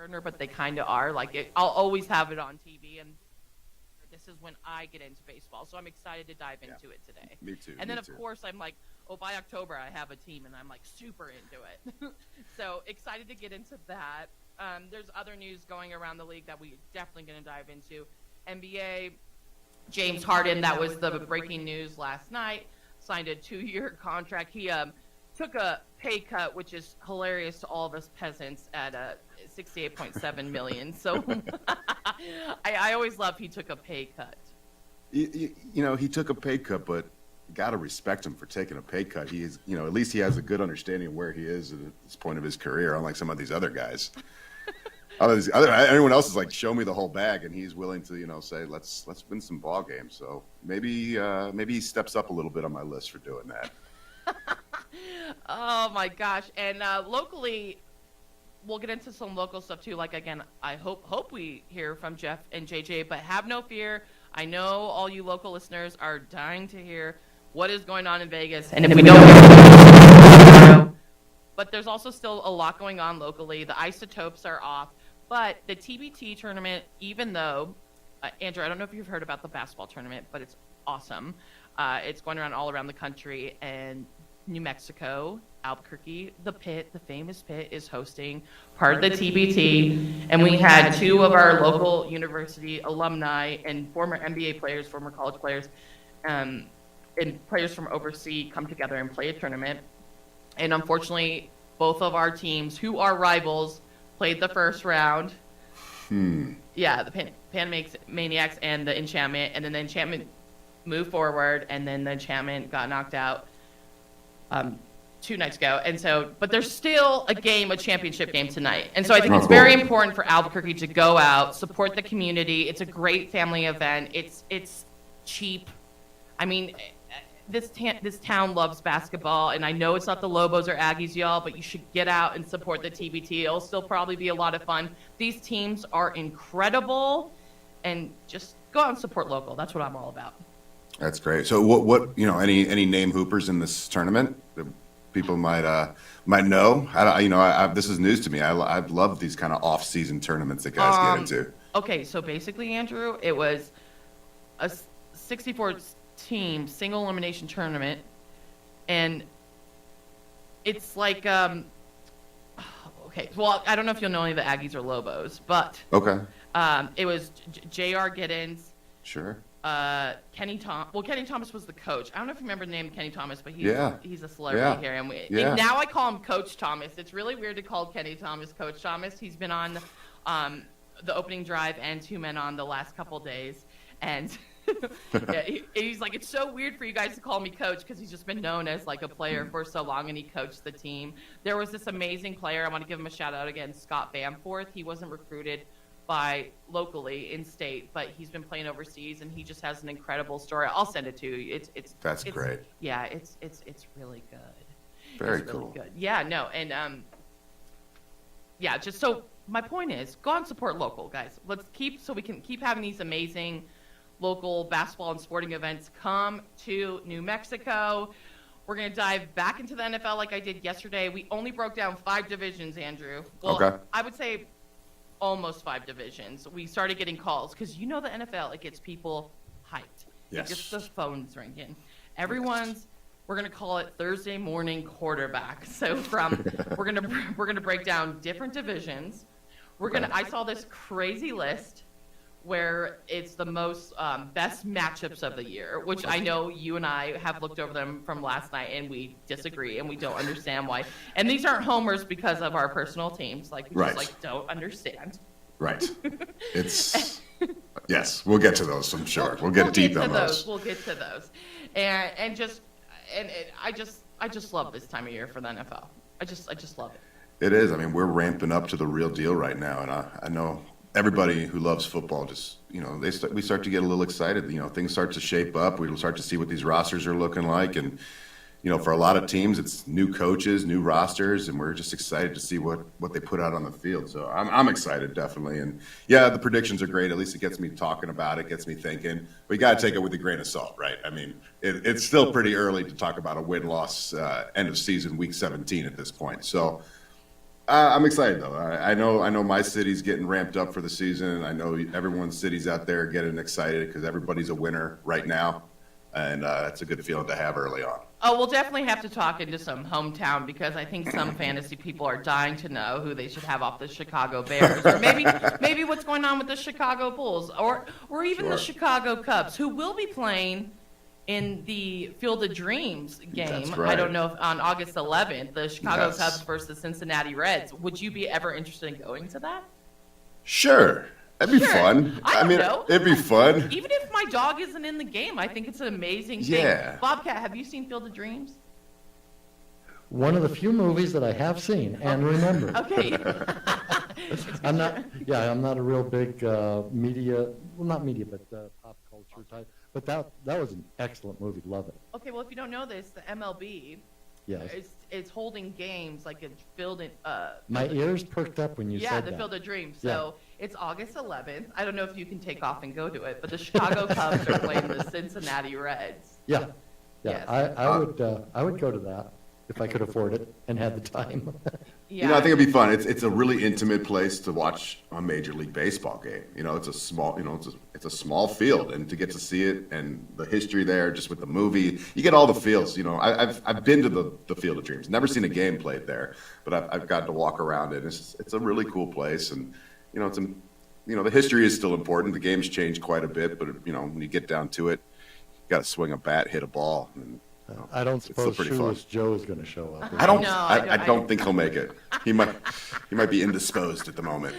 burner, but they kind of are. I'll always have it on TV, and this is when I get into baseball. So I'm excited to dive into it today. Me too. And then, of course, I'm like, by October I have a team, and I'm like super into it. So excited to get into that. There's other news going around the league that we're definitely going to dive into. NBA, James Harden, that was the breaking news last night, signed a 2-year contract. He took a pay cut, which is hilarious to all of us peasants, at $68.7 million. So I always love he took a pay cut. You know, he took a pay cut, but got to respect him for taking a pay cut. He is, you know, at least he has a good understanding of where he is at this point of his career, unlike some of these other guys. Everyone else is like, show me the whole bag, and he's willing to, you know, say, let's win some ball games. So maybe he steps up a little bit on my list for doing that. Oh my gosh! And locally, we'll get into some local stuff too. Like, again, I hope we hear from Jeff and JJ, but have no fear. I know all you local listeners are dying to hear what is going on in Vegas, and if we don't, but there's also still a lot going on locally. The isotopes are off, but the TBT tournament, even though, Andrew, I don't know if you've heard about the basketball tournament, but it's awesome. It's going around all around the country, and New Mexico, Albuquerque, the famous Pit, is hosting part of the TBT, and we had 2 of our local university alumni and former NBA players, former college players, and players from overseas come together and play a tournament. And unfortunately, both of our teams, who are rivals, played the first round. Yeah, the Panamaniacs and the Enchantment, and then the Enchantment moved forward, and then the Enchantment got knocked out 2 nights ago. And so, but there's still a championship game tonight. And so I think it's very important for Albuquerque to go out, support the community. It's a great family event. It's cheap. I mean, this town loves basketball, and I know it's not the Lobos or Aggies, y'all, but you should get out and support the TBT. It'll still probably be a lot of fun. These teams are incredible, and just go out and support local. That's what I'm all about. That's great. So what you know, any name hoopers in this tournament that people might know? This is news to me. I love these kind of off-season tournaments that guys get into. Okay, so basically, Andrew, it was a 64-team single elimination tournament, and it's like okay. Well, I don't know if you'll know any of the Aggies or Lobos, but okay. It was J.R. Giddens. Sure. Kenny Thomas was the coach. I don't know if you remember the name Kenny Thomas, but he's a celebrity here. And now I call him Coach Thomas. It's really weird to call Kenny Thomas Coach Thomas. He's been on the opening drive and 2 men on the last couple days. And he's like, it's so weird for you guys to call me coach, because he's just been known as like a player for so long, and he coached the team. There was this amazing player. I want to give him a shout out again, Scott Bamforth. He wasn't recruited by locally in state, but he's been playing overseas, and he just has an incredible story. I'll send it to you. It's great. Yeah, it's really good. Very it's cool. Really good. Yeah, no, and yeah, just so my point is, go and support local, guys. So we can keep having these amazing local basketball and sporting events. Come to New Mexico. We're going to dive back into the NFL like I did yesterday. We only broke down 5 divisions, Andrew. Well, okay. I would say almost 5 divisions. We started getting calls because the NFL, it gets people hyped. Yes. It gets the phones ringing. We're going to call it Thursday morning quarterback. So we're going to break down different divisions. I saw this crazy list where it's the most best matchups of the year, which I know you and I have looked over them from last night, and we disagree, and we don't understand why. And these aren't homers because of our personal teams. Like, we just don't understand. Right. Yes, we'll get to those, I'm sure. We'll get deep on those. We'll get to those. And I just love this time of year for the NFL. I just love it. It is. I mean, we're ramping up to the real deal right now, and I know everybody who loves football just, we start to get a little excited. Things start to shape up. We start to see what these rosters are looking like. And, for a lot of teams, it's new coaches, new rosters, and we're just excited to see what they put out on the field. So I'm excited, definitely. And, yeah, the predictions are great. At least it gets me talking about it, gets me thinking. But you got to take it with a grain of salt, right? I mean, it's still pretty early to talk about a win-loss end of season, week 17 at this point. So I'm excited though. I know my city's getting ramped up for the season. I know everyone's cities out there are getting excited because everybody's a winner right now, and that's a good feeling to have early on. Oh, we'll definitely have to talk into some hometown because I think some fantasy people are dying to know who they should have off the Chicago Bears, or maybe what's going on with the Chicago Bulls, or even the Chicago Cubs, who will be playing in the Field of Dreams game. That's right. I don't know if on August 11th, the Chicago Yes. Cubs versus the Cincinnati Reds. Would you be ever interested in going to that? Sure, that'd be Sure. fun. I don't know. It'd be fun. Even if my dog isn't in the game, I think it's an amazing thing. Yeah. Bobcat, have you seen Field of Dreams? One of the few movies that I have seen and remember. Okay. I'm not a real big media, well, not media, but pop culture type. But that was an excellent movie. Love it. Okay, well, if you don't know this, the MLB Yes. is holding games like it's filled in. My ears perked up when you said the that. Field of Dreams. So it's August 11th. I don't know if you can take off and go to it, but the Chicago Cubs are playing the Cincinnati Reds. Yeah. Yes. I would go to that if I could afford it and had the time. Yeah. You know, I think it'd be fun. It's a really intimate place to watch a Major League Baseball game. You know, it's a small, it's a small field, and to get to see it and the history there, just with the movie, you get all the feels. You know, I've been to the Field of Dreams, never seen a game played there, but I've gotten to walk around it. It's a really cool place, and the history is still important. The game's changed quite a bit, but when you get down to it, you got to swing a bat, hit a ball. And, I don't it's still suppose pretty fun. Shoeless Joe's going to show up. I don't. No, I don't think he'll make it. He might be indisposed at the moment.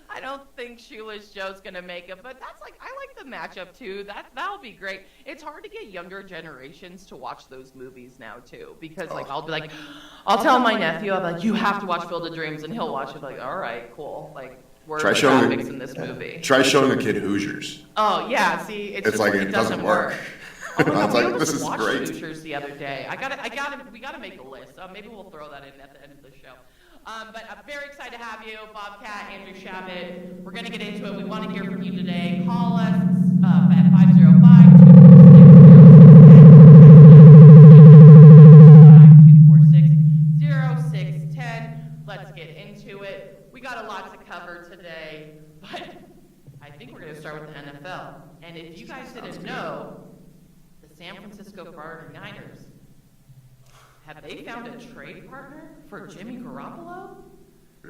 I don't think Shoeless Joe's gonna make it, but I like the matchup too. That'll be great. It's hard to get younger generations to watch those movies now too, because I'll be like, I'll tell my nephew, I'll be like, you have to watch Field of Dreams, and he'll watch it. Like, all right, cool. Like, we're Try the showing- graphics in this movie. Try showing a kid Hoosiers. Oh yeah, see, it's just like it doesn't work. Oh my I God, was we like, almost this is watched great. Hoosiers the other day. We gotta make a list. Maybe we'll throw that in at the end of the show. But I'm very excited to have you, Bobcat, Andrew Shabbat. We're gonna get into it. We want to hear from you today. Call us at 505-246-0610. Let's get into it. We got a lot to cover today, but I think we're gonna start with the NFL. And if you guys didn't know, the San Francisco 49ers, have they found a trade partner for Jimmy Garoppolo?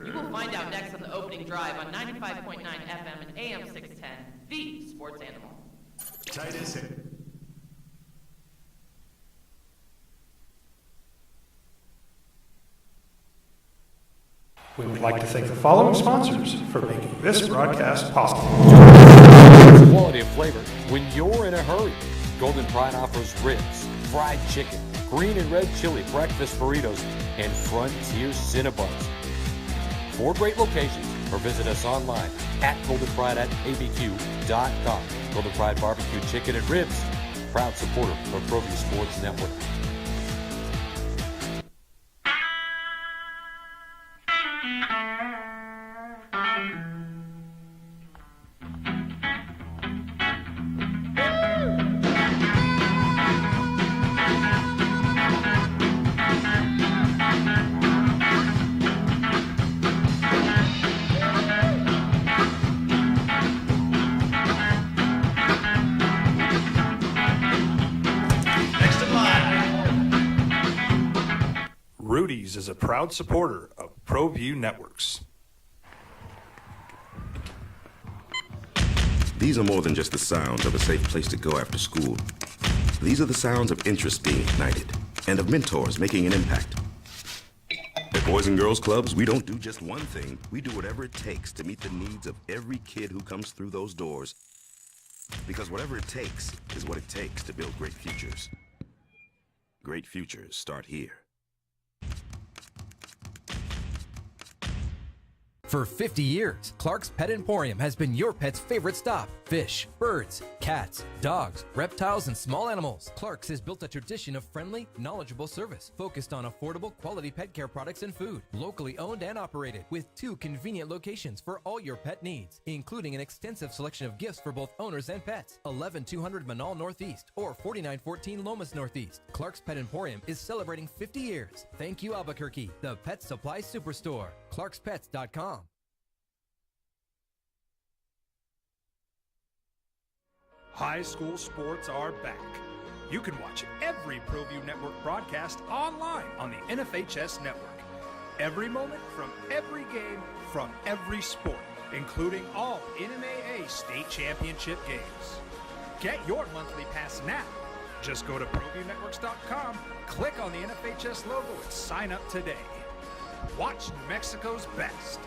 You will find out next on the opening drive on 95.9 FM and AM 610, the sports animal. Titus hit. We would like to thank the following sponsors for making this broadcast possible. Quality of flavor when you're in a hurry. Golden Pride offers ribs, fried chicken, green and red chili breakfast burritos, and Frontier Cinnabons. 4 great locations, or visit us online at goldenpride@abq.com. Golden Pride Barbecue Chicken and Ribs, proud supporter of ProView Sports Network. Next in line. Rudy's is a proud supporter of ProView Networks. These are more than just the sounds of a safe place to go after school. These are the sounds of interest being ignited and of mentors making an impact. At Boys and Girls Clubs, we don't do just one thing. We do whatever it takes to meet the needs of every kid who comes through those doors. Because whatever it takes is what it takes to build great futures. Great futures start here. For 50 years, Clark's Pet Emporium has been your pet's favorite stop. Fish, birds, cats, dogs, reptiles, and small animals. Clark's has built a tradition of friendly, knowledgeable service focused on affordable, quality pet care products and food. Locally owned and operated with 2 convenient locations for all your pet needs, including an extensive selection of gifts for both owners and pets. 11200 Manal Northeast or 4914 Lomas Northeast. Clark's Pet Emporium is celebrating 50 years. Thank you, Albuquerque, the pet supply superstore. ClarksPets.com. High school sports are back. You can watch every ProView Network broadcast online on the NFHS network. Every moment from every game from every sport, including all NMAA state championship games. Get your monthly pass now. Just go to ProViewNetworks.com, click on the NFHS logo, and sign up today. Watch New Mexico's best.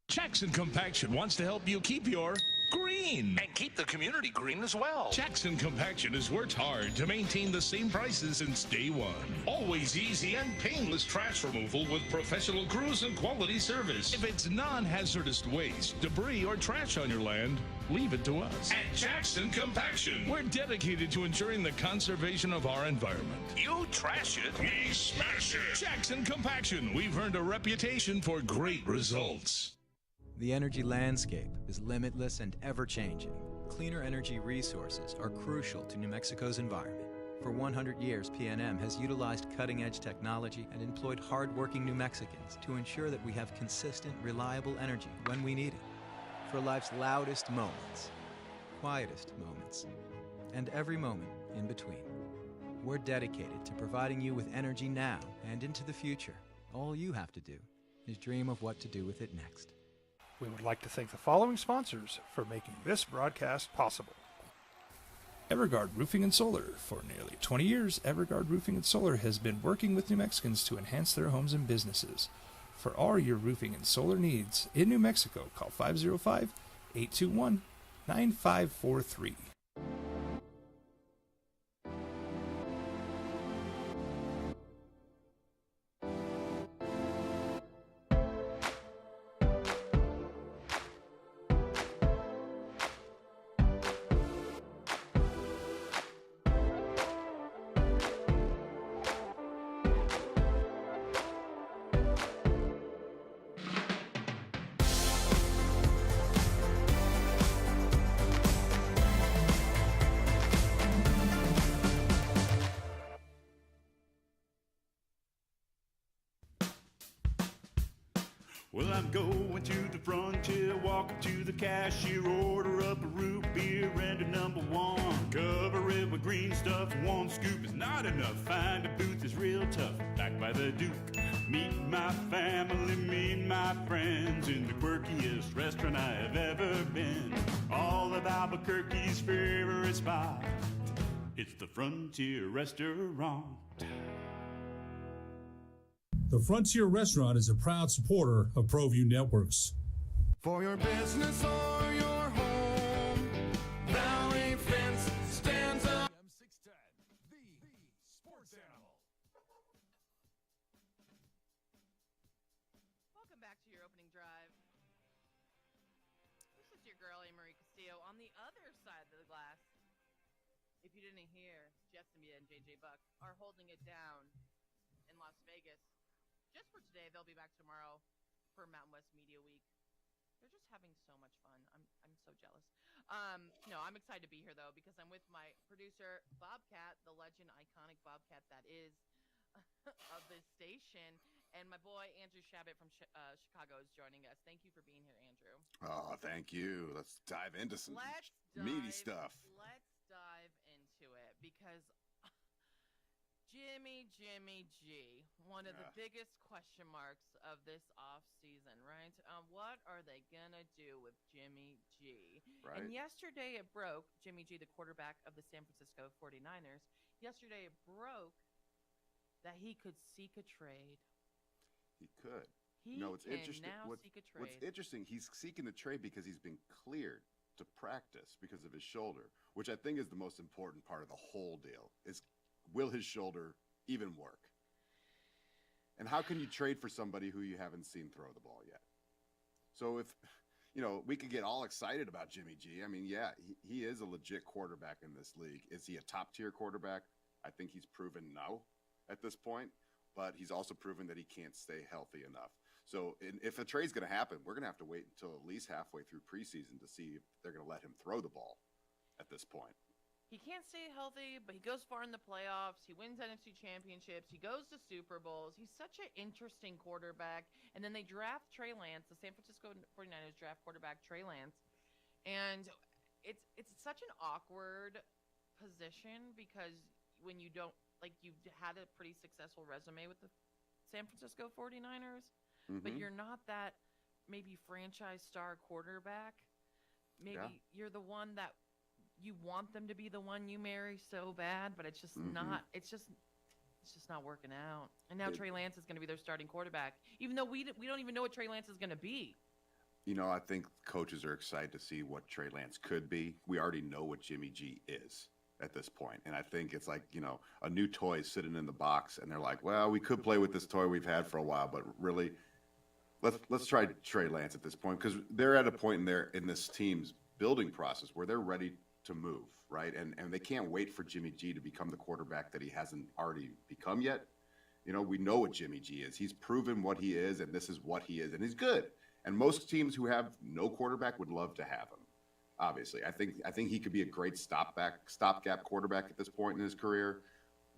Jackson Compaction wants to help you keep your green. And keep the community green as well. Jackson Compaction has worked hard to maintain the same prices since day one. Always easy and painless trash removal with professional crews and quality service. If it's non-hazardous waste, debris, or trash on your land, leave it to us. At Jackson Compaction, we're dedicated to ensuring the conservation of our environment. You trash it, We smash it. Jackson Compaction, we've earned a reputation for great results. The energy landscape is limitless and ever-changing. Cleaner energy resources are crucial to New Mexico's environment. For 100 years, PNM has utilized cutting-edge technology and employed hard-working New Mexicans to ensure that we have consistent, reliable energy when we need it. For life's loudest moments, quietest moments, and every moment in between. We're dedicated to providing you with energy now and into the future. All you have to do is dream of what to do with it next. We would like to thank the following sponsors for making this broadcast possible. Everguard Roofing and Solar. For nearly 20 years, Everguard Roofing and Solar has been working with New Mexicans to enhance their homes and businesses. For all your roofing and solar needs in New Mexico, call 505-821-9543. Well, I'm going to the frontier, walk up to the cashier, order up a root beer and a number one. Cover it with green stuff, one scoop is not enough. Find a booth is real tough, back by the Duke. Meet my family, meet my friends in the quirkiest restaurant I have ever been. All of Albuquerque's favorite spot, it's the Frontier Restaurant. The Frontier Restaurant is a proud supporter of ProView Networks. For your business or your home, Valley Fence stands up. M610, the sports animal. Welcome back to your opening drive. This is your girl, Marie Castillo, on the other side of the glass. If you didn't hear, Jessica and JJ Buck are holding it down in Las Vegas. Just for today, they'll be back tomorrow for Mountain West Media Week. They're just having so much fun. I'm so jealous. No, I'm excited to be here though because I'm with my producer Bobcat, the legend, iconic Bobcat that is of this station, and my boy Andrew Shabbat from Chicago is joining us. Thank you for being here, Andrew. Oh, thank you. Let's dive into some meaty stuff. Let's dive into it because Jimmy G, one of the biggest question marks of this off season, right? What are they gonna do with Jimmy G? Right. And yesterday it broke, Jimmy G, the quarterback of the San Francisco 49ers, yesterday it broke that he could seek a trade. He could. He no, it's can interesting. now seek a trade. What's interesting, he's seeking the trade because he's been cleared to practice because of his shoulder, which I think is the most important part of the whole deal, is will his shoulder even work? And how can you trade for somebody who you haven't seen throw the ball yet? So if, we could get all excited about Jimmy G. I mean, yeah, he is a legit quarterback in this league. Is he a top-tier quarterback? I think he's proven no at this point, but he's also proven that he can't stay healthy enough. So if a trade's going to happen, we're going to have to wait until at least halfway through preseason to see if they're going to let him throw the ball at this point. He can't stay healthy, but he goes far in the playoffs. He wins NFC championships. He goes to Super Bowls. He's such an interesting quarterback. And then they draft Trey Lance. The San Francisco 49ers draft quarterback Trey Lance. And it's such an awkward position because when you don't, you've had a pretty successful resume with the San Francisco 49ers, but you're not that maybe franchise star quarterback. Maybe you're the one that you want them to be the one you marry so bad, but it's just not. It's just not working out. And now Trey Lance is going to be their starting quarterback, even though we don't even know what Trey Lance is going to be. I think coaches are excited to see what Trey Lance could be. We already know what Jimmy G is at this point, and I think it's like a new toy sitting in the box, and they're like, well, we could play with this toy we've had for a while, but really, let's try Trey Lance at this point, because they're at a point in this team's building process where they're ready to move, right? And they can't wait for Jimmy G to become the quarterback that he hasn't already become yet. We know what Jimmy G is. He's proven what he is, and this is what he is, and he's good. And most teams who have no quarterback would love to have him. Obviously, I think he could be a great stopgap quarterback at this point in his career.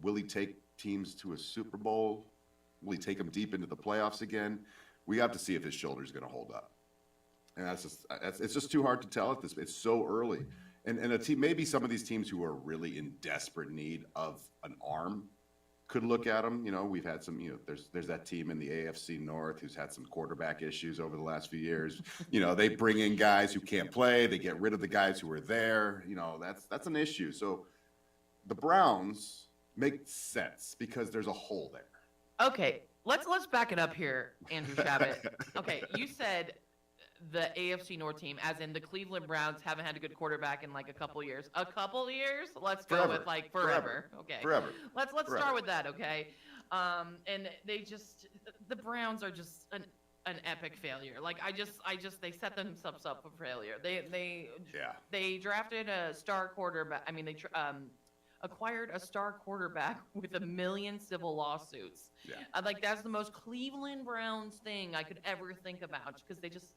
Will he take teams to a Super Bowl? Will he take them deep into the playoffs again? We have to see if his shoulder's going to hold up. And it's just too hard to tell at this. It's so early. And a team, maybe some of these teams who are really in desperate need of an arm could look at him. We've had some, there's that team in the AFC North who's had some quarterback issues over the last few years. They bring in guys who can't play. They get rid of the guys who are there. That's an issue. So the Browns make sense because there's a hole there. Okay, let's back it up here, Andrew Shabbat. Okay, you said the AFC North team, as in the Cleveland Browns, haven't had a good quarterback in a couple years. A couple years? Let's go with forever. Okay. Forever. Let's start with that, okay? And the Browns are just an epic failure. They set themselves up for failure. They drafted a star quarterback. I mean, they acquired a star quarterback with 1 million civil lawsuits. Yeah. That's the most Cleveland Browns thing I could ever think about because they just.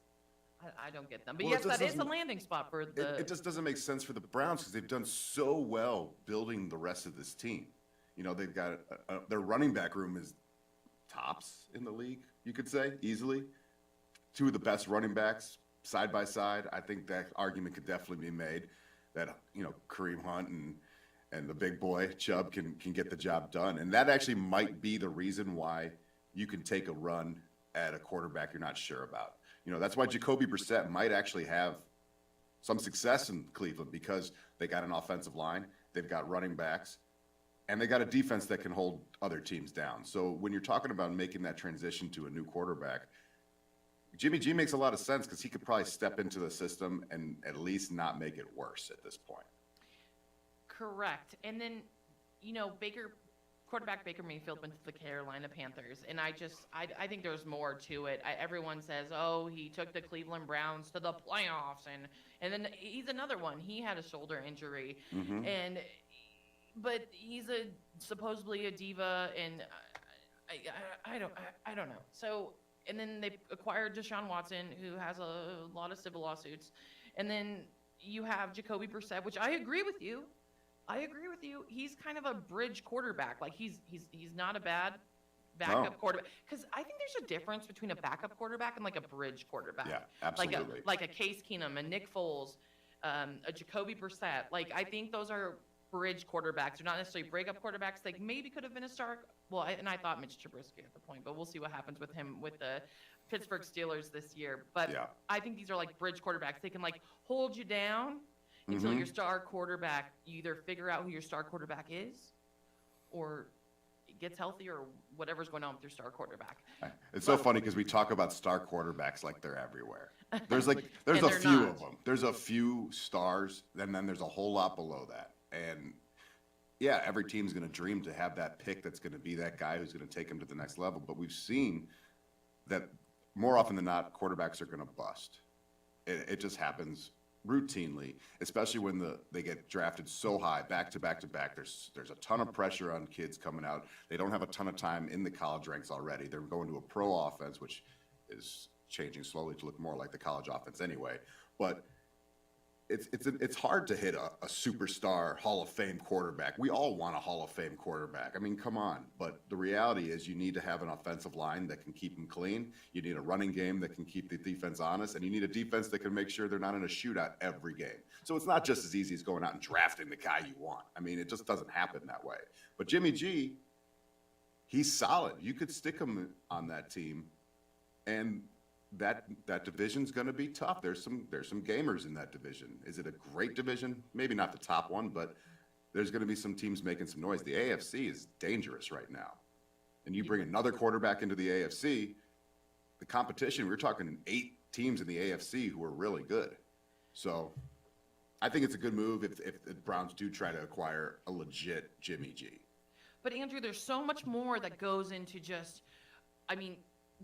I don't get them. But yes, that is a landing spot for the. It just doesn't make sense for the Browns because they've done so well building the rest of this team. They've got their running back room is tops in the league, you could say, easily. 2 of the best running backs side by side. I think that argument could definitely be made that, Kareem Hunt and the big boy Chubb can get the job done. And that actually might be the reason why you can take a run at a quarterback you're not sure about. That's why Jacoby Brissett might actually have some success in Cleveland because they got an offensive line, they've got running backs, and they got a defense that can hold other teams down. So when you're talking about making that transition to a new quarterback, Jimmy G makes a lot of sense because he could probably step into the system and at least not make it worse at this point. Correct. And then, quarterback Baker Mayfield went to the Carolina Panthers, and I think there's more to it. Everyone says, oh, he took the Cleveland Browns to the playoffs, and then he's another one. He had a shoulder injury, but he's supposedly a diva, and I don't know. So, and then they acquired Deshaun Watson, who has a lot of civil lawsuits, and then you have Jacoby Brissett, which I agree with you. He's kind of a bridge quarterback. He's not a bad backup quarterback. Because I think there's a difference between a backup quarterback and a bridge quarterback. Yeah, absolutely. Like a Case Keenum, a Nick Foles, a Jacoby Brissett. I think those are bridge quarterbacks. They're not necessarily breakup quarterbacks. They maybe could have been a star. Well, I thought Mitch Trubisky at the point, but we'll see what happens with him with the Pittsburgh Steelers this year. But I think these are bridge quarterbacks. They can hold you down until your star quarterback, you either figure out who your star quarterback is or gets healthy or whatever's going on with your star quarterback. It's so funny because we talk about star quarterbacks like they're everywhere. There's a few of them. There's a few stars, and then there's a whole lot below that. And yeah, every team's going to dream to have that pick that's going to be that guy who's going to take them to the next level. But we've seen that more often than not, quarterbacks are going to bust. It just happens routinely, especially when they get drafted so high, back to back to back. There's a ton of pressure on kids coming out. They don't have a ton of time in the college ranks already. They're going to a pro offense, which is changing slowly to look more like the college offense anyway. But it's hard to hit a superstar Hall of Fame quarterback. We all want a Hall of Fame quarterback. I mean, come on. But the reality is you need to have an offensive line that can keep them clean. You need a running game that can keep the defense honest. And you need a defense that can make sure they're not in a shootout every game. So it's not just as easy as going out and drafting the guy you want. I mean, it just doesn't happen that way. But Jimmy G, he's solid. You could stick him on that team, and that division's going to be tough. There's some gamers in that division. Is it a great division? Maybe not the top one, but there's going to be some teams making some noise. The AFC is dangerous right now. And you bring another quarterback into the AFC, the competition, we're talking 8 teams in the AFC who are really good. So I think it's a good move if the Browns do try to acquire a legit Jimmy G. But Andrew, there's so much more that goes into just, I mean,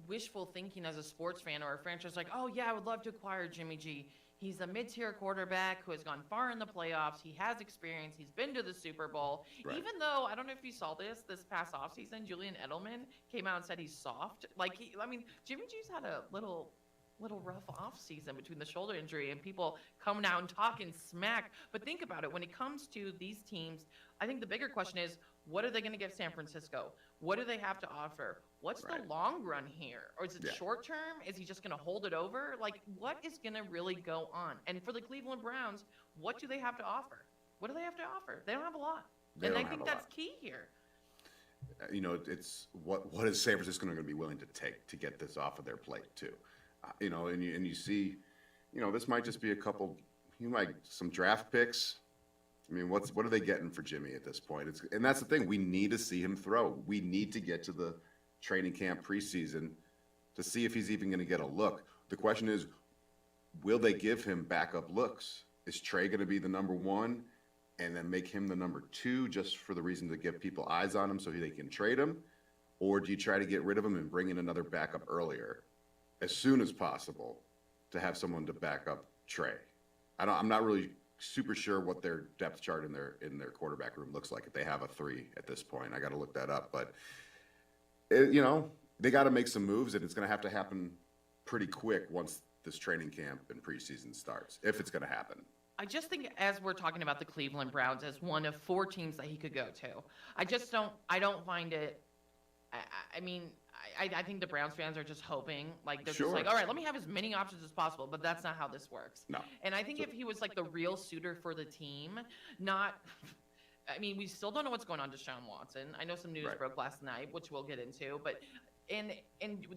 wishful thinking as a sports fan or a franchise like, oh yeah, I would love to acquire Jimmy G. He's a mid-tier quarterback who has gone far in the playoffs. He has experience. He's been to the Super Bowl. Right. Even though, I don't know if you saw this past offseason, Julian Edelman came out and said he's soft. Like, Jimmy G's had a little rough offseason between the shoulder injury and people coming out and talking smack. But think about it. When it comes to these teams, I think the bigger question is, what are they going to give San Francisco? What do they have to offer? What's the long run here? Or is it short term? Is he just going to hold it over? Like, what is going to really go on? And for the Cleveland Browns, what do they have to offer? What do they have to offer? They don't have a lot. And I think that's key here. You know, it's what is San Francisco going to be willing to take to get this off of their plate too? You know, and you see, you know, this might just be some draft picks. I mean, what are they getting for Jimmy at this point? And that's the thing. We need to see him throw. We need to get to the training camp preseason to see if he's even going to get a look. The question is, will they give him backup looks? Is Trey going to be the number 1 and then make him the number 2 just for the reason to get people eyes on him so they can trade him? Or do you try to get rid of him and bring in another backup earlier as soon as possible to have someone to back up Trey? I'm not really super sure what their depth chart in their quarterback room looks like if they have a 3 at this point. I got to look that up, but you know, they got to make some moves, and it's going to have to happen pretty quick once this training camp and preseason starts, if it's going to happen. I just think, as we're talking about the Cleveland Browns as one of 4 teams that he could go to, I don't find it. I mean, I think the Browns fans are just hoping, like, they're just like, all right, let me have as many options as possible, but that's not how this works. No. And I think if he was like the real suitor for the team, I mean, we still don't know what's going on to Deshaun Watson. I know some news broke last night, which we'll get into, but and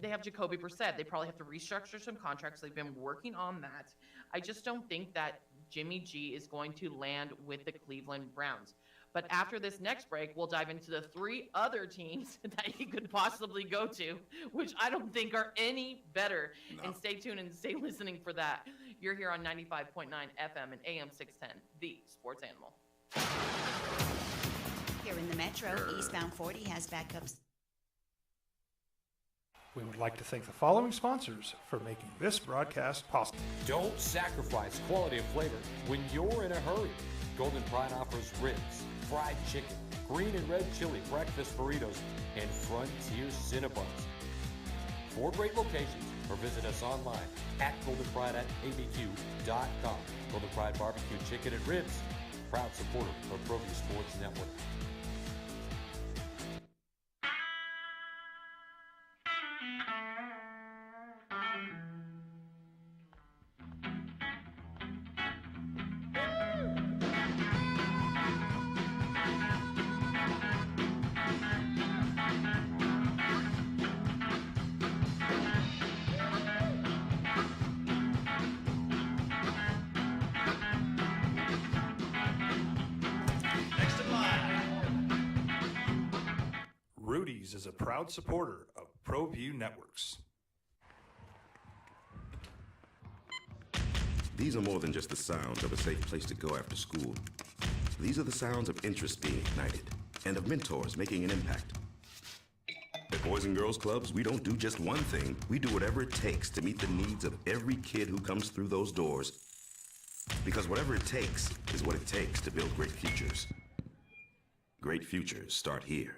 they have Jacoby Brissett. They probably have to restructure some contracts. They've been working on that. I just don't think that Jimmy G is going to land with the Cleveland Browns. But after this next break, we'll dive into the 3 other teams that he could possibly go to, which I don't think are any better. No. And stay tuned and stay listening for that. You're here on 95.9 FM and AM 610, the sports animal. Here in the Metro, eastbound 40 has backups. We would like to thank the following sponsors for making this broadcast possible. Don't sacrifice quality and flavor when you're in a hurry. Golden Pride offers ribs, fried chicken, green and red chili breakfast burritos, and Frontier Cinnabons. 4 great locations, or visit us online at goldenpride@abq.com. Golden Pride Barbecue Chicken and Ribs, proud supporter of ProView Sports Network. Rudy's is a proud supporter of ProView Networks. These are more than just the sounds of a safe place to go after school. These are the sounds of interest being ignited and of mentors making an impact. At Boys and Girls Clubs, we don't do just one thing. We do whatever it takes to meet the needs of every kid who comes through those doors. Because whatever it takes is what it takes to build great futures. Great futures start here.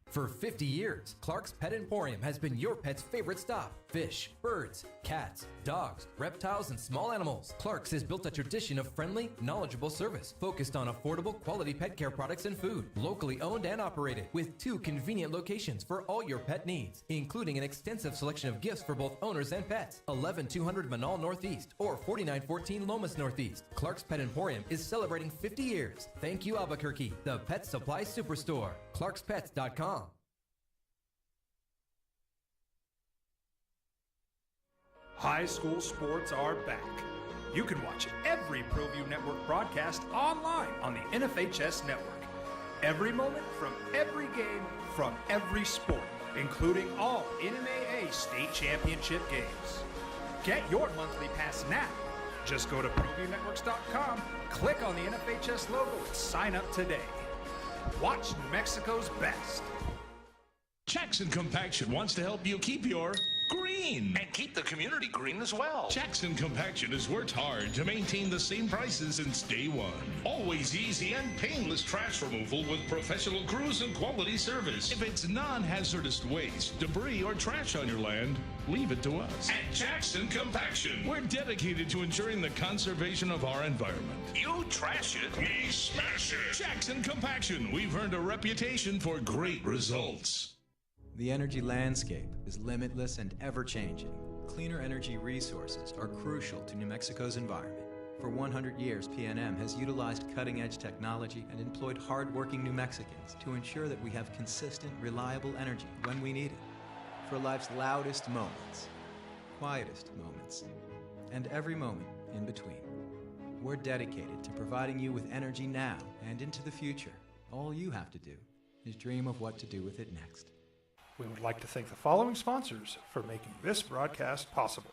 For 50 years, Clark's Pet Emporium has been your pet's favorite stop. Fish, birds, cats, dogs, reptiles, and small animals. Clark's has built a tradition of friendly, knowledgeable service focused on affordable, quality pet care products and food. Locally owned and operated with 2 convenient locations for all your pet needs, including an extensive selection of gifts for both owners and pets. 11200 Manal Northeast or 4914 Lomas Northeast. Clark's Pet Emporium is celebrating 50 years. Thank you, Albuquerque, the pet supply superstore. ClarksPets.com. High school sports are back. You can watch every ProView Network broadcast online on the NFHS network. Every moment from every game from every sport, including all NMAA state championship games. Get your monthly pass now. Just go to ProviewNetworks.com, click on the NFHS logo, and sign up today. Watch New Mexico's best. Jackson Compaction wants to help you keep your green. And keep the community green as well. Jackson Compaction has worked hard to maintain the same prices since day one. Always easy and painless trash removal with professional crews and quality service. If it's non-hazardous waste, debris, or trash on your land, leave it to us. At Jackson Compaction, we're dedicated to ensuring the conservation of our environment. You trash it, We smash it. Jackson Compaction, we've earned a reputation for great results. The energy landscape is limitless and ever-changing. Cleaner energy resources are crucial to New Mexico's environment. For 100 years, PNM has utilized cutting-edge technology and employed hard-working New Mexicans to ensure that we have consistent, reliable energy when we need it. For life's loudest moments, quietest moments, and every moment in between. We're dedicated to providing you with energy now and into the future. All you have to do is dream of what to do with it next. We would like to thank the following sponsors for making this broadcast possible.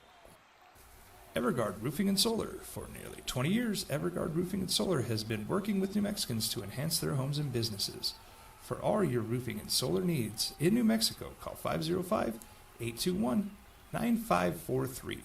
Everguard Roofing and Solar. For nearly 20 years, Everguard Roofing and Solar has been working with New Mexicans to enhance their homes and businesses. For all your roofing and solar needs in New Mexico, call 505-821-9543.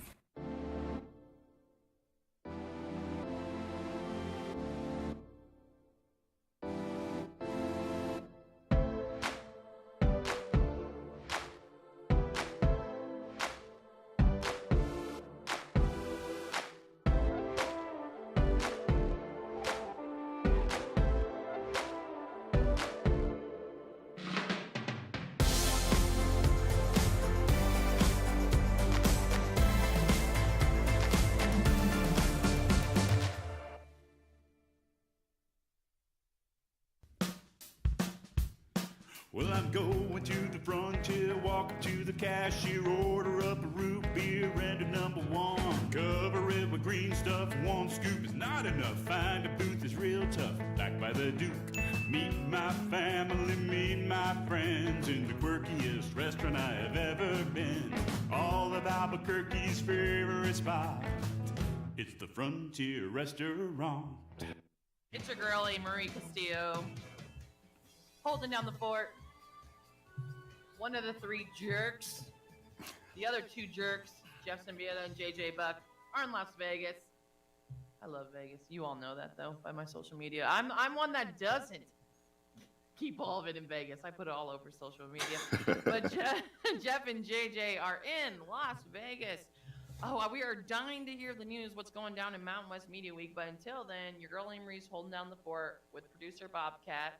Well, I'm going to the frontier, walk up to the cashier, order up a root beer and a number one. Cover it with green stuff, one scoop is not enough. Find a booth is real tough, back by the Duke. Meet my family, meet my friends in the quirkiest restaurant I have ever been. All of Albuquerque's favorite spot, it's the Frontier Restaurant. It's your girlie, Marie Castillo, holding down the fort. One of the 3 jerks. The other 2 jerks, Jeff Symbieta and JJ Buck, are in Las Vegas. I love Vegas. You all know that, though, by my social media. I'm one that doesn't keep all of it in Vegas. I put it all over social media. But Jeff and JJ are in Las Vegas. Oh, we are dying to hear the news, what's going down in Mountain West Media Week. But until then, your girl Marie's holding down the fort with producer Bobcat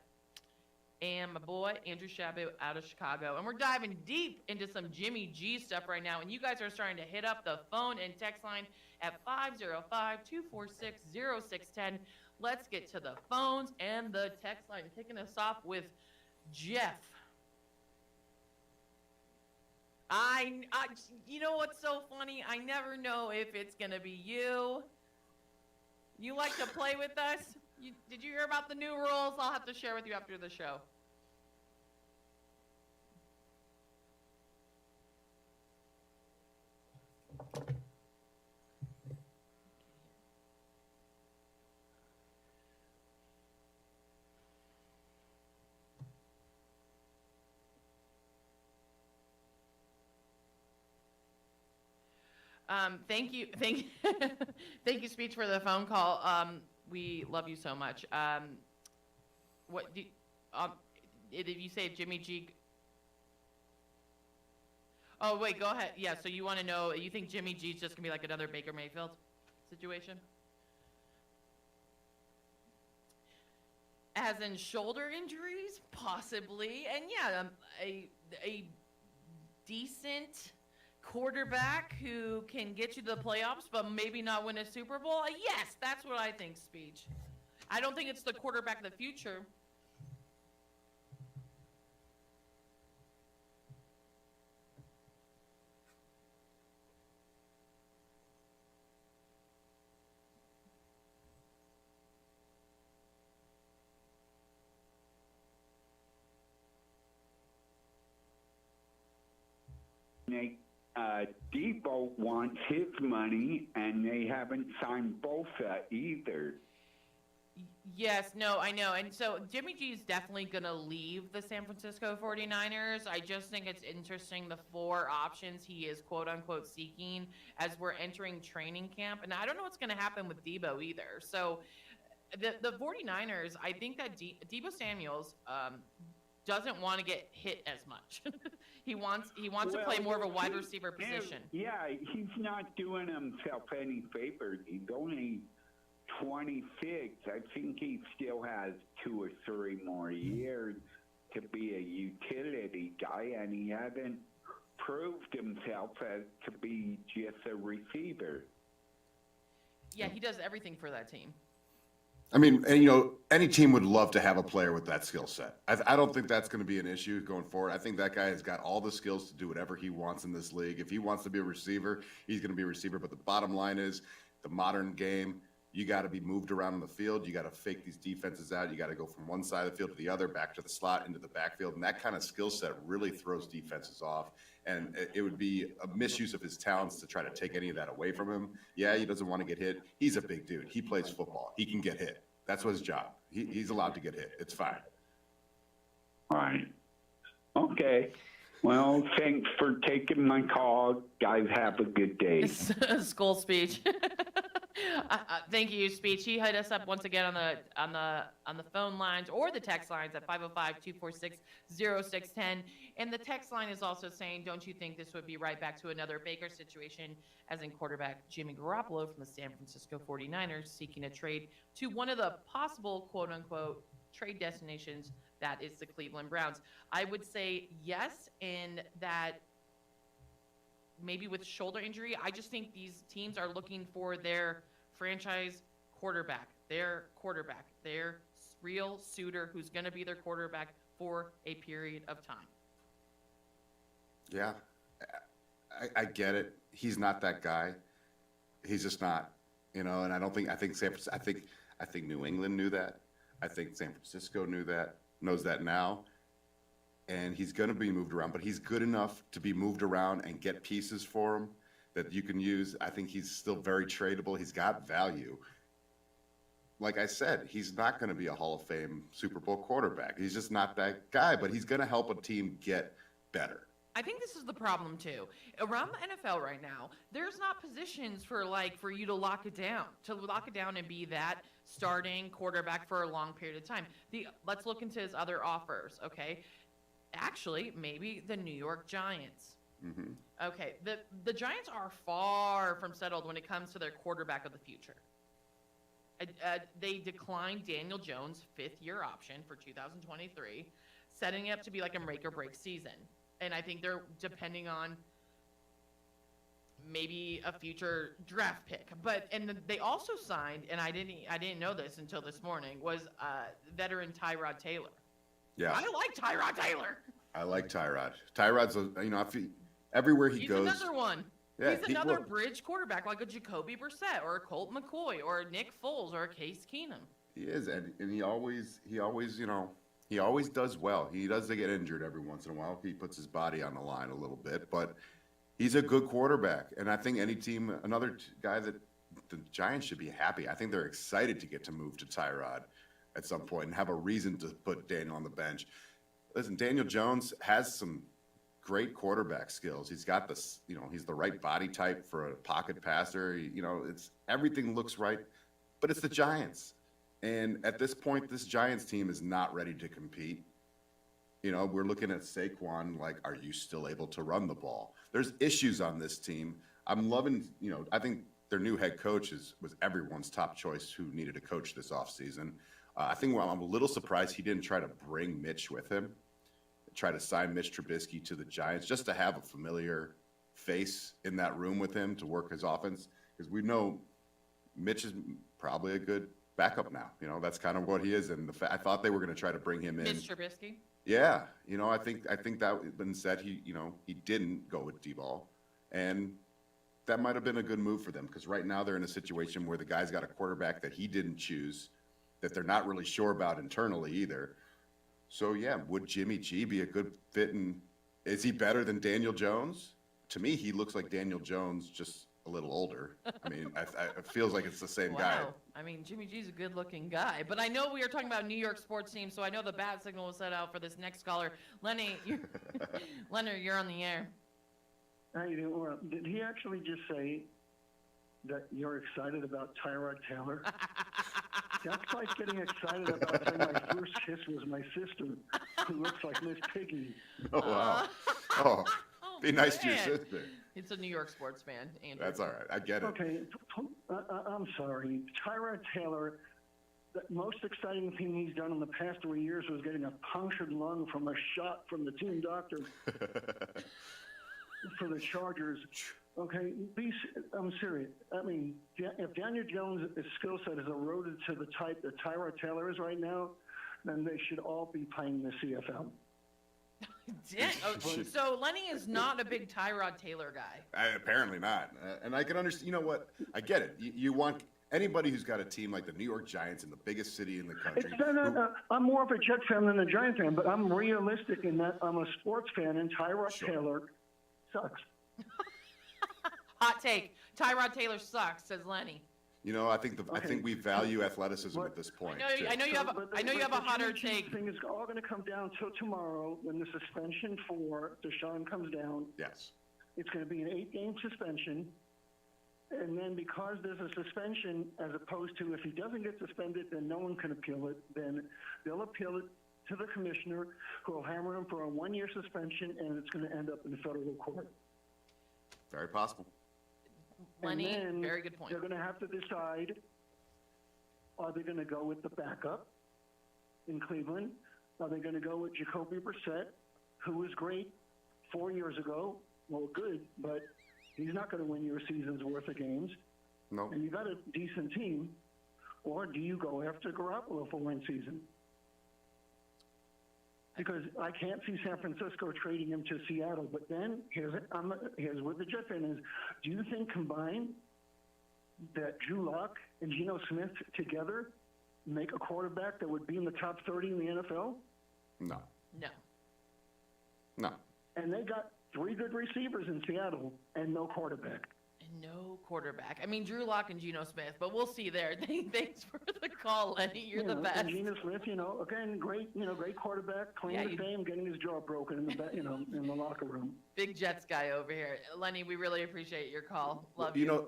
and my boy Andrew Shabu out of Chicago. And we're diving deep into some Jimmy G stuff right now. And you guys are starting to hit up the phone and text line at 505-246-0610. Let's get to the phones and the text line. Kicking us off with Jeff. You know what's so funny? I never know if it's going to be you. You like to play with us? Did you hear about the new rules? I'll have to share with you after the show. Thank you, thank you, Speech, for the phone call. We love you so much. What do if you say Jimmy G? Oh wait, go ahead. Yeah, so you want to know? You think Jimmy G's just gonna be like another Baker Mayfield situation? As in shoulder injuries, possibly, and yeah, a decent quarterback who can get you to the playoffs, but maybe not win a Super Bowl. Yes, that's what I think, Speech. I don't think it's the quarterback of the future. Debo wants his money, and they haven't signed Bosa either. Yes, no, I know. And so Jimmy G is definitely going to leave the San Francisco 49ers. I just think it's interesting the 4 options he is quote-unquote seeking as we're entering training camp. And I don't know what's going to happen with Debo either. So the 49ers, I think that Debo Samuels doesn't want to get hit as much. He wants to play more of a wide receiver position. Yeah, he's not doing himself any favors. He's only 26. I think he still has 2 or 3 more years to be a utility guy, and he hasn't proved himself as to be just a receiver. Yeah, he does everything for that team. I mean, and, you know, any team would love to have a player with that skill set. I don't think that's going to be an issue going forward. I think that guy has got all the skills to do whatever he wants in this league. If he wants to be a receiver, he's going to be a receiver. But the bottom line is the modern game, you got to be moved around in the field. You got to fake these defenses out. You got to go from one side of the field to the other, back to the slot, into the backfield. And that kind of skill set really throws defenses off. And it would be a misuse of his talents to try to take any of that away from him. Yeah, he doesn't want to get hit. He's a big dude. He plays football. He can get hit. That's what his job. He's allowed to get hit. It's fine. All right. Okay. Well, thanks for taking my call. Guys, have a good day. Skull Speech. Thank you, Speech. He hit us up once again on the phone lines or the text lines at 505-246-0610. And the text line is also saying, don't you think this would be right back to another Baker situation, as in quarterback Jimmy Garoppolo from the San Francisco 49ers seeking a trade to one of the possible quote-unquote trade destinations, that is the Cleveland Browns? I would say yes, in that maybe with shoulder injury, I just think these teams are looking for their franchise quarterback, their real suitor who's going to be their quarterback for a period of time. Yeah, I get it. He's not that guy. He's just not, you know. And I think New England knew that. I think San Francisco knows that now. And he's going to be moved around, but he's good enough to be moved around and get pieces for him that you can use. I think he's still very tradable. He's got value. Like I said, he's not going to be a Hall of Fame Super Bowl quarterback. He's just not that guy, but he's going to help a team get better. I think this is the problem too. Around the NFL right now, there's not positions for you to lock it down and be that starting quarterback for a long period of time. Let's look into his other offers, okay? Actually, maybe the New York Giants. Mm-hmm. Okay, the Giants are far from settled when it comes to their quarterback of the future. They declined Daniel Jones' 5th-year option for 2023, setting it up to be like a make-or-break season. And I think they're depending on maybe a future draft pick. They also signed, and I didn't know this until this morning, was veteran Tyrod Taylor. Yeah, I like Tyrod Taylor. I like Tyrod. Tyrod's everywhere he goes. He's another one. Yeah, he's another bridge quarterback, like a Jacoby Brissett or a Colt McCoy or a Nick Foles or a Case Keenum. He is, and he always does well. He does get injured every once in a while. He puts his body on the line a little bit, but he's a good quarterback. And I think any team, guy that the Giants should be happy. I think they're excited to get to move to Tyrod at some point and have a reason to put Daniel on the bench. Listen, Daniel Jones has some great quarterback skills. He's got this, he's the right body type for a pocket passer. Everything looks right, but it's the Giants. And at this point, this Giants team is not ready to compete. We're looking at Saquon, like, are you still able to run the ball? There's issues on this team. I'm loving, I think their new head coach was everyone's top choice who needed a coach this offseason. I think I'm a little surprised he didn't try to bring Mitch with him, try to sign Mitch Trubisky to the Giants just to have a familiar face in that room with him to work his offense. Because we know Mitch is probably a good backup now. That's kind of what he is. And I thought they were going to try to bring him in. Mitch Trubisky? Yeah. I think that been said, he didn't go with D-ball. And that might have been a good move for them because right now they're in a situation where the guy's got a quarterback that he didn't choose, that they're not really sure about internally either. So, yeah, would Jimmy G be a good fit? And is he better than Daniel Jones? To me, he looks like Daniel Jones, just a little older. I mean, it feels like it's the same guy. I mean, Jimmy G's a good-looking guy. But I know we are talking about New York sports teams, so I know the bat signal was set out for this next caller. Lenny, Leonard, you're on the air. How you doing? Well, did he actually just say that you're excited about Tyrod Taylor? That's like getting excited about saying my first kiss was my sister, who looks like Miss Piggy. Oh, wow. Be nice to your sister. It's a New York sports fan, Andrew. That's all right. I get it. Okay, I'm sorry. Tyrod Taylor, the most exciting thing he's done in the past 3 years was getting a punctured lung from a shot from the team doctor for the Chargers. Okay, I'm serious. I mean, if Daniel Jones' skill set is eroded to the type that Tyrod Taylor is right now, then they should all be playing the CFL. So Lenny is not a big Tyrod Taylor guy. Apparently not. And I can understand. You know what? I get it. You want anybody who's got a team like the New York Giants in the biggest city in the country. I'm more of a Jet fan than a Giant fan, but I'm realistic in that I'm a sports fan, and Tyrod Taylor sucks. Hot take. Tyrod Taylor sucks, says Lenny. I think we value athleticism at this point. I know you have a hotter take. The thing is all going to come down till tomorrow when the suspension for Deshaun comes down. Yes. It's going to be an 8-game suspension. And then because there's a suspension, as opposed to if he doesn't get suspended, then no one can appeal it. Then they'll appeal it to the commissioner, who will hammer him for a 1-year suspension, and it's going to end up in the federal court. Very possible. Lenny, and then very good point. They're going to have to decide, are they going to go with the backup in Cleveland? Are they going to go with Jacoby Brissett, who was great 4 years ago? Well, good, but he's not going to win your season's worth of games. No. And you got a decent team. Or do you go after Garoppolo for one season? Because I can't see San Francisco trading him to Seattle. But then here's what the Jet fan is. Do you think combined that Drew Lock and Geno Smith together make a quarterback that would be in the top 30 in the NFL? No. No. No. And they got 3 good receivers in Seattle and no quarterback. And no quarterback. I mean, Drew Lock and Geno Smith, but we'll see there. Thanks for the call, Lenny. You're the best. And Geno Smith, again, great quarterback, claim to fame, getting his jaw broken in the in the locker room. Big Jets guy over here, Lenny. We really appreciate your call. Love you.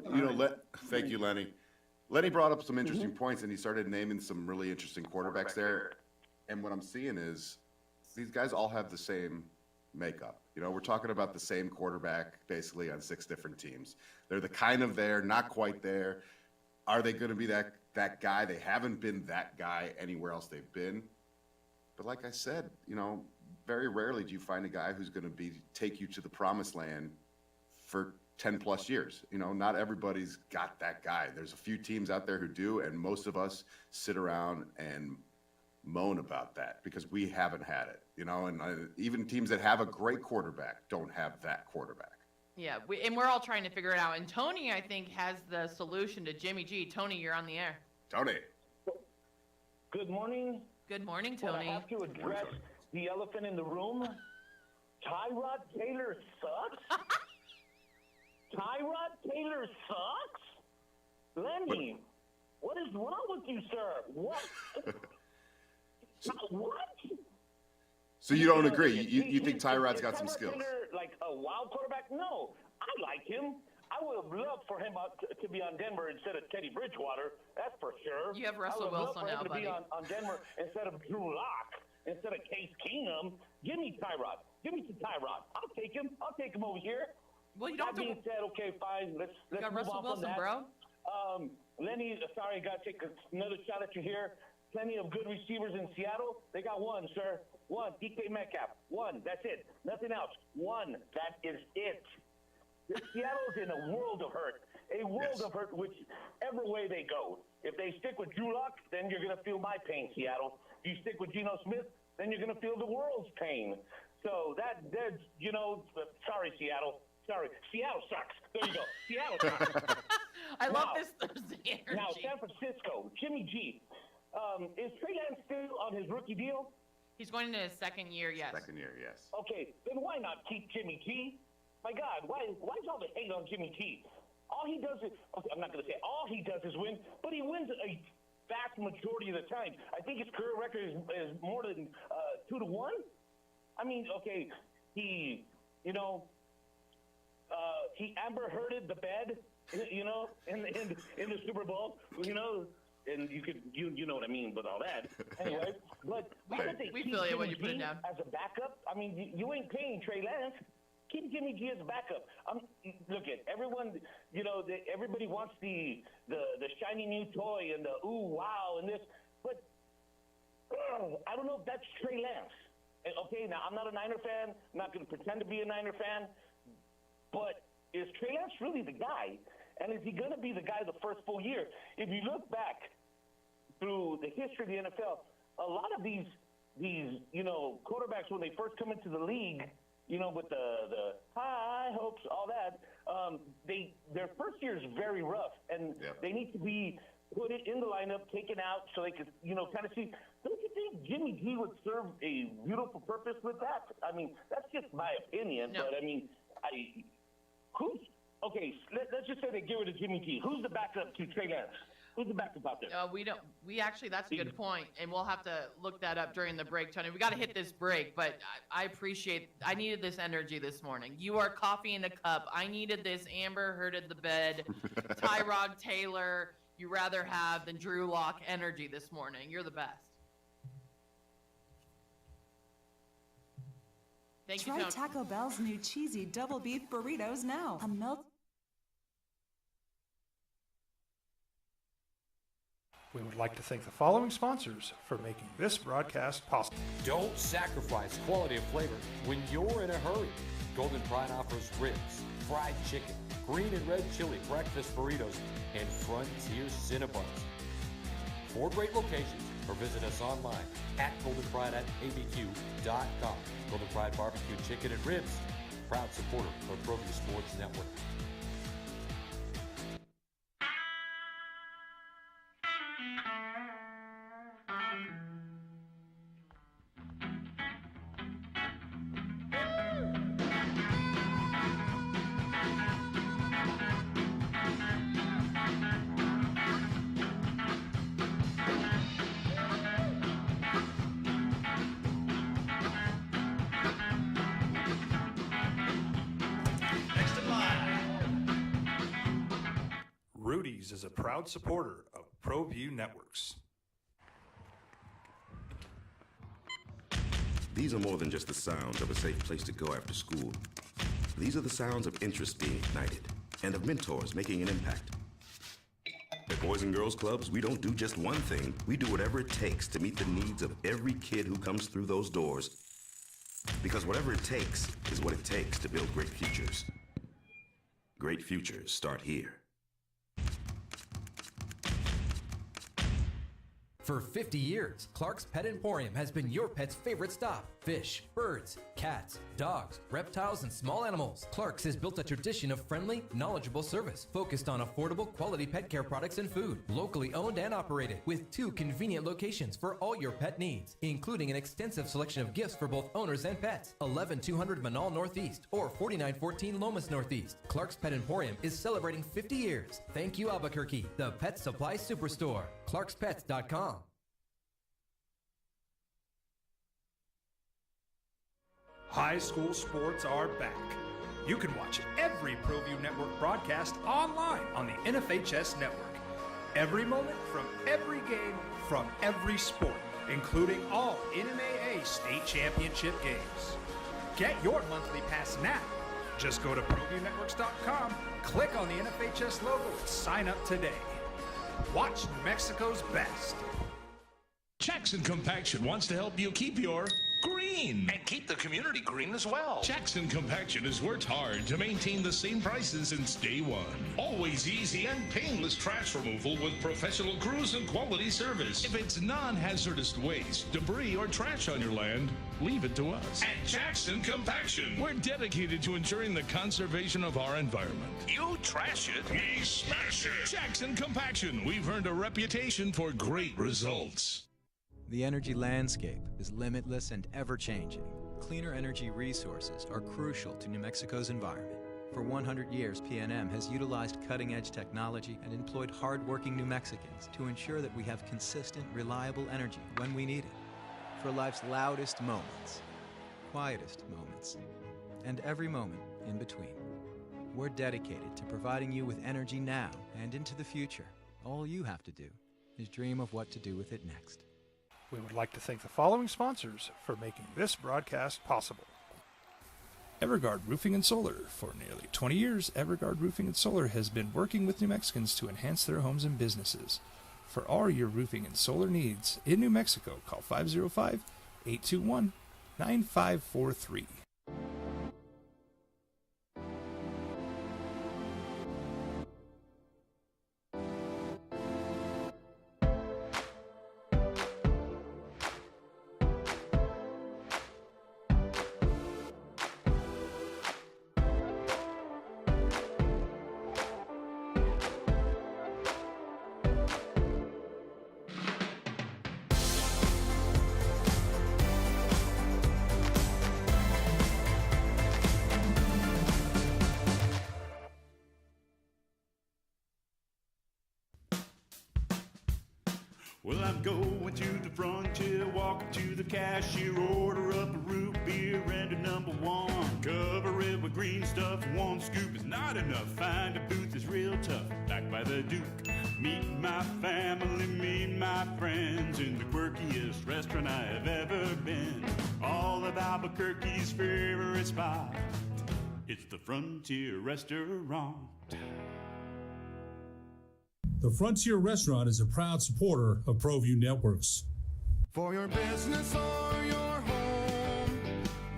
Thank you, Lenny. Lenny brought up some interesting points, and he started naming some really interesting quarterbacks there. And what I'm seeing is these guys all have the same makeup. We're talking about the same quarterback basically on 6 different teams. They're the kind of there, not quite there. Are they going to be that guy? They haven't been that guy anywhere else they've been. But like I said, very rarely do you find a guy who's going to take you to the promised land for 10 plus years. Not everybody's got that guy. There's a few teams out there who do, and most of us sit around and moan about that because we haven't had it, and even teams that have a great quarterback don't have that quarterback. Yeah, we're all trying to figure it out. And Tony, I think, has the solution to Jimmy G. Tony, you're on the air. Tony. Good morning. Good morning, Tony. Well, I have to address the elephant in the room. Tyrod Taylor sucks? Tyrod Taylor sucks? Lenny, what is wrong with you, sir? What? What? So you don't agree? You think Tyrod's got some skills? Like a wild quarterback? No, I like him. I would have loved for him to be on Denver instead of Teddy Bridgewater. That's for sure. You have Russell Wilson now, buddy. I would love for him to be on Denver instead of Drew Lock, instead of Case Keenum. Give me Tyrod. Give me some Tyrod. I'll take him. I'll take him over here. Well, you don't. That being said, okay, fine. Let's got move Russell on from Wilson, that. bro. Lenny, sorry, got to take another shot at you here. Plenty of good receivers in Seattle. They got one, sir. One. DK Metcalf. One. That's it. Nothing else. One. That is it. Seattle's in a world of hurt. A world of hurt whichever way they go. If they stick with Drew Lock, then you're going to feel my pain, Seattle. If you stick with Geno Smith, then you're going to feel the world's pain. So that's, sorry, Seattle. Sorry. Seattle sucks. There you go. Seattle sucks. I love this Thursday energy. Now, San Francisco, Jimmy G. Is Trey Lance still on his rookie deal? He's going into his second year, yes. Second year, yes. Okay, then why not keep Jimmy G? My God, why is all the hate on Jimmy G? All he does is, okay, I'm not going to say all he does is win, but he wins a vast majority of the time. I think his career record is more than 2-1. I mean, okay, he Amber Hearded the bed, in the Super Bowl, and you know what I mean with all that. Anyway, but we feel you when you put it down. As a backup, I mean, you ain't paying Trey Lance. Keep Jimmy G as a backup. Look at everyone. Everybody wants the shiny new toy and the ooh wow and this, but I don't know if that's Trey Lance. Okay, now I'm not a Niner fan. I'm not going to pretend to be a Niner fan, but is Trey Lance really the guy? And is he going to be the guy the first full year? If you look back through the history of the NFL, a lot of these quarterbacks when they first come into the league, with the high hopes, all that, their first year is very rough, and they need to be put in the lineup, taken out, so they could, kind of see. Don't you think Jimmy G would serve a beautiful purpose with that? I mean, that's just my opinion, but I mean, let's just say they get rid of Jimmy G. Who's the backup to Trey Lance? Who's the backup out there? That's a good point, and we'll have to look that up during the break, Tony. We got to hit this break, but I needed this energy this morning. You are coffee in a cup. I needed this Amber Hearded the bed, Tyrod Taylor, you rather have than Drew Lock energy this morning. You're the best. Thank you, Try Tony. Taco Bell's new cheesy double beef burritos now. A melt. We would like to thank the following sponsors for making this broadcast possible. Don't sacrifice quality of flavor when you're in a hurry. Golden Pride offers ribs, fried chicken, green and red chili breakfast burritos, and Frontier Cinnabons. 4 great locations, or visit us online at goldenpride@abq.com. Golden Pride Barbecue Chicken and Ribs, proud supporter of ProView Sports Network. Rudy's is a proud supporter of ProView Networks. These are more than just the sounds of a safe place to go after school. These are the sounds of interest being ignited and of mentors making an impact. At Boys and Girls Clubs, we don't do just one thing. We do whatever it takes to meet the needs of every kid who comes through those doors. Because whatever it takes is what it takes to build great futures. Great futures start here. For 50 years, Clark's Pet Emporium has been your pet's favorite stop. Fish, birds, cats, dogs, reptiles, and small animals. Clark's has built a tradition of friendly, knowledgeable service focused on affordable, quality pet care products and food. Locally owned and operated with 2 convenient locations for all your pet needs, including an extensive selection of gifts for both owners and pets. 11200 Manal Northeast or 4914 Lomas Northeast. Clark's Pet Emporium is celebrating 50 years. Thank you, Albuquerque, the pet supply superstore. ClarksPets.com. High school sports are back. You can watch every ProView Network broadcast online on the NFHS Network. Every moment from every game from every sport, including all NMAA state championship games. Get your monthly pass now. Just go to ProViewNetworks.com, click on the NFHS logo, and sign up today. Watch New Mexico's best. Jackson Compaction wants to help you keep your green. And keep the community green as well. Jackson Compaction has worked hard to maintain the same prices since day one. Always easy and painless trash removal with professional crews and quality service. If it's non-hazardous waste, debris, or trash on your land, leave it to us. At Jackson Compaction, we're dedicated to ensuring the conservation of our environment. You trash it, we smash it. Jackson Compaction, we've earned a reputation for great results. The energy landscape is limitless and ever-changing. Cleaner energy resources are crucial to New Mexico's environment. For 100 years, PNM has utilized cutting-edge technology and employed hard-working New Mexicans to ensure that we have consistent, reliable energy when we need it. For life's loudest moments, quietest moments, and every moment in between. We're dedicated to providing you with energy now and into the future. All you have to do is dream of what to do with it next. We would like to thank the following sponsors for making this broadcast possible. Everguard Roofing and Solar. For nearly 20 years, Everguard Roofing and Solar has been working with New Mexicans to enhance their homes and businesses. For all your roofing and solar needs in New Mexico, call 505-821-9543. Well, I'm going to the frontier, walking to the cashier, order up a root beer and a number one. Cover it with green stuff, one scoop is not enough. Find a booth that's real tough, back by the Duke. Meet my family, meet my friends in the quirkiest restaurant I have ever been. All of Albuquerque's favorite spot, it's the Frontier Restaurant. The Frontier Restaurant is a proud supporter of ProView Networks. For your business or your home,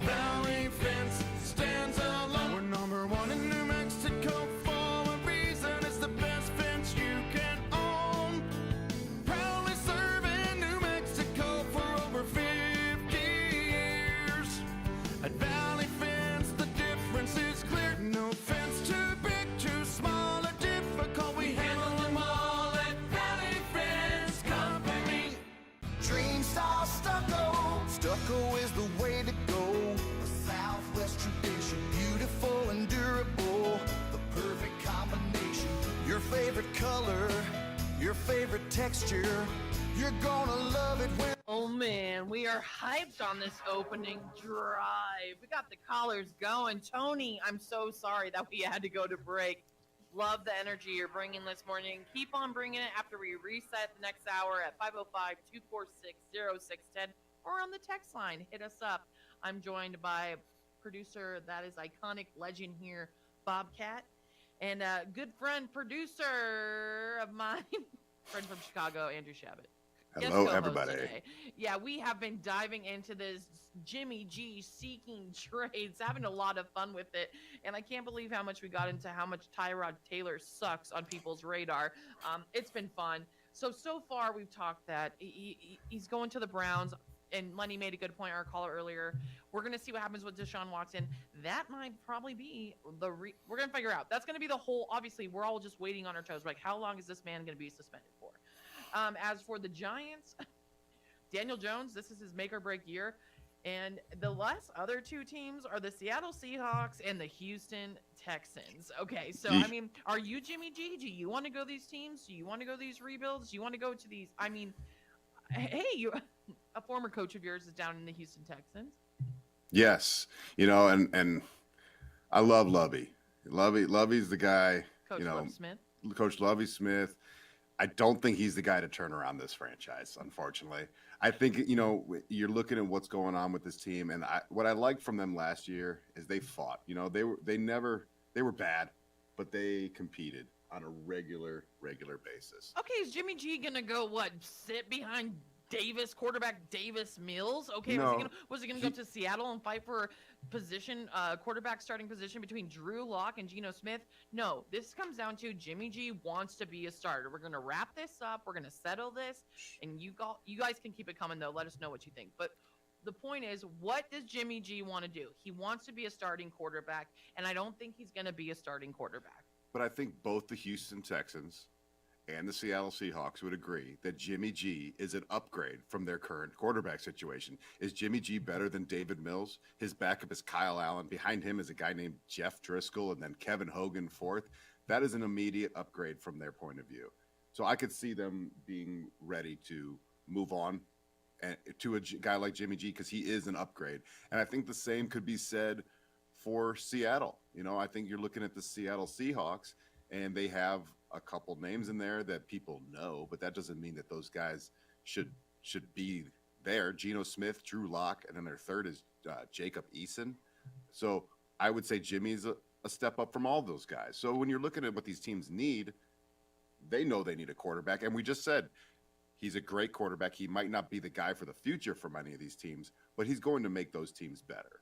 Valley Fence stands alone. We're number one in New Mexico for a reason. It's the best fence you can own. Proudly serving New Mexico for over 50 years. At Valley Fence, the difference is clear. No fence too big, too small, or difficult. We handle them all at Valley Fence Company. Dream style stucco. Stucco is the way to go. A Southwest tradition, beautiful and durable. The perfect combination. Your favorite color, your favorite texture. You're gonna love it when. Oh man, we are hyped on this opening drive. We got the callers going. Tony, I'm so sorry that we had to go to break. Love the energy you're bringing this morning. Keep on bringing it after we reset the next hour at 505-246-0610 or on the text line. Hit us up. I'm joined by producer that is iconic legend here, Bobcat, and a good friend, producer of mine, friend from Chicago, Andrew Shabbat. Guest Hello, co-host everybody. today. Yeah, we have been diving into this Jimmy G seeking trades, having a lot of fun with it, and I can't believe how much we got into how much Tyrod Taylor sucks on people's radar. It's been fun. So far we've talked that he's going to the Browns, and Lenny made a good point, our caller earlier. We're going to see what happens with Deshaun Watson. That might probably be we're going to figure out. That's going to be the whole, obviously, we're all just waiting on our toes. Like, how long is this man going to be suspended for? As for the Giants, Daniel Jones, this is his make or break year. And the last other two teams are the Seattle Seahawks and the Houston Texans. Okay, so, I mean, are you Jimmy G? Do you want to go these teams? Do you want to go these rebuilds? Do you want to go to these? I mean, hey, a former coach of yours is down in the Houston Texans. Yes, and I love Lovey. Lovey's the guy. Coach Lovey Smith. Coach Lovey Smith. I don't think he's the guy to turn around this franchise, unfortunately. I think, you're looking at what's going on with this team, and what I liked from them last year is they fought. They were bad, but they competed on a regular basis. Okay, is Jimmy G gonna go sit behind quarterback Davis Mills? Okay, No, was he gonna go to Seattle and fight for quarterback starting position between Drew Lock and Geno Smith? No, this comes down to Jimmy G wants to be a starter. We're gonna wrap this up. We're gonna settle this, and you guys can keep it coming though. Let us know what you think. But the point is, what does Jimmy G want to do? He wants to be a starting quarterback, and I don't think he's gonna be a starting quarterback. But I think both the Houston Texans and the Seattle Seahawks would agree that Jimmy G is an upgrade from their current quarterback situation. Is Jimmy G better than David Mills? His backup is Kyle Allen. Behind him is a guy named Jeff Driscoll and then Kevin Hogan fourth. That is an immediate upgrade from their point of view. So I could see them being ready to move on to a guy like Jimmy G because he is an upgrade. And I think the same could be said for Seattle. I think you're looking at the Seattle Seahawks, and they have a couple names in there that people know, but that doesn't mean that those guys should be there. Geno Smith, Drew Lock, and then their third is Jacob Eason. So I would say Jimmy's a step up from all those guys. So when you're looking at what these teams need, they know they need a quarterback. And we just said he's a great quarterback. He might not be the guy for the future for many of these teams, but he's going to make those teams better.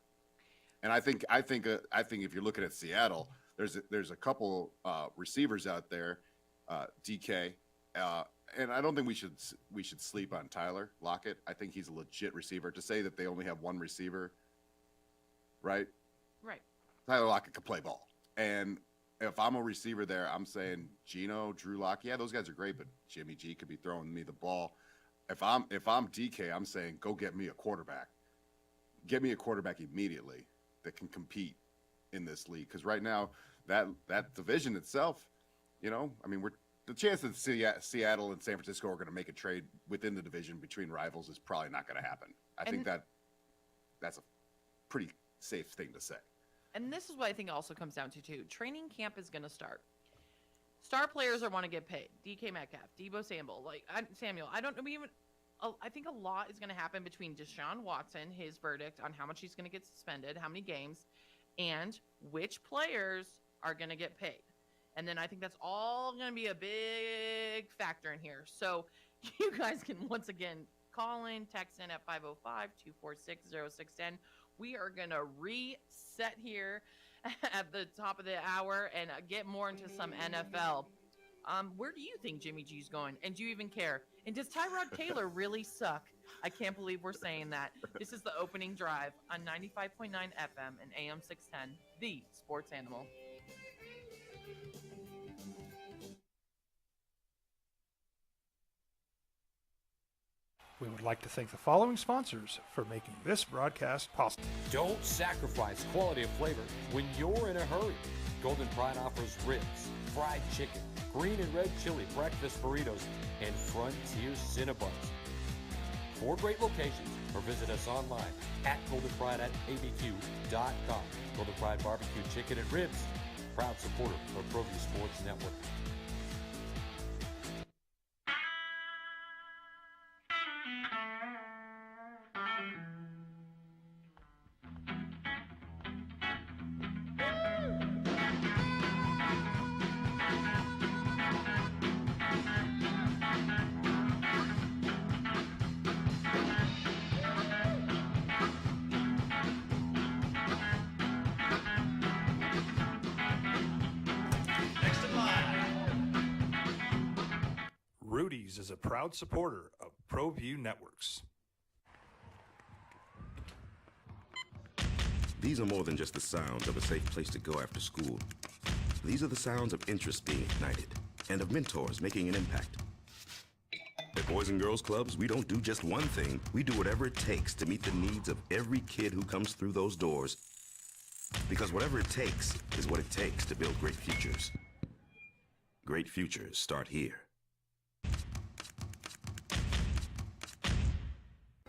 And I think if you're looking at Seattle, there's a couple receivers out there, DK, and I don't think we should sleep on Tyler Lockett. I think he's a legit receiver. To say that they only have one receiver, right? Right. Tyler Lockett can play ball, and if I'm a receiver there, I'm saying Geno, Drew Lock, yeah, those guys are great, but Jimmy G could be throwing me the ball. If I'm DK, I'm saying go get me a quarterback. Get me a quarterback immediately that can compete in this league, because right now that division itself, the chance that Seattle and San Francisco are going to make a trade within the division between rivals is probably not going to happen. I think that's a pretty safe thing to say. And this is what I think also comes down to too. Training camp is going to start. Star players are want to get paid. DK Metcalf, Deebo Samuel. I don't know even. I think a lot is going to happen between Deshaun Watson, his verdict on how much he's going to get suspended, how many games, and which players are going to get paid. And then I think that's all going to be a big factor in here. So you guys can once again call in, text in at 505-246-0610. We are going to reset here at the top of the hour and get more into some NFL. Where do you think Jimmy G's going? And do you even care? And does Tyrod Taylor really suck? I can't believe we're saying that. This is the opening drive on 95.9 FM and AM 610, the sports animal. We would like to thank the following sponsors for making this broadcast possible. Don't sacrifice quality of flavor when you're in a hurry. Golden Pride offers ribs, fried chicken, green and red chili breakfast burritos, and Frontier Cinnabons. 4 great locations, or visit us online at goldenpride@abq.com. Golden Pride Barbecue Chicken and Ribs, proud supporter of ProView Sports Network. Rudy's is a proud supporter of ProView Networks. These are more than just the sounds of a safe place to go after school. These are the sounds of interest being ignited and of mentors making an impact. At Boys and Girls Clubs, we don't do just one thing. We do whatever it takes to meet the needs of every kid who comes through those doors. Because whatever it takes is what it takes to build great futures. Great futures start here.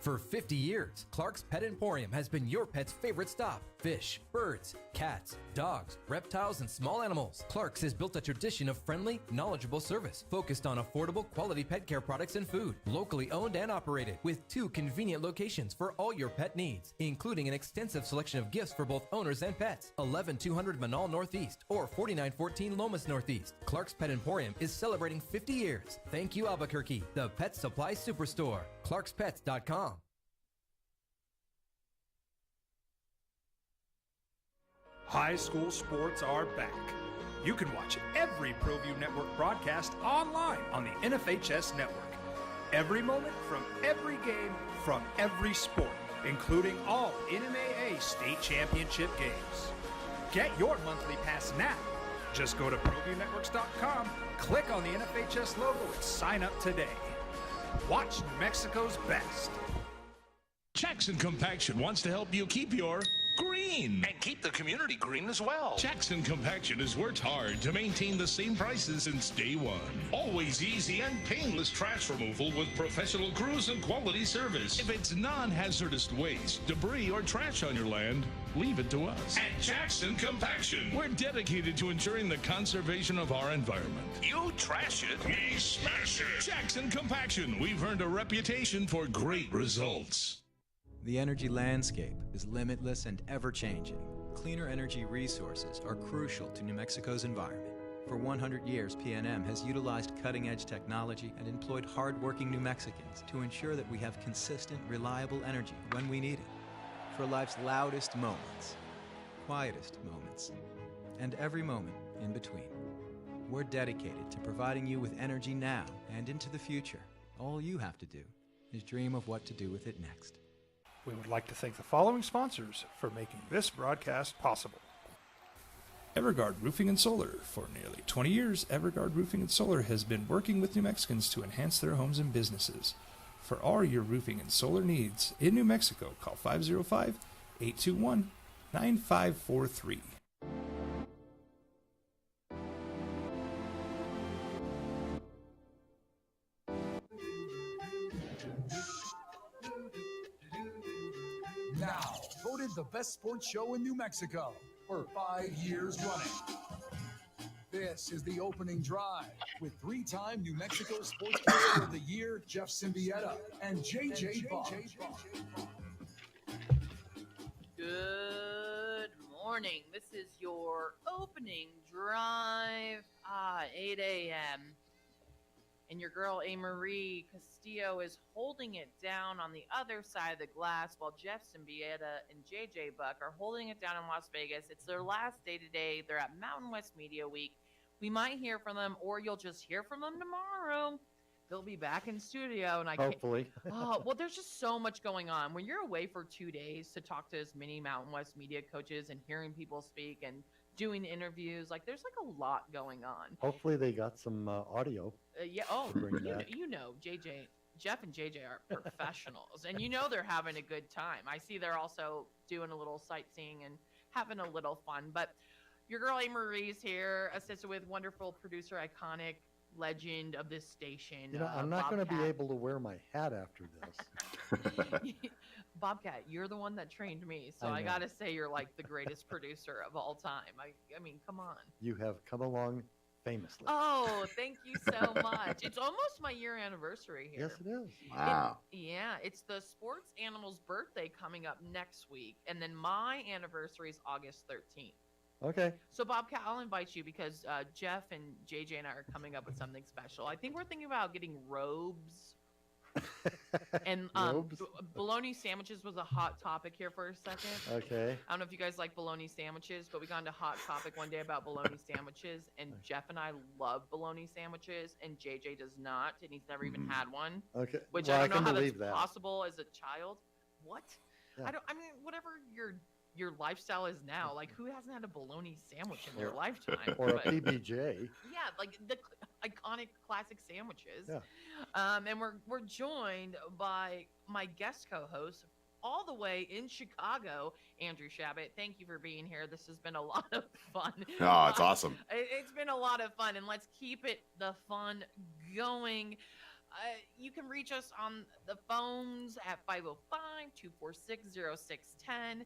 For 50 years, Clark's Pet Emporium has been your pet's favorite stop. Fish, birds, cats, dogs, reptiles, and small animals. Clark's has built a tradition of friendly, knowledgeable service focused on affordable, quality pet care products and food. Locally owned and operated with 2 convenient locations for all your pet needs, including an extensive selection of gifts for both owners and pets. 11200 Manal Northeast or 4914 Lomas Northeast. Clark's Pet Emporium is celebrating 50 years. Thank you, Albuquerque, the pet supply superstore. ClarksPets.com. High school sports are back. You can watch every ProView Network broadcast online on the NFHS network. Every moment from every game from every sport, including all NMAA state championship games. Get your monthly pass now. Just go to ProViewNetworks.com, click on the NFHS logo, and sign up today. Watch New Mexico's best. Jackson Compaction wants to help you keep your green. And keep the community green as well. Jackson Compaction has worked hard to maintain the same prices since day one. Always easy and painless trash removal with professional crews and quality service. If it's non-hazardous waste, debris, or trash on your land, leave it to us. At Jackson Compaction, we're dedicated to ensuring the conservation of our environment. You trash it, We smash it. Jackson Compaction, we've earned a reputation for great results. The energy landscape is limitless and ever-changing. Cleaner energy resources are crucial to New Mexico's environment. For 100 years, PNM has utilized cutting-edge technology and employed hard-working New Mexicans to ensure that we have consistent, reliable energy when we need it. For life's loudest moments, quietest moments, and every moment in between. We're dedicated to providing you with energy now and into the future. All you have to do is dream of what to do with it next. We would like to thank the following sponsors for making this broadcast possible. Everguard Roofing and Solar. For nearly 20 years, Everguard Roofing and Solar has been working with New Mexicans to enhance their homes and businesses. For all your roofing and solar needs in New Mexico, call 505-821-9543. Now, voted the best sports show in New Mexico for 5 years running. This is the opening drive with 3-time New Mexico Sportscaster of the Year, Jeff Symbieta, and JJ Bond. Good morning. This is your opening drive, 8 a.m. And your girl, A. Marie Castillo, is holding it down on the other side of the glass while Jeff Symbieta and JJ Buck are holding it down in Las Vegas. It's their last day today. They're at Mountain West Media Week. We might hear from them, or you'll just hear from them tomorrow. They'll be back in studio, and Hopefully. well, there's just so much going on. When you're away for 2 days to talk to as many Mountain West media coaches and hearing people speak and doing interviews, like there's like a lot going on. Hopefully they got some audio. Yeah. Oh, to bring back. Jeff and JJ are professionals, and they're having a good time. I see they're also doing a little sightseeing and having a little fun. But your girl A. Marie's here, assisted with wonderful producer, iconic legend of this station. I'm not going to be Bobcat. able to wear my hat after this. Bobcat, you're the one that trained me, so I I know. gotta say you're like the greatest producer of all time. I mean, come on. You have come along famously. Oh, thank you so much. It's almost my year anniversary here. Yes, it is. Wow. Yeah, it's the sports animal's birthday coming up next week, and then my anniversary is August 13th. Okay. So, Bobcat, I'll invite you because Jeff and JJ and I are coming up with something special. I think we're thinking about getting robes. And Robes? bologna sandwiches was a hot topic here for a second. Okay. I don't know if you guys like bologna sandwiches, but we got into hot topic one day about bologna sandwiches, and Jeff and I love bologna sandwiches, and JJ does not, and he's never even had one. Okay. Which Well, I I don't can know how that's believe that. possible as a child. What? Yeah. I mean, whatever your lifestyle is now, like who hasn't had a bologna sandwich in their lifetime? Or a But- PBJ. Yeah, like the iconic classic sandwiches. Yeah. And we're joined by my guest co-host all the way in Chicago, Andrew Shabbat. Thank you for being here. This has been a lot of fun. Oh, it's awesome. It's been a lot of fun, and let's keep the fun going. You can reach us on the phones at 505-246-0610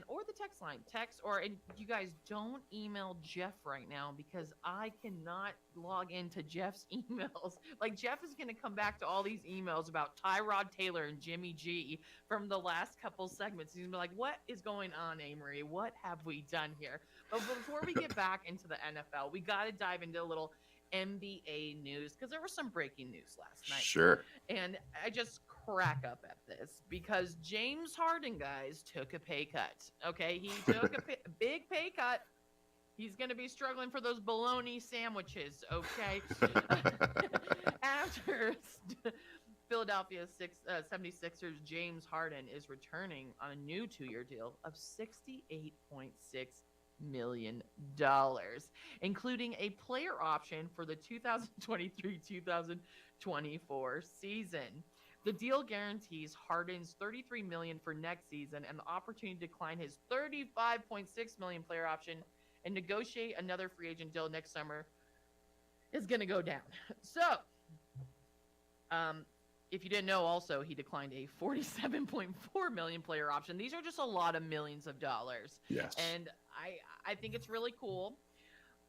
or the text line. And you guys don't email Jeff right now because I cannot log into Jeff's emails. Like, Jeff is going to come back to all these emails about Tyrod Taylor and Jimmy G from the last couple segments. He's going to be like, what is going on, Amory? What have we done here? But before we get back into the NFL, we got to dive into a little NBA news because there was some breaking news last night. Sure. And I just crack up at this because James Harden, guys, took a pay cut. Okay, he took a big pay cut. He's going to be struggling for those bologna sandwiches, okay? After Philadelphia 76ers James Harden is returning on a new 2-year deal of $68.6 million, including a player option for the 2023-2024 season. The deal guarantees Harden's $33 million for next season and the opportunity to decline his $35.6 million player option and negotiate another free agent deal next summer is going to go down. So, if you didn't know, also he declined a $47.4 million player option. These are just a lot of millions of dollars. Yes. And I think it's really cool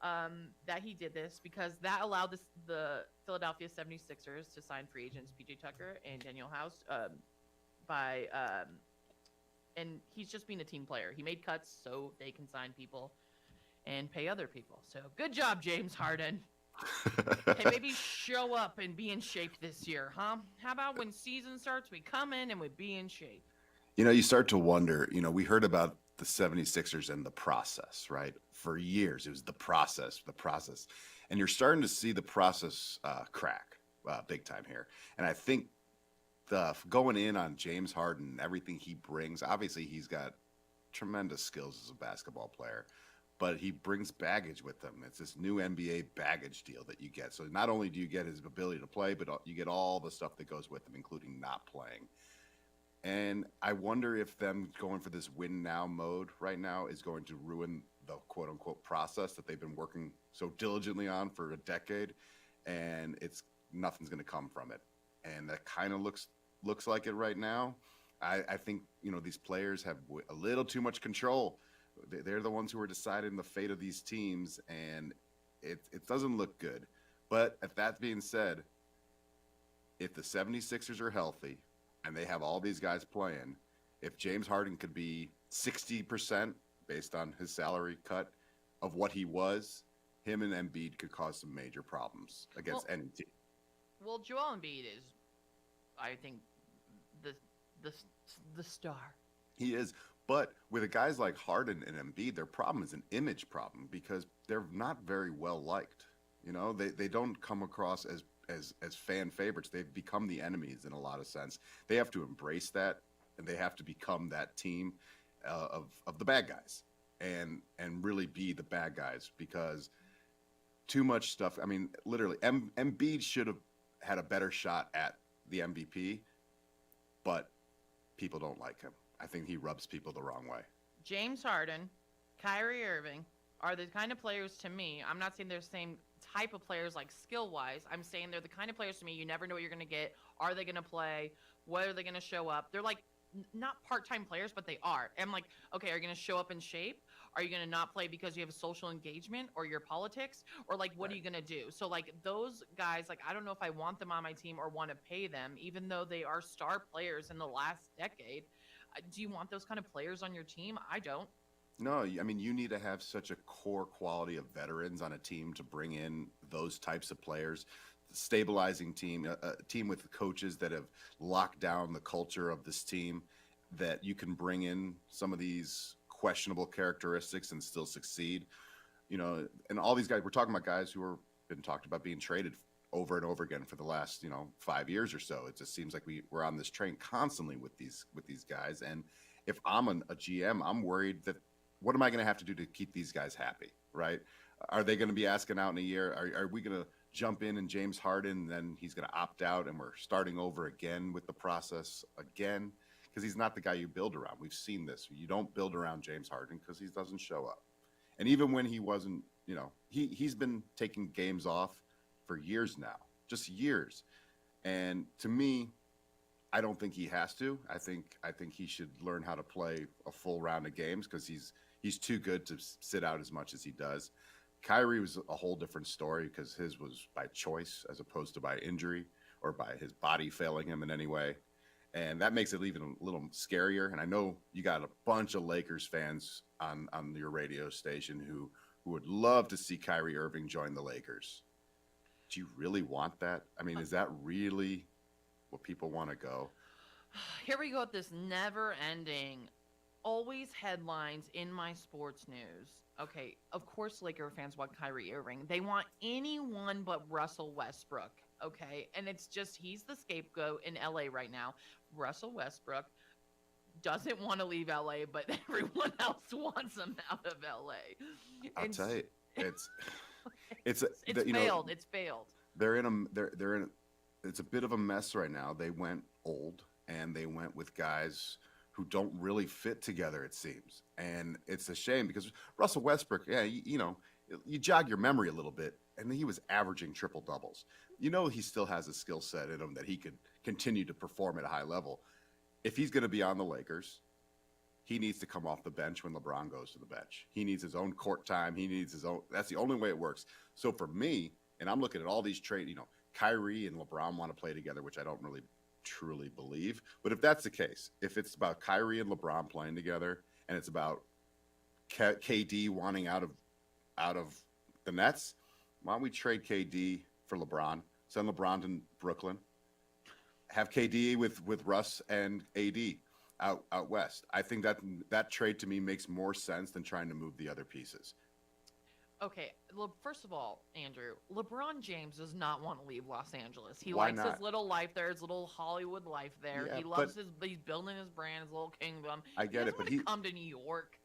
that he did this because that allowed the Philadelphia 76ers to sign free agents PJ Tucker and Daniel House and he's just being a team player. He made cuts so they can sign people and pay other people. So good job, James Harden. Hey, maybe show up and be in shape this year, huh? How about when season starts, we come in and we be in shape? You start to wonder, we heard about the 76ers and the process, right? For years, it was the process. And you're starting to see the process crack big time here. And I think going in on James Harden, everything he brings, obviously he's got tremendous skills as a basketball player, but he brings baggage with him. It's this new NBA baggage deal that you get. So not only do you get his ability to play, but you get all the stuff that goes with him, including not playing. And I wonder if them going for this win now mode right now is going to ruin the quote unquote process that they've been working so diligently on for a decade, and nothing's going to come from it. And that kind of looks like it right now. I think these players have a little too much control. They're the ones who are deciding the fate of these teams, and it doesn't look good. But that being said, if the 76ers are healthy and they have all these guys playing, if James Harden could be 60% based on his salary cut of what he was, him and Embiid could cause some major problems against any team. Well, Joel Embiid is, I think, the star. He is. But with guys like Harden and Embiid, their problem is an image problem because they're not very well liked. They don't come across as fan favorites. They've become the enemies in a lot of sense. They have to embrace that, and they have to become that team of the bad guys and really be the bad guys because too much stuff. I mean, literally, Embiid should have had a better shot at the MVP, but people don't like him. I think he rubs people the wrong way. James Harden, Kyrie Irving are the kind of players to me. I'm not saying they're the same type of players like skill-wise. I'm saying they're the kind of players to me you never know what you're going to get. Are they going to play? What are they going to show up? They're like not part-time players, but they are. I'm like, okay, are you going to show up in shape? Are you going to not play because you have a social engagement or your politics? Or like, what are you going to do? So like those guys, like, I don't know if I want them on my team or want to pay them, even though they are star players in the last decade. Do you want those kind of players on your team? I don't. No, I mean, you need to have such a core quality of veterans on a team to bring in those types of players, stabilizing team, a team with coaches that have locked down the culture of this team, that you can bring in some of these questionable characteristics and still succeed. And all these guys, we're talking about guys who are been talked about being traded over and over again for the last 5 years or so. It just seems like we're on this train constantly with these guys. And if I'm a GM, I'm worried that what am I going to have to do to keep these guys happy, right? Are they going to be asking out in a year? Are we going to jump in and James Harden, and then he's going to opt out and we're starting over again with the process again? Because he's not the guy you build around. We've seen this. You don't build around James Harden because he doesn't show up. And even when he wasn't, he's been taking games off for years now, just years. And to me, I don't think he has to. I think he should learn how to play a full round of games because he's too good to sit out as much as he does. Kyrie was a whole different story because his was by choice as opposed to by injury or by his body failing him in any way. And that makes it even a little scarier. And I know you got a bunch of Lakers fans on your radio station who would love to see Kyrie Irving join the Lakers. Do you really want that? I mean, is that really what people want to go? Here we go with this never-ending, always headlines in my sports news. Okay, of course Laker fans want Kyrie Irving. They want anyone but Russell Westbrook, okay? And it's just he's the scapegoat in LA right now. Russell Westbrook doesn't want to leave LA, but everyone else wants him out of LA. I'll tell you, it's failed. It's failed. They're in it's a bit of a mess right now. They went old and they went with guys who don't really fit together, it seems. And it's a shame because Russell Westbrook, you jog your memory a little bit, and he was averaging triple doubles. He still has a skill set in him that he could continue to perform at a high level. If he's going to be on the Lakers, he needs to come off the bench when LeBron goes to the bench. He needs his own court time. He needs his own. That's the only way it works. So for me, and I'm looking at all these trades, Kyrie and LeBron want to play together, which I don't really truly believe. But if that's the case, if it's about Kyrie and LeBron playing together and it's about KD wanting out of the Nets, why don't we trade KD for LeBron, send LeBron to Brooklyn, have KD with Russ and AD out west? I think that trade to me makes more sense than trying to move the other pieces. Okay, first of all, Andrew, LeBron James does not want to leave Los Angeles. He Why likes not? his little life there, his little Hollywood life there. Yeah, He loves he's building his brand, his little kingdom. I get it, but he come to New York.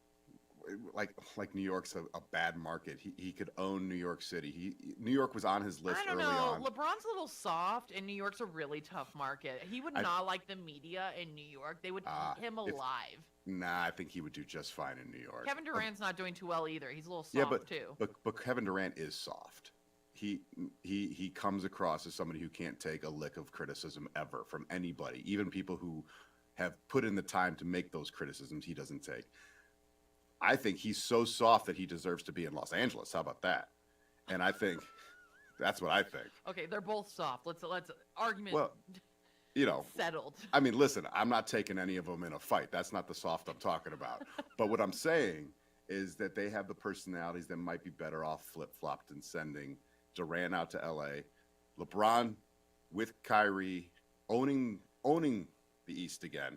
Like New York's a bad market. He could own New York City. New York was on his list I don't early know. on. LeBron's a little soft, and New York's a really tough market. He would not like the media in New York. They would eat him alive. Nah, I think he would do just fine in New York. Kevin Durant's not doing too well either. He's a little soft Yeah, but too. but Kevin Durant is soft. He comes across as somebody who can't take a lick of criticism ever from anybody, even people who have put in the time to make those criticisms. He doesn't take. I think he's so soft that he deserves to be in Los Angeles. How about that? And I think that's what I think. Okay, they're both soft. Let's argument. Well, settled. I mean, listen, I'm not taking any of them in a fight. That's not the soft I'm talking about. But what I'm saying is that they have the personalities that might be better off flip-flopped than sending Durant out to L.A., LeBron with Kyrie owning the East again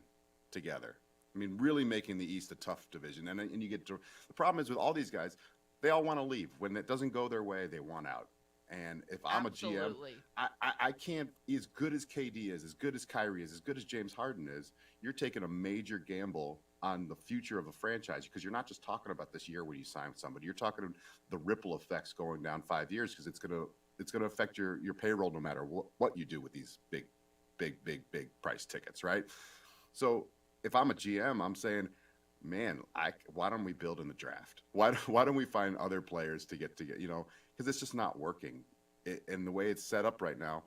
together. I mean, really making the East a tough division. And you get to, the problem is with all these guys, they all want to leave. When it doesn't go their way, they want out. And if I'm Absolutely. a GM, I can't, as good as KD is, as good as Kyrie is, as good as James Harden is, you're taking a major gamble on the future of a franchise because you're not just talking about this year when you sign somebody. You're talking the ripple effects going down 5 years because it's gonna affect your payroll no matter what you do with these big price tickets, right? So if I'm a GM, I'm saying, man, why don't we build in the draft? Why don't we find other players to get because it's just not working. And the way it's set up right now,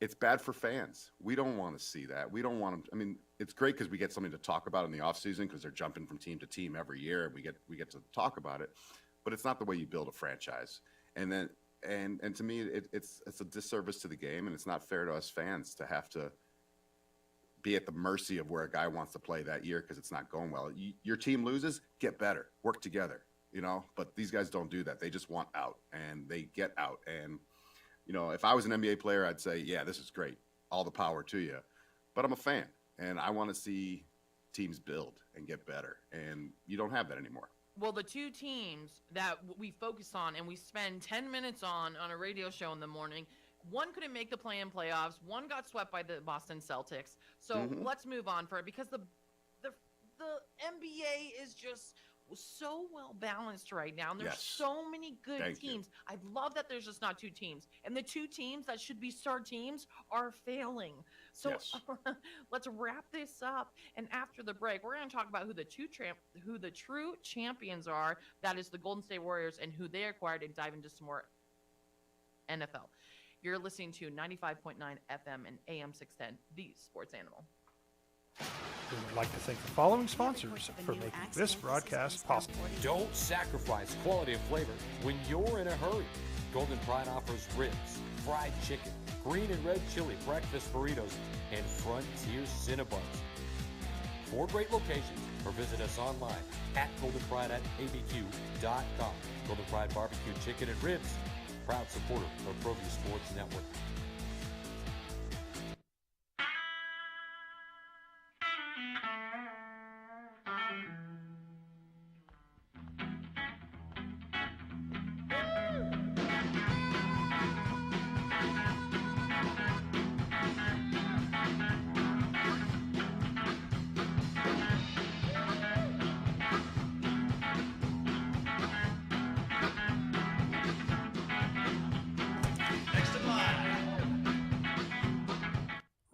it's bad for fans. We don't want to see that. We don't want them. I mean, it's great because we get something to talk about in the offseason because they're jumping from team to team every year, and we get to talk about it. But it's not the way you build a franchise. And then and to me, it's a disservice to the game, and it's not fair to us fans to have to be at the mercy of where a guy wants to play that year because it's not going well. Your team loses, get better, work together, But these guys don't do that. They just want out, and they get out. And, if I was an NBA player, I'd say, yeah, this is great. All the power to you. But I'm a fan, and I want to see teams build and get better. And you don't have that anymore. Well, the two teams that we focus on and we spend 10 minutes on a radio show in the morning, one couldn't make the play-in playoffs. One got swept by the Boston Celtics. So let's move on for it because the NBA is just so well balanced right now. And there's so many good teams. I love that there's just not two teams. And the two teams that should be star teams are failing. So let's wrap this up. And after the break, we're going to talk about who the true champions are. That is the Golden State Warriors and who they acquired and dive into some more NFL. You're listening to 95.9 FM and AM 610, the sports animal. We would like to thank the following sponsors for making this broadcast possible. Don't sacrifice quality and flavor when you're in a hurry. Golden Pride offers ribs, fried chicken, green and red chili breakfast burritos, and Frontier Cinnabons. 4 great locations, or visit us online at goldenpride@abq.com. Golden Pride Barbecue Chicken and Ribs, proud supporter of ProView Sports Network.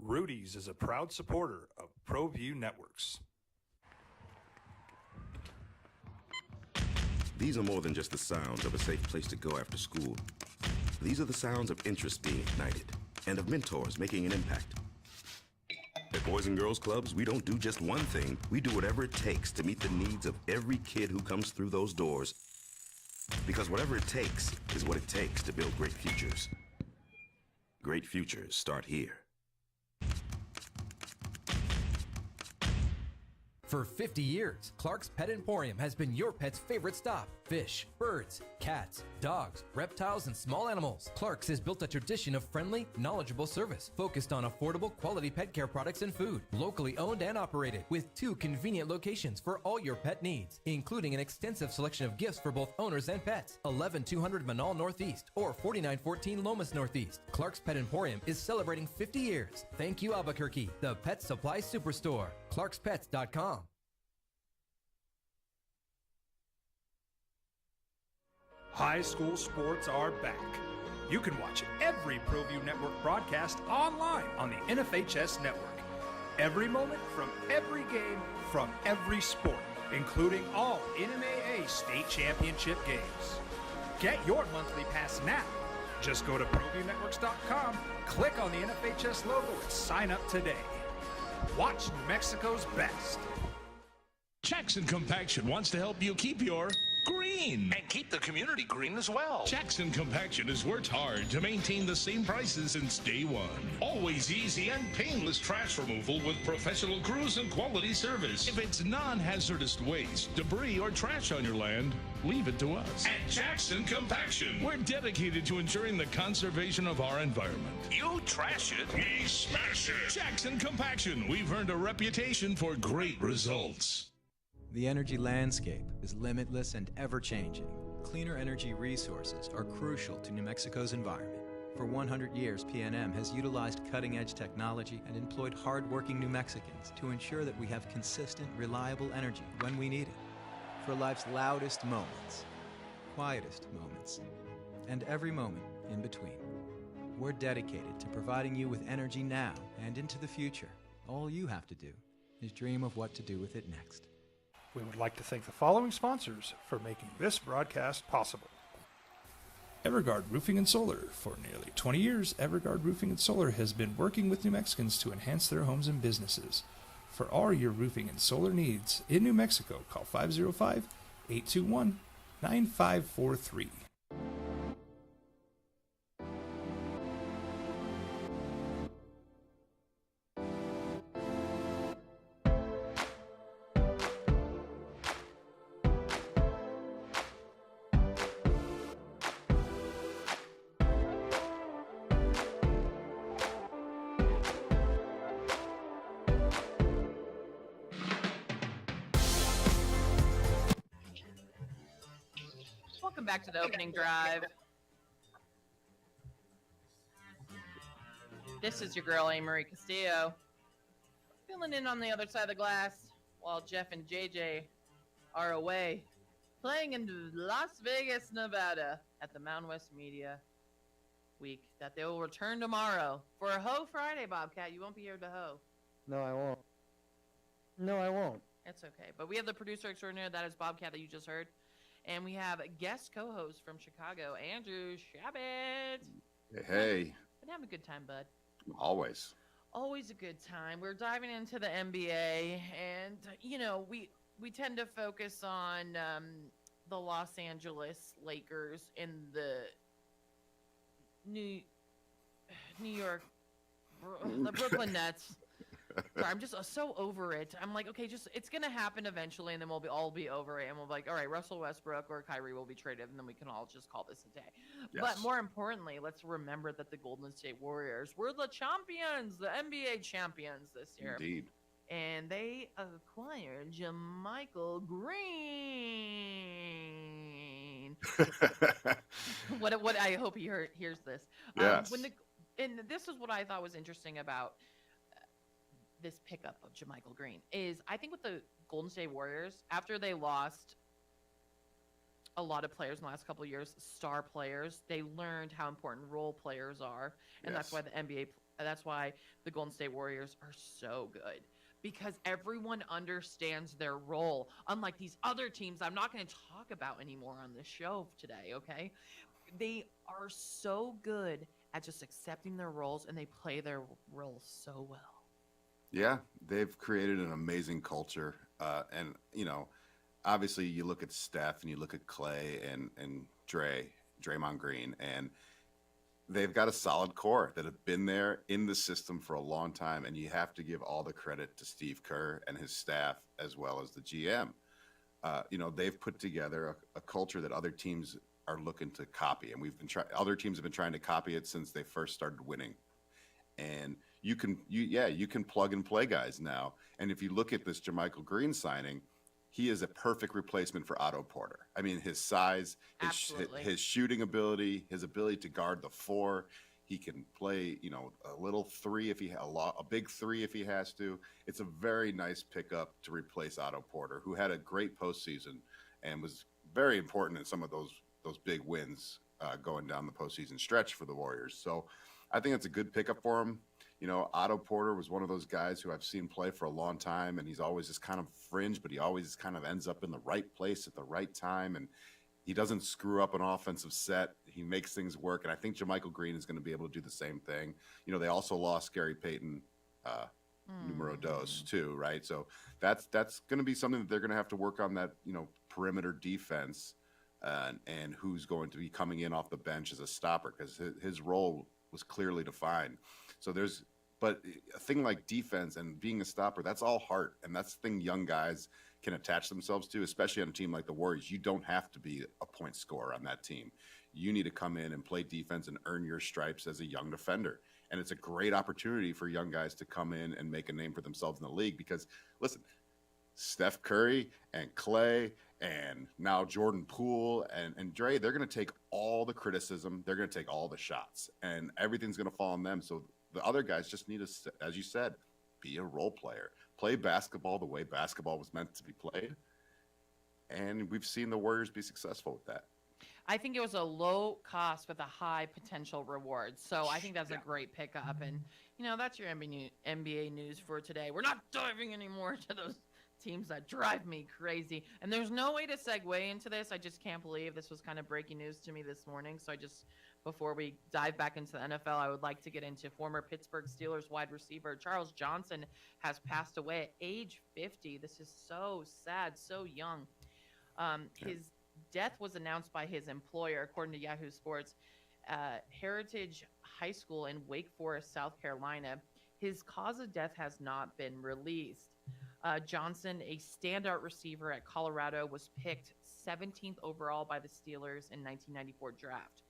Rudy's is a proud supporter of ProView Networks. These are more than just the sounds of a safe place to go after school. These are the sounds of interest being ignited and of mentors making an impact. At Boys and Girls Clubs, we don't do just one thing. We do whatever it takes to meet the needs of every kid who comes through those doors. Because whatever it takes is what it takes to build great futures. Great futures start here. For 50 years, Clark's Pet Emporium has been your pet's favorite stop. Fish, birds, cats, dogs, reptiles, and small animals. Clark's has built a tradition of friendly, knowledgeable service focused on affordable, quality pet care products and food. Locally owned and operated with 2 convenient locations for all your pet needs, including an extensive selection of gifts for both owners and pets. 11200 Manal Northeast or 4914 Lomas Northeast. Clark's Pet Emporium is celebrating 50 years. Thank you, Albuquerque, the pet supply superstore. ClarksPets.com. High school sports are back. You can watch every ProView Network broadcast online on the NFHS network. Every moment from every game from every sport, including all NMAA state championship games. Get your monthly pass now. Just go to ProViewNetworks.com, click on the NFHS logo, and sign up today. Watch New Mexico's best. Jackson Compaction wants to help you keep your green. And keep the community green as well. Jackson Compaction has worked hard to maintain the same prices since day one. Always easy and painless trash removal with professional crews and quality service. If it's non-hazardous waste, debris, or trash on your land, leave it to us. At Jackson Compaction, we're dedicated to ensuring the conservation of our environment. You trash it, we smash it. Jackson Compaction, we've earned a reputation for great results. The energy landscape is limitless and ever-changing. Cleaner energy resources are crucial to New Mexico's environment. For 100 years, PNM has utilized cutting-edge technology and employed hard-working New Mexicans to ensure that we have consistent, reliable energy when we need it. For life's loudest moments, quietest moments, and every moment in between. We're dedicated to providing you with energy now and into the future. All you have to do is dream of what to do with it next. We would like to thank the following sponsors for making this broadcast possible. Everguard Roofing and Solar. For nearly 20 years, Everguard Roofing and Solar has been working with New Mexicans to enhance their homes and businesses. For all your roofing and solar needs in New Mexico, call 505-821-9543. Welcome back to the opening drive. This is your girl, A. Castillo, filling in on the other side of the glass while Jeff and JJ are away playing in Las Vegas, Nevada at the Mountain West Media Week that they will return tomorrow for a Ho Friday, Bobcat. You won't be here to Ho. No, I won't. No, I won't. It's okay. But we have the producer extraordinaire, that is Bobcat that you just heard. And we have a guest co-host from Chicago, Andrew Shabbat. Hey, Been having a good time, bud. always. Always a good time. We're diving into the NBA, and we tend to focus on the Los Angeles Lakers in the New York, the Brooklyn Nets. Sorry, I'm just so over it. I'm like, okay, just it's gonna happen eventually, and then we'll all be over it, and we'll be like, all right, Russell Westbrook or Kyrie will be traded, and then we can all just call this a day. Yes. But more importantly, let's remember that the Golden State Warriors were the champions, the NBA champions this year. Indeed. And they acquired JaMychal Green. What I hope he hears this. Yes. And this is what I thought was interesting about this pickup of JaMychal Green is I think with the Golden State Warriors, after they lost a lot of players in the last couple of years, star players, they learned how important role players are, and that's why that's why the Golden State Warriors are so good. Because everyone understands their role. Unlike these other teams I'm not going to talk about anymore on this show today, okay? They are so good at just accepting their roles, and they play their roles so well. Yeah, they've created an amazing culture. And, obviously you look at Steph and you look at Clay and Draymond Green, and they've got a solid core that have been there in the system for a long time. And you have to give all the credit to Steve Kerr and his staff, as well as the GM. They've put together a culture that other teams are looking to copy. And other teams have been trying to copy it since they first started winning. And you can plug and play guys now. And if you look at this JaMychal Green signing, he is a perfect replacement for Otto Porter. I mean, his size, his shooting ability, his ability to guard the four. He can play, a little three a big three if he has to. It's a very nice pickup to replace Otto Porter, who had a great postseason and was very important in some of those big wins going down the postseason stretch for the Warriors. So I think it's a good pickup for him. Otto Porter was one of those guys who I've seen play for a long time, and he's always just kind of fringe, but he always kind of ends up in the right place at the right time, and he doesn't screw up an offensive set. He makes things work, and I think JaMychal Green is going to be able to do the same thing. They also lost Gary Payton, numero dos, too, right? So that's going to be something that they're going to have to work on, that perimeter defense, and who's going to be coming in off the bench as a stopper, because his role was clearly defined. So but a thing like defense and being a stopper, that's all heart. And that's the thing young guys can attach themselves to, especially on a team like the Warriors. You don't have to be a point scorer on that team. You need to come in and play defense and earn your stripes as a young defender. And it's a great opportunity for young guys to come in and make a name for themselves in the league, because listen, Steph Curry and Clay and now Jordan Poole and Dre, they're going to take all the criticism. They're going to take all the shots, and everything's going to fall on them. So the other guys just need to, as you said, be a role player, play basketball the way basketball was meant to be played. And we've seen the Warriors be successful with that. I think it was a low cost with a high potential reward. So I think that's a great pickup. And, that's your NBA news for today. We're not diving anymore to those teams that drive me crazy. And there's no way to segue into this. I just can't believe this was kind of breaking news to me this morning. So before we dive back into the NFL, I would like to get into former Pittsburgh Steelers wide receiver Charles Johnson has passed away at age 50. This is so sad, so young. His death was announced by his employer, according to Yahoo Sports, Heritage High School in Wake Forest, South Carolina. His cause of death has not been released. Johnson, a standout receiver at Colorado, was picked 17th overall by the Steelers in 1994 draft.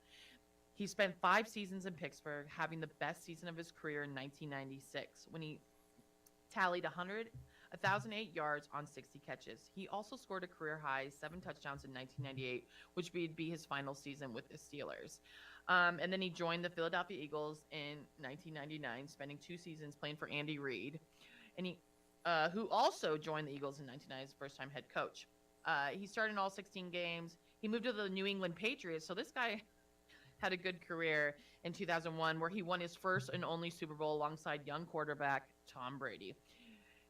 He spent 5 seasons in Pittsburgh, having the best season of his career in 1996 when he tallied 1,008 yards on 60 catches. He also scored a career-high 7 touchdowns in 1998, which would be his final season with the Steelers. And then he joined the Philadelphia Eagles in 1999, spending 2 seasons playing for Andy Reid, and who also joined the Eagles in 1999 as first-time head coach. He started in all 16 games. He moved to the New England Patriots, so this guy had a good career in 2001, where he won his first and only Super Bowl alongside young quarterback Tom Brady.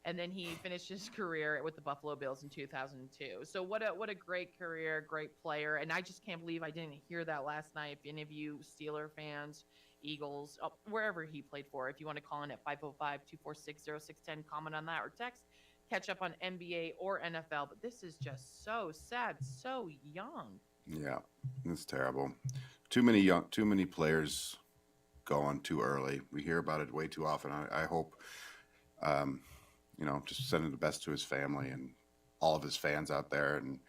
and then he finished his career with the Buffalo Bills in 2002. So what a great career, great player, and I just can't believe I didn't hear that last night. If any of you Steeler fans, Eagles, wherever he played for, if you want to call in at 505-246-0610, comment on that or text, catch up on NBA or NFL. But this is just so sad, so young. Yeah, it's terrible. Too many players going too early. We hear about it way too often. I hope, just sending the best to his family and all of his fans out there. And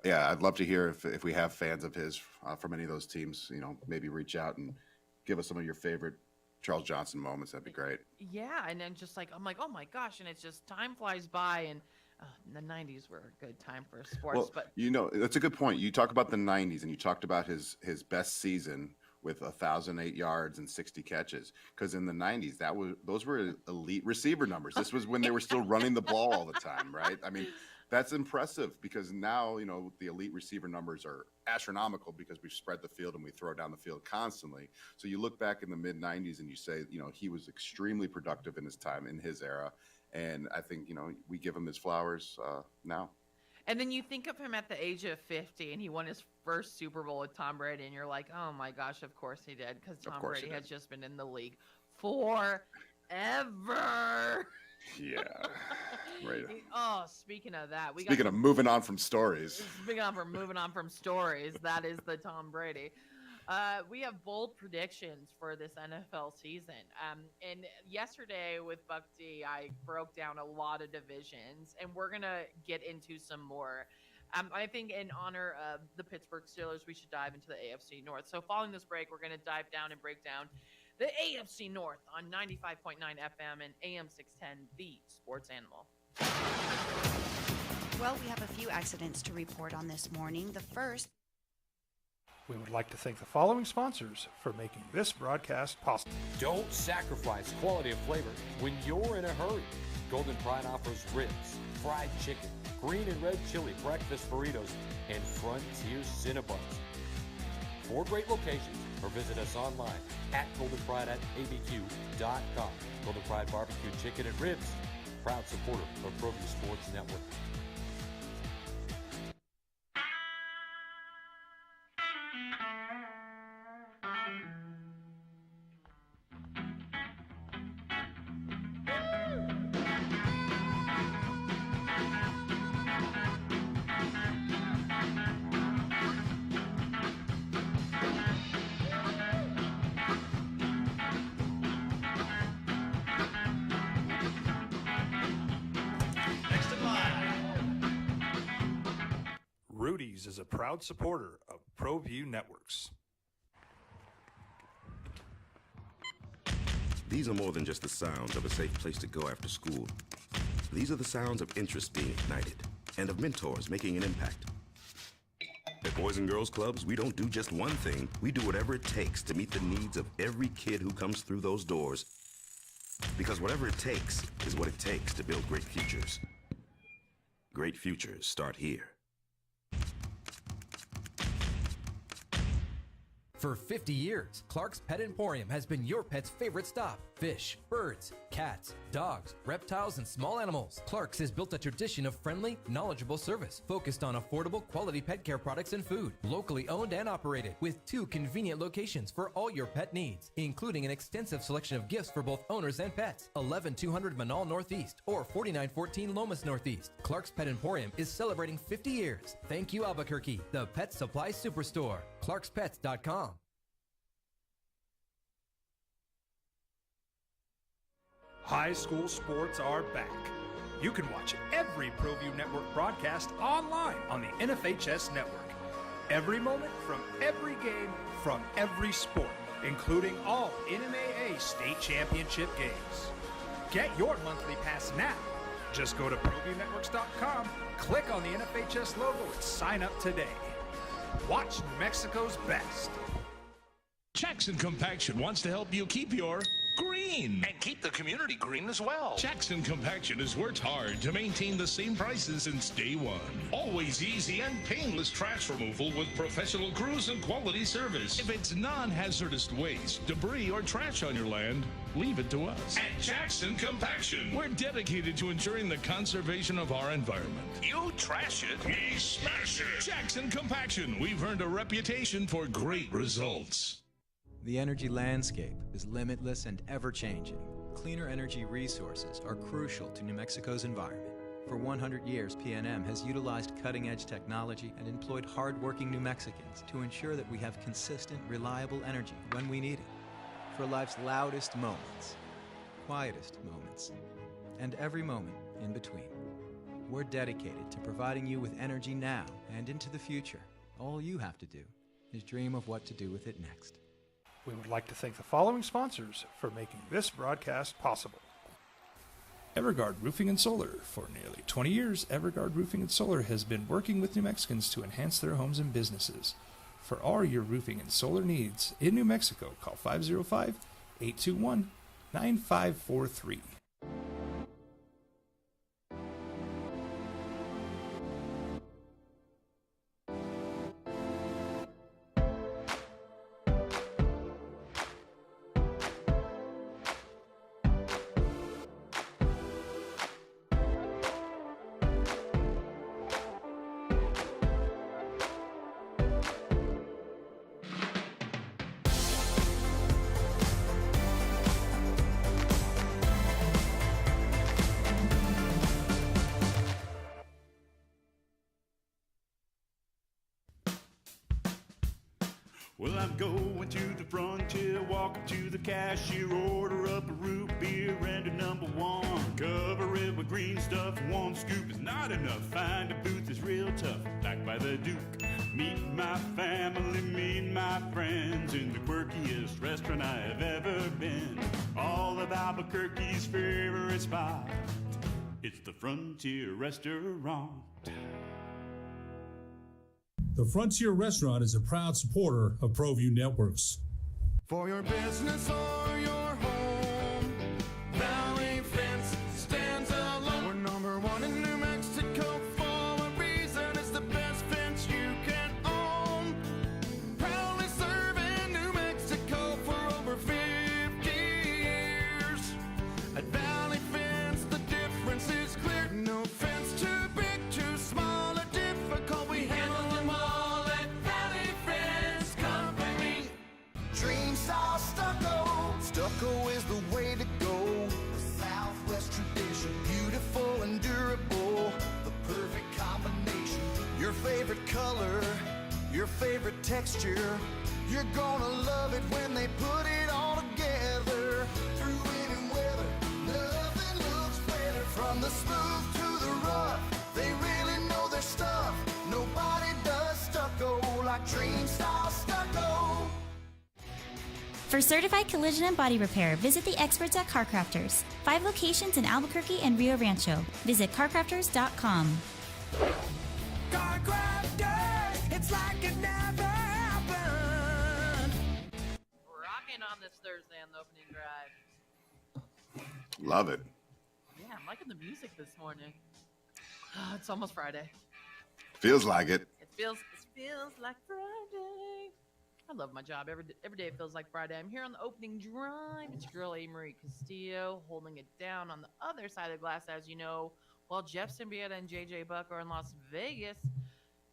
yeah, I'd love to hear if we have fans of his from any of those teams, maybe reach out and give us some of your favorite Charles Johnson moments. That'd be great. Yeah, and then just like, I'm like, oh my gosh, and it's just time flies by, and the 90s were a good time for sports. Well, but that's a good point. You talk about the 90s, and you talked about his best season with 1,008 yards and 60 catches. Because in the 90s, those were elite receiver numbers. This was when they were still running the ball all the time, right? I mean, that's impressive because now, the elite receiver numbers are astronomical because we've spread the field and we throw down the field constantly. So you look back in the mid-90s and you say, he was extremely productive in his time, in his era. And I think, we give him his flowers now. And then you think of him at the age of 50, and he won his first Super Bowl with Tom Brady, and you're like, oh my gosh, of course he did, because Tom Brady has just been in the league forever. Yeah. Right. Speaking of that, Speaking of moving on from stories. Speaking of moving on from stories, that is the Tom Brady. We have bold predictions for this NFL season. And yesterday with Buck D, I broke down a lot of divisions, and we're going to get into some more. I think in honor of the Pittsburgh Steelers, we should dive into the AFC North. So following this break, we're going to dive down and break down the AFC North on 95.9 FM and AM 610, the Sports Animal. Well, we have a few accidents to report on this morning. The first. We would like to thank the following sponsors for making this broadcast possible. Don't sacrifice quality of flavor when you're in a hurry. Golden Pride offers ribs, fried chicken, green and red chili breakfast burritos, and Frontier Cinnabons. 4 great locations, or visit us online at goldenpride@abq.com. Golden Pride Barbecue Chicken and Ribs, proud supporter of ProView Sports Network. Rudy's is a proud supporter of ProView Networks. These are more than just the sounds of a safe place to go after school. These are the sounds of interest being ignited and of mentors making an impact. At Boys and Girls Clubs, we don't do just one thing. We do whatever it takes to meet the needs of every kid who comes through those doors. Because whatever it takes is what it takes to build great futures. Great futures start here. For 50 years, Clark's Pet Emporium has been your pet's favorite stop. Fish, birds, cats, dogs, reptiles, and small animals. Clark's has built a tradition of friendly, knowledgeable service focused on affordable, quality pet care products and food. Locally owned and operated with 2 convenient locations for all your pet needs, including an extensive selection of gifts for both owners and pets. 11200 Manal Northeast or 4914 Lomas Northeast. Clark's Pet Emporium is celebrating 50 years. Thank you, Albuquerque, the pet supply superstore. ClarksPets.com. High school sports are back. You can watch every ProView Network broadcast online on the NFHS network. Every moment from every game from every sport, including all NMAA state championship games. Get your monthly pass now. Just go to ProViewNetworks.com, click on the NFHS logo, and sign up today. Watch New Mexico's best. Jackson Compaction wants to help you keep your green. And keep the community green as well. Jackson Compaction has worked hard to maintain the same prices since day one. Always easy and painless trash removal with professional crews and quality service. If it's non-hazardous waste, debris, or trash on your land, leave it to us. At Jackson Compaction, we're dedicated to ensuring the conservation of our environment. You trash it, we smash it. Jackson Compaction, we've earned a reputation for great results. The energy landscape is limitless and ever-changing. Cleaner energy resources are crucial to New Mexico's environment. For 100 years, PNM has utilized cutting-edge technology and employed hard-working New Mexicans to ensure that we have consistent, reliable energy when we need it. For life's loudest moments, quietest moments, and every moment in between. We're dedicated to providing you with energy now and into the future. All you have to do is dream of what to do with it next. We would like to thank the following sponsors for making this broadcast possible. Everguard Roofing and Solar. For nearly 20 years, Everguard Roofing and Solar has been working with New Mexicans to enhance their homes and businesses. For all your roofing and solar needs in New Mexico, call 505-821-9543. Well, I'm going to the frontier, walk up to the cashier, order up a root beer and a number one. Cover it with green stuff, one scoop is not enough. Find a booth is real tough, back by the Duke. Meet my family, meet my friends in the quirkiest restaurant I have ever been. All of Albuquerque's favorite spot, it's the Frontier Restaurant. The Frontier Restaurant is a proud supporter of ProView Networks. For your business or your home, Valley Fence stands alone. We're number one in New Mexico for a reason. It's the best fence you can own. Proudly serving New Mexico for over 50 years. At Valley Fence, the difference is clear. No fence too big, too small, or difficult. We handle them all at Valley Fence Company. Dream style stucco. Stucco is the way to go. The Southwest tradition, beautiful and durable. The perfect combination. Your favorite color, your favorite texture. You're gonna love it when they put it all together. Through any weather, nothing looks better. From the smooth to the rough, they really know their stuff. Nobody does stucco like Dream Style Stucco. For certified collision and body repair, visit the experts at Car Crafters. 5 locations in Albuquerque and Rio Rancho. Visit carcrafters.com. Car Crafters, it's like it never happened. Rocking on this Thursday on the opening drive. Love it. Yeah, I'm liking the music this morning. It's almost Friday. Feels like it. It feels like Friday. I love my job. Every day it feels like Friday. I'm here on the opening drive. It's your girl A. Marie Castillo holding it down on the other side of the glass, as you know, while Jeff Symbieta and JJ Buck are in Las Vegas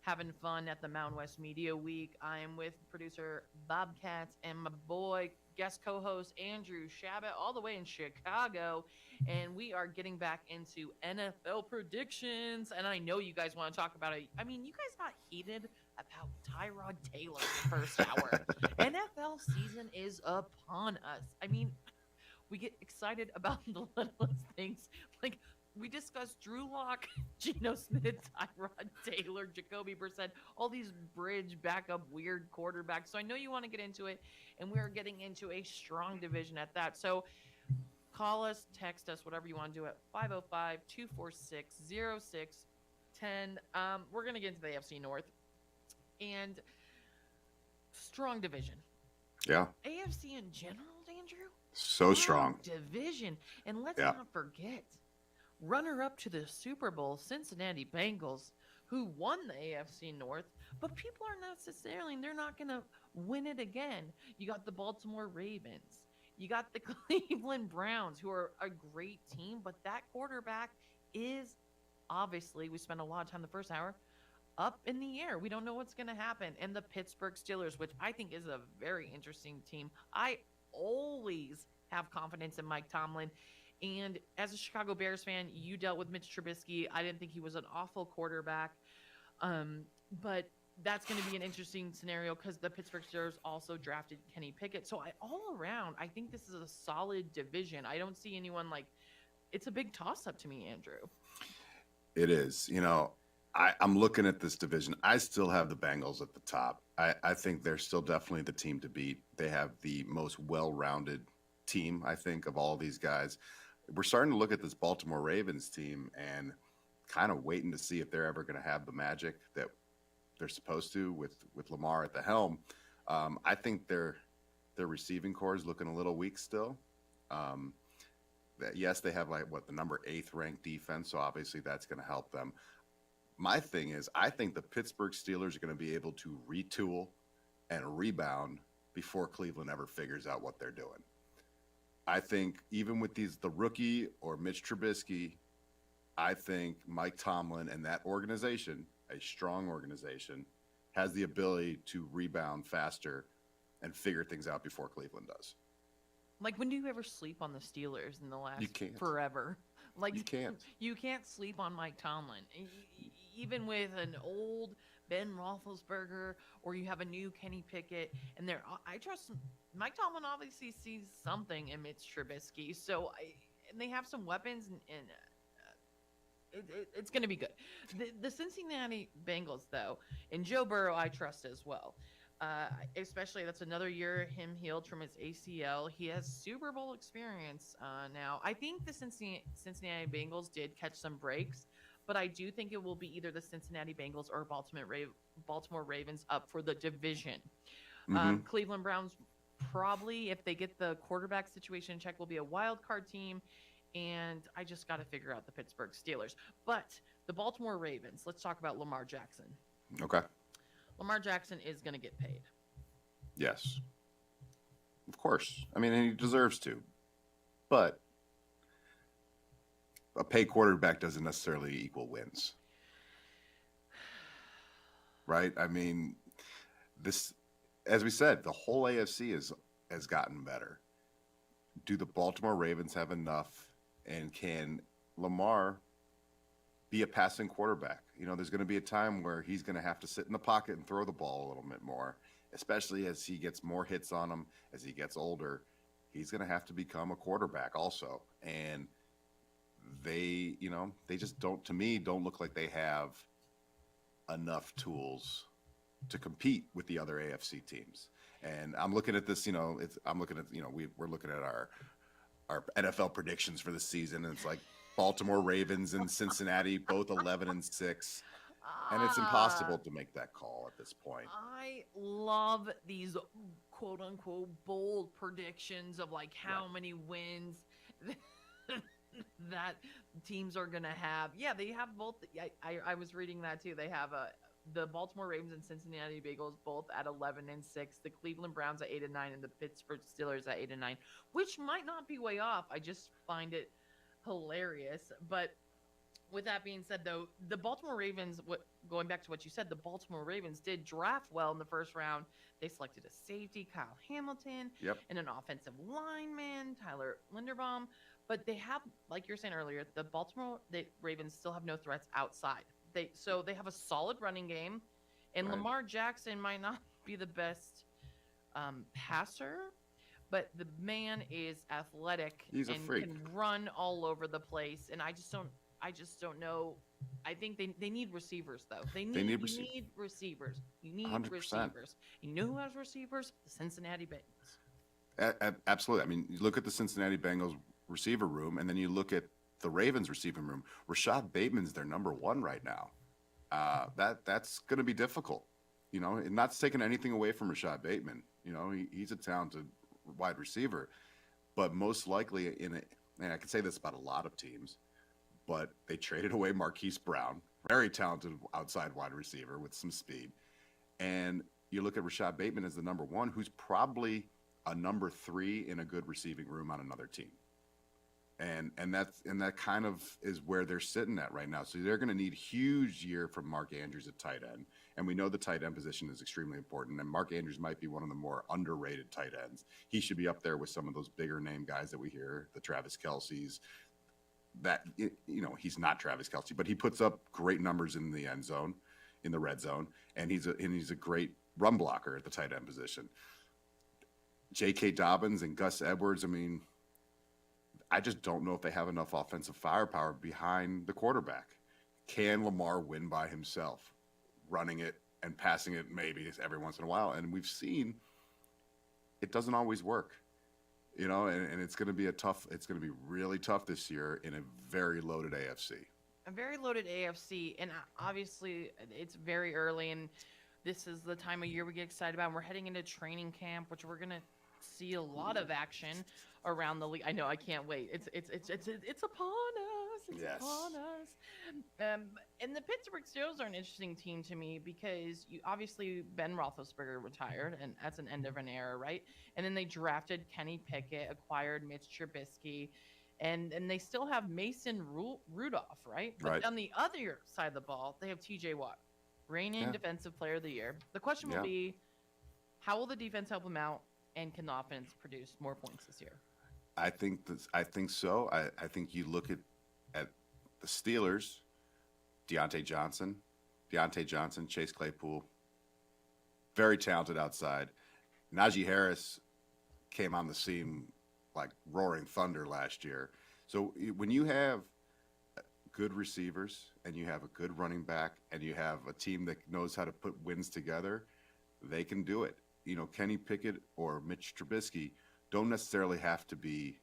having fun at the Mountain West Media Week. I am with producer Bob Katz and my boy, guest co-host Andrew Shabbat, all the way in Chicago, and we are getting back into NFL predictions. And I know you guys want to talk about it. I mean, you guys got heated about Tyrod Taylor in the first hour. NFL season is upon us. I mean, we get excited about the littlest things. Like, we discussed Drew Lock, Geno Smith, Tyrod Taylor, Jacoby Brissett, all these bridge backup weird quarterbacks. So I know you want to get into it, and we're getting into a strong division at that. So call us, text us, whatever you want to do at 505-246-0610. We're going to get into the AFC North. And strong division. Yeah. AFC in general, Andrew, So strong. Division. And let's Yeah. not forget, runner-up to the Super Bowl, Cincinnati Bengals, who won the AFC North, but people are not necessarily, they're not going to win it again. You got the Baltimore Ravens. You got the Cleveland Browns, who are a great team, but that quarterback is obviously, we spent a lot of time the first hour, up in the air. We don't know what's going to happen. And the Pittsburgh Steelers, which I think is a very interesting team. I always have confidence in Mike Tomlin. And as a Chicago Bears fan, you dealt with Mitch Trubisky. I didn't think he was an awful quarterback. But that's going to be an interesting scenario because the Pittsburgh Steelers also drafted Kenny Pickett. So all around, I think this is a solid division. I don't see anyone like – it's a big toss-up to me, Andrew. It is. I'm looking at this division. I still have the Bengals at the top. I think they're still definitely the team to beat. They have the most well-rounded team, I think, of all these guys. We're starting to look at this Baltimore Ravens team and kind of waiting to see if they're ever going to have the magic that they're supposed to with Lamar at the helm. I think their receiving core is looking a little weak still. Yes, they have the number 8th ranked defense, so obviously that's going to help them. My thing is, I think the Pittsburgh Steelers are going to be able to retool and rebound before Cleveland ever figures out what they're doing. I think even with the rookie or Mitch Trubisky, I think Mike Tomlin and that organization, a strong organization, has the ability to rebound faster and figure things out before Cleveland does. Like, when do you ever sleep on the Steelers in the last You can't. forever? Like, You can't. You can't sleep on Mike Tomlin. Even with an old Ben Roethlisberger, or you have a new Kenny Pickett, and I trust Mike Tomlin obviously sees something in Mitch Trubisky. So, and they have some weapons, and it's going to be good. The Cincinnati Bengals, though, and Joe Burrow, I trust as well. Especially that's another year him healed from his ACL. He has Super Bowl experience now. I think the Cincinnati Bengals did catch some breaks, but I do think it will be either the Cincinnati Bengals or Baltimore Ravens up for the division. Cleveland Browns probably, if they get the quarterback situation in check, will be a wild card team. And I just got to figure out the Pittsburgh Steelers. But the Baltimore Ravens, let's talk about Lamar Jackson. Okay. Lamar Jackson is going to get paid. Yes. Of course. I mean, he deserves to. But a paid quarterback doesn't necessarily equal wins. Right? I mean, this, as we said, the whole AFC has gotten better. Do the Baltimore Ravens have enough? And can Lamar be a passing quarterback? There's going to be a time where he's going to have to sit in the pocket and throw the ball a little bit more, especially as he gets more hits on him, as he gets older. He's going to have to become a quarterback also. And they just don't look like they have enough tools to compete with the other AFC teams. And I'm looking at this, we're looking at our NFL predictions for the season, and it's like Baltimore Ravens and Cincinnati, both 11-6. And it's impossible to make that call at this point. I love these quote unquote bold predictions of like how many wins that teams are going to have. Yeah, they have both. I was reading that too. They have the Baltimore Ravens and Cincinnati Bengals both at 11-6, the Cleveland Browns at 8-9, and the Pittsburgh Steelers at 8-9, which might not be way off. I just find it hilarious. But with that being said, though, the Baltimore Ravens, going back to what you said, the Baltimore Ravens did draft well in the first round. They selected a safety, Kyle Hamilton, and an offensive lineman, Tyler Linderbaum. But they have, like you were saying earlier, the Ravens still have no threats outside. So they have a solid running game, and Lamar Jackson might not be the best passer, but the man is athletic. He's a freak. Can run all over the place. And I just don't know. I think they need receivers, though. You need receivers. You need 100%. receivers. You know who has receivers? The Cincinnati Bengals. Absolutely. I mean, you look at the Cincinnati Bengals receiver room, and then you look at the Ravens receiving room. Rashad Bateman's their number 1 right now. That's going to be difficult, and not taking anything away from Rashad Bateman. He's a talented wide receiver, But most likely and I can say this about a lot of teams, but they traded away Marquise Brown, very talented outside wide receiver with some speed. And you look at Rashad Bateman as the number 1, who's probably a number 3 in a good receiving room on another team. And that kind of is where they're sitting at right now. So they're going to need a huge year from Mark Andrews at tight end. And we know the tight end position is extremely important. And Mark Andrews might be one of the more underrated tight ends. He should be up there with some of those bigger name guys that we hear, the Travis Kelce's. That, he's not Travis Kelce, but he puts up great numbers in the end zone, in the red zone. And he's a great run blocker at the tight end position. J.K. Dobbins and Gus Edwards, I just don't know if they have enough offensive firepower behind the quarterback. Can Lamar win by himself, running it and passing it maybe every once in a while? And we've seen it doesn't always work, and it's going to be it's going to be really tough this year in a very loaded AFC. A very loaded AFC, and obviously it's very early, and this is the time of year we get excited about. And we're heading into training camp, which we're going to see a lot of action around the league. I know, I can't wait. It's upon us. It's upon us. And the Pittsburgh Steelers are an interesting team to me because obviously Ben Roethlisberger retired, and that's an end of an era, right? And then they drafted Kenny Pickett, acquired Mitch Trubisky, and they still have Mason Rudolph, right? But on the other side of the ball, they have T.J. Watt, reigning Defensive Player of the Year. The question will be, how will the defense help them out, and can the offense produce more points this year? I think so. I think you look at the Steelers, Deontay Johnson, Chase Claypool, very talented outside. Najee Harris came on the scene like roaring thunder last year. So when you have good receivers and you have a good running back and you have a team that knows how to put wins together, they can do it. Kenny Pickett or Mitch Trubisky don't necessarily have to be,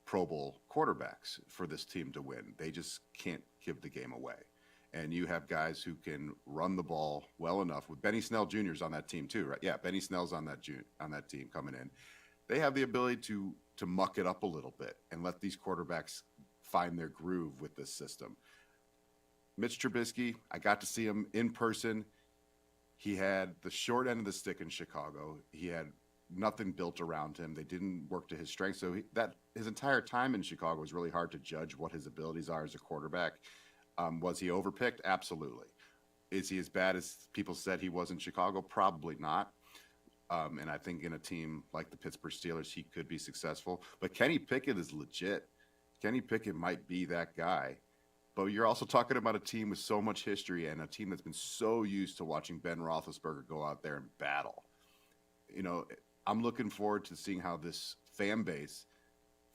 Pro Bowl quarterbacks for this team to win. They just can't give the game away. And you have guys who can run the ball well enough. With Benny Snell Jr.'s on that team too, right? Yeah, Benny Snell's on that team coming in. They have the ability to muck it up a little bit and let these quarterbacks find their groove with this system. Mitch Trubisky, I got to see him in person. He had the short end of the stick in Chicago. He had nothing built around him. They didn't work to his strengths. So his entire time in Chicago was really hard to judge what his abilities are as a quarterback. Was he overpicked? Absolutely. Is he as bad as people said he was in Chicago? Probably not. And I think in a team like the Pittsburgh Steelers, he could be successful. But Kenny Pickett is legit. Kenny Pickett might be that guy. But you're also talking about a team with so much history and a team that's been so used to watching Ben Roethlisberger go out there and battle. I'm looking forward to seeing how this fan base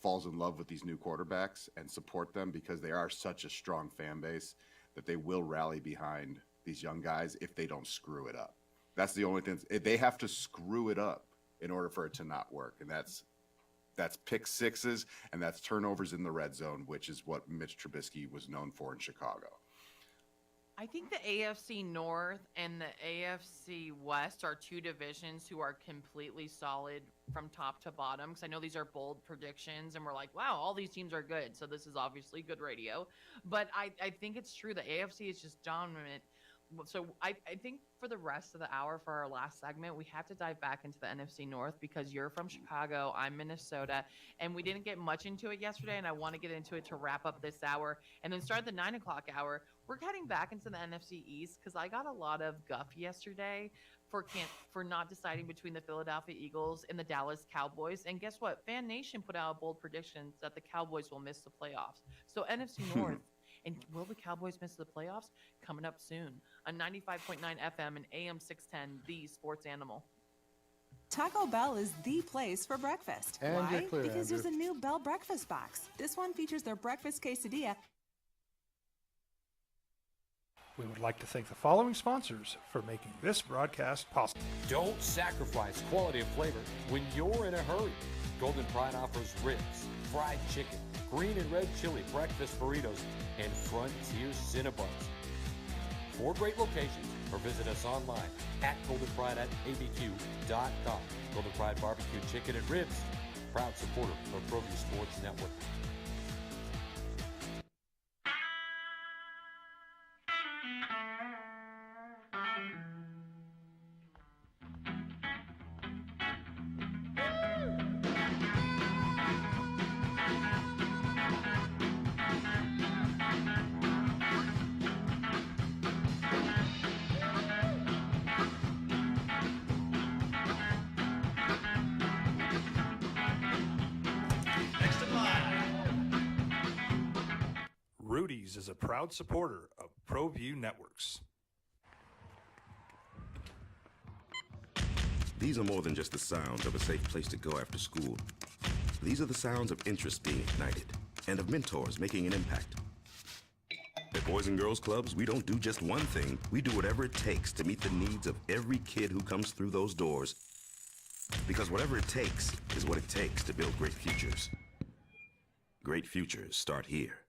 falls in love with these new quarterbacks and support them, because they are such a strong fan base that they will rally behind these young guys if they don't screw it up. That's the only thing. They have to screw it up in order for it to not work. And that's pick sixes, and that's turnovers in the red zone, which is what Mitch Trubisky was known for in Chicago. I think the AFC North and the AFC West are two divisions who are completely solid from top to bottom, because I know these are bold predictions, and we're like, wow, all these teams are good, so this is obviously good radio. But I think it's true. The AFC is just dominant. So I think for the rest of the hour, for our last segment, we have to dive back into the NFC North, because you're from Chicago, I'm Minnesota, and we didn't get much into it yesterday, and I want to get into it to wrap up this hour. And then start the 9 o'clock hour. We're heading back into the NFC East, because I got a lot of guff yesterday for not deciding between the Philadelphia Eagles and the Dallas Cowboys. And guess what? Fan Nation put out a bold prediction that the Cowboys will miss the playoffs. So NFC North. And will the Cowboys miss the playoffs? Coming up soon on 95.9 FM and AM 610, the sports animal. Taco Bell is the place for breakfast. And why? you're clear, Because Andrew. there's a new Bell breakfast box. This one features their breakfast quesadilla. We would like to thank the following sponsors for making this broadcast possible. Don't sacrifice quality and flavor when you're in a hurry. Golden Pride offers ribs, fried chicken, green and red chili breakfast burritos, and Frontier Cinnabons. 4 great locations, or visit us online at goldenpride@abq.com. Golden Pride Barbecue Chicken and Ribs, proud supporter of ProView Sports Network. Rudy's is a proud supporter of ProView Networks. These are more than just the sounds of a safe place to go after school. These are the sounds of interest being ignited and of mentors making an impact. At Boys and Girls Clubs, we don't do just one thing. We do whatever it takes to meet the needs of every kid who comes through those doors. Because whatever it takes is what it takes to build great futures. Great futures start here.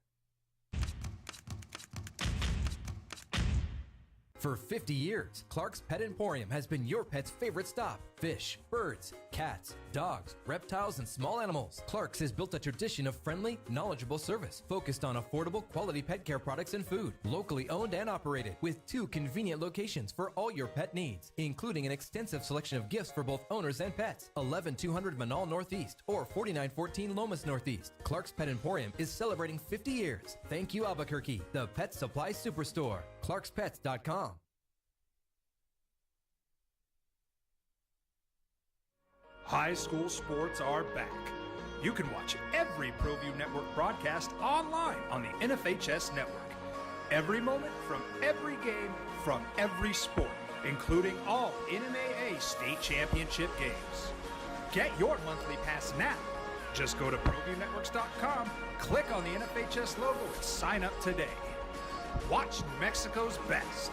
For 50 years, Clark's Pet Emporium has been your pet's favorite stop. Fish, birds, cats, dogs, reptiles, and small animals. Clark's has built a tradition of friendly, knowledgeable service focused on affordable, quality pet care products and food. Locally owned and operated with 2 convenient locations for all your pet needs, including an extensive selection of gifts for both owners and pets. 11200 Manal Northeast or 4914 Lomas Northeast. Clark's Pet Emporium is celebrating 50 years. Thank you, Albuquerque, the pet supply superstore. ClarksPets.com. High school sports are back. You can watch every ProView Network broadcast online on the NFHS network. Every moment from every game from every sport, including all NMAA state championship games. Get your monthly pass now. Just go to ProViewNetworks.com, click on the NFHS logo, and sign up today. Watch New Mexico's best.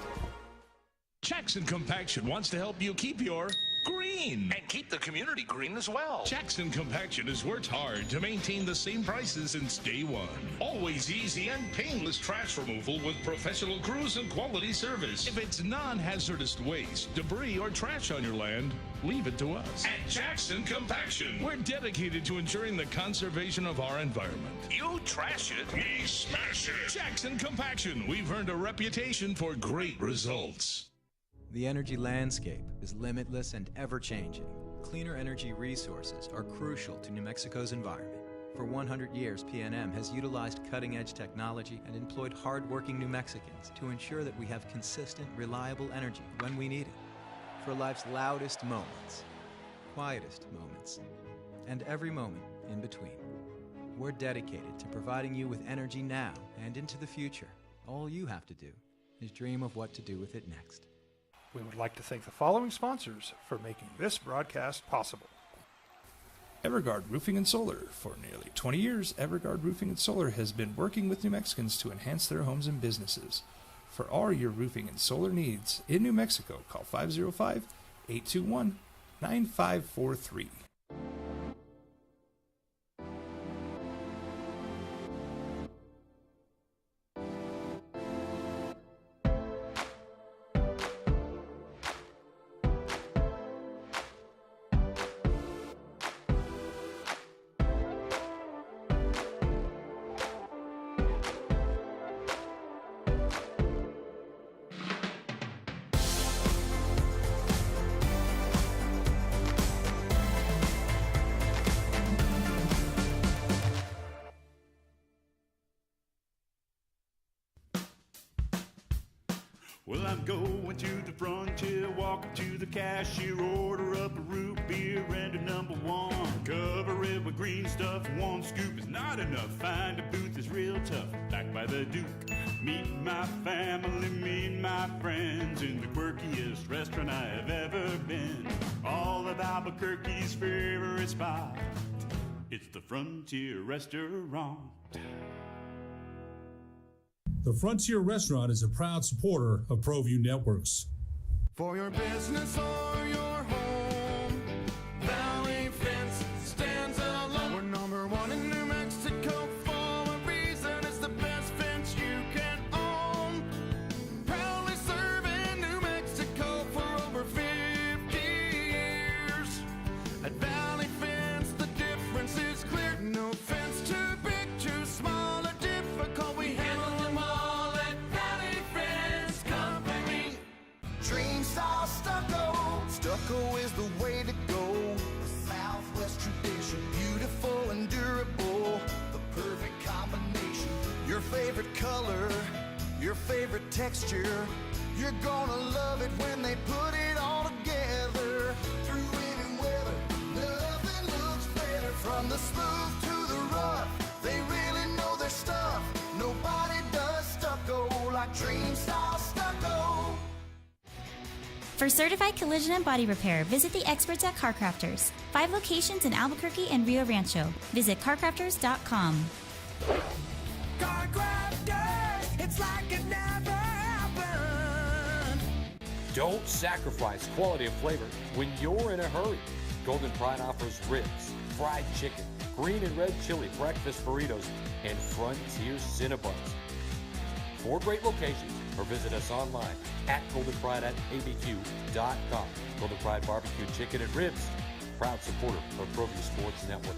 Jackson Compaction wants to help you keep your green. And keep the community green as well. Jackson Compaction has worked hard to maintain the same prices since day one. Always easy and painless trash removal with professional crews and quality service. If it's non-hazardous waste, debris, or trash on your land, leave it to us. At Jackson Compaction, we're dedicated to ensuring the conservation of our environment. You trash it, we smash it. Jackson Compaction, we've earned a reputation for great results. The energy landscape is limitless and ever-changing. Cleaner energy resources are crucial to New Mexico's environment. For 100 years, PNM has utilized cutting-edge technology and employed hard-working New Mexicans to ensure that we have consistent, reliable energy when we need it. For life's loudest moments, quietest moments, and every moment in between. We're dedicated to providing you with energy now and into the future. All you have to do is dream of what to do with it next. We would like to thank the following sponsors for making this broadcast possible. Everguard Roofing and Solar. For nearly 20 years, Everguard Roofing and Solar has been working with New Mexicans to enhance their homes and businesses. For all your roofing and solar needs in New Mexico, call 505-821-9543. Well, I'm going to the frontier, walk up to the cashier, order up a root beer and a number one. Cover it with green stuff, one scoop is not enough. Find a booth is real tough, back by the Duke. Meet my family, meet my friends in the quirkiest restaurant I have ever been. All of Albuquerque's favorite spot, it's the Frontier Restaurant. The Frontier Restaurant is a proud supporter of ProView Networks. For your business or your home, Valley Fence stands alone. We're number one in New Mexico for a reason. It's the best fence you can own. Proudly serving New Mexico for over 50 years. At Valley Fence, the difference year. You're gonna love it when they put it all together. Through any weather, nothing looks better. From the smooth to the rough, they really know their stuff. Nobody does stucco like Dream Style Stucco. For certified collision and body repair, visit the experts at Car Crafters. 5 locations in Albuquerque and Rio Rancho. Visit carcrafters.com. Car Crafters, it's like it never happened. Don't sacrifice quality and flavor when you're in a hurry. Golden Pride offers ribs, fried chicken, green and red chili breakfast burritos, and Frontier Cinnabons. 4 great locations, or visit us online at goldenpride@abq.com. Golden Pride Barbecue Chicken and Ribs, proud supporter of ProView Sports Network.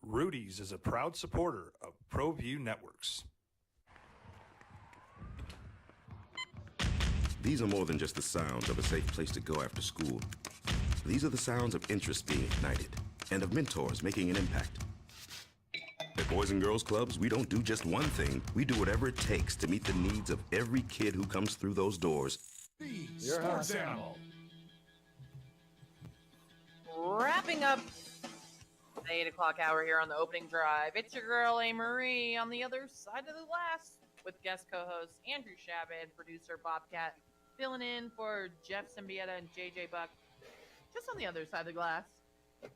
Rudy's is a proud supporter of ProView Networks. These are more than just the sounds of a safe place to go after school. These are the sounds of interest being ignited and of mentors making an impact. At Boys and Girls Clubs, we don't do just one thing. We do whatever it takes to meet the needs of every kid who comes through those doors. The Sports Animal. Wrapping up the 8 o'clock hour here on the opening drive. It's your girl, A. Marie, on the other side of the glass with guest co-host Andrew Shabbat, producer Bobcat, filling in for Jeff Symbieta and JJ Buck, just on the other side of the glass.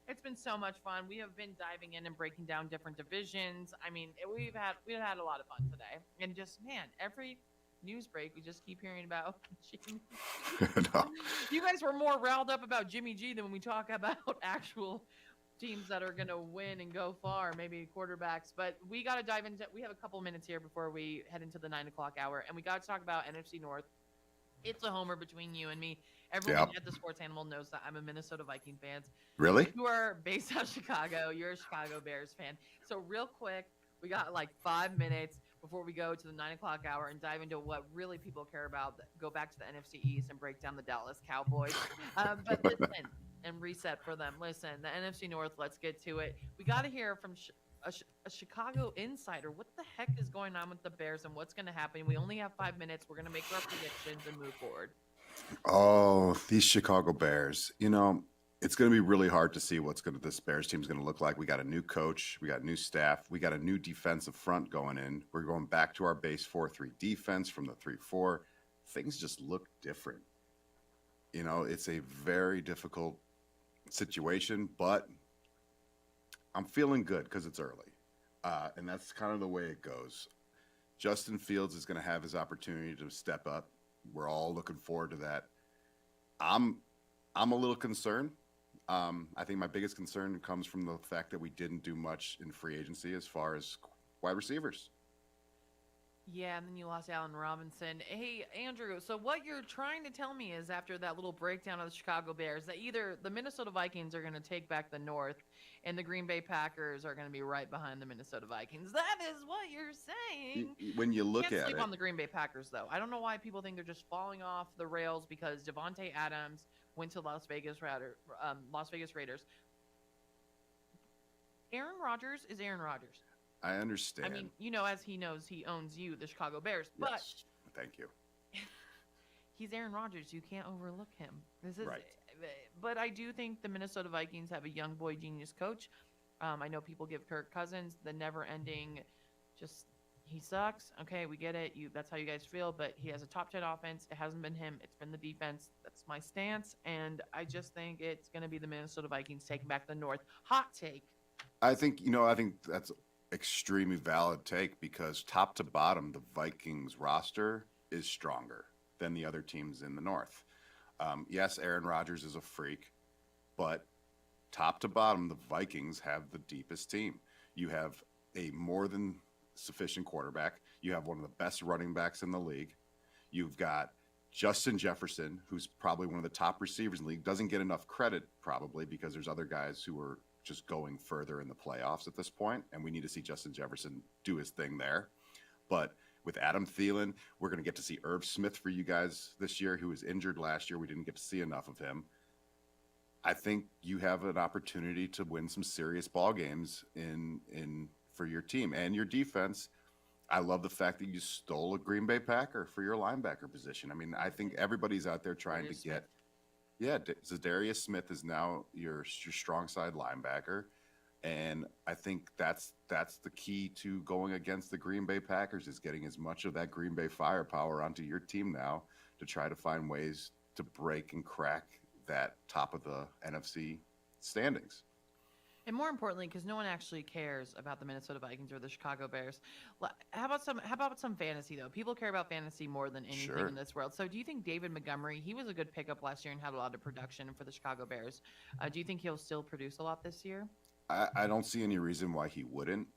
It's been so much fun. We have been diving in and breaking down different divisions. I mean, we've had a lot of fun today. And just, man, every news break, we just keep hearing about Jimmy G. No. You guys were more riled up about Jimmy G than when we talk about actual teams that are going to win and go far, maybe quarterbacks. But we got to dive into, we have a couple minutes here before we head into the 9 o'clock hour, and we got to talk about NFC North. It's a homer between you and me. Everyone at the Sports Animal knows that I'm a Minnesota Viking fan. Really? You are based out of Chicago. You're a Chicago Bears fan. So real quick, we got like 5 minutes before we go to the 9 o'clock hour and dive into what really people care about. Go back to the NFC East and break down the Dallas Cowboys. But listen, and reset for them. Listen, the NFC North, let's get to it. We got to hear from a Chicago insider. What the heck is going on with the Bears and what's going to happen? We only have 5 minutes. We're going to make our predictions and move forward. Oh, these Chicago Bears. You know, it's going to be really hard to see what's going to this Bears team's going to look like. We got a new coach, we got new staff, we got a new defensive front going in. We're going back to our base 4-3 defense from the 3-4. Things just look different. You know, it's a very difficult situation, but I'm feeling good because it's early. And that's kind of the way it goes. Justin Fields is going to have his opportunity to step up. We're all looking forward to that. I'm a little concerned. I think my biggest concern comes from the fact that we didn't do much in free agency as far as wide receivers. Yeah, and then you lost Allen Robinson. Hey, Andrew, so what you're trying to tell me is after that little breakdown of the Chicago Bears that either the Minnesota Vikings are going to take back the North and the Green Bay Packers are going to be right behind the Minnesota Vikings. That is what you're saying. When you look Can't at sleep it, on the Green Bay Packers, though. I don't know why people think they're just falling off the rails because Devontae Adams went to Las Vegas Raiders. Aaron Rodgers is Aaron Rodgers. I understand. I mean, you know, as he knows, he owns you, the Chicago Bears. But yes. Thank you. he's Aaron Rodgers. You can't overlook him. This is right. But I do think the Minnesota Vikings have a young boy genius coach. I know people give Kirk Cousins the never-ending, just he sucks. Okay, we get it. That's how you guys feel. But he has a top 10 offense. It hasn't been him. It's been the defense. That's my stance. And I just think it's going to be the Minnesota Vikings taking back the North. Hot take. I think that's extremely valid take because top to bottom, the Vikings roster is stronger than the other teams in the North. Yes, Aaron Rodgers is a freak, but top to bottom, the Vikings have the deepest team. You have a more than sufficient quarterback. You have one of the best running backs in the league. You've got Justin Jefferson, who's probably one of the top receivers in the league, doesn't get enough credit probably because there's other guys who are just going further in the playoffs at this point, and we need to see Justin Jefferson do his thing there. But with Adam Thielen, we're going to get to see Irv Smith for you guys this year, who was injured last year. We didn't get to see enough of him. I think you have an opportunity to win some serious ball games in for your team and your defense. I love the fact that you stole a Green Bay Packer for your linebacker position. I mean, I think everybody's out there trying to get. Yeah, Zadarius Smith is now your strong side linebacker, and I think that's the key to going against the Green Bay Packers is getting as much of that Green Bay firepower onto your team now to try to find ways to break and crack that top of the NFC standings. And more importantly, because no one actually cares about the Minnesota Vikings or the Chicago Bears. How about some fantasy though? People care about fantasy more than anything in this world. So, do you think David Montgomery? He was a good pickup last year and had a lot of production for the Chicago Bears. Do you think he'll still produce a lot this year? I don't see any reason why he wouldn't.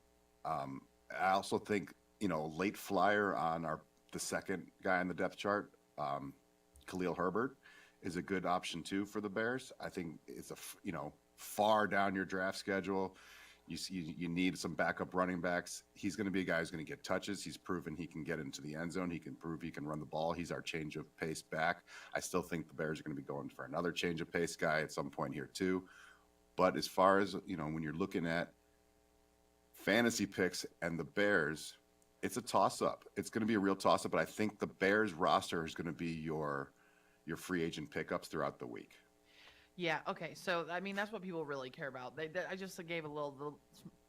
I also think late flyer on the second guy on the depth chart, Khalil Herbert, is a good option too for the Bears. I think it's far down your draft schedule. You need some backup running backs. He's going to be a guy who's going to get touches. He's proven he can get into the end zone. He can prove he can run the ball. He's our change of pace back. I still think the Bears are going to be going for another change of pace guy at some point here too. But as far as, when you're looking at fantasy picks and the Bears, it's a toss-up. It's going to be a real toss-up, but I think the Bears roster is going to be your free agent pickups throughout the week. Yeah, okay. So, I mean, that's what people really care about. I just gave the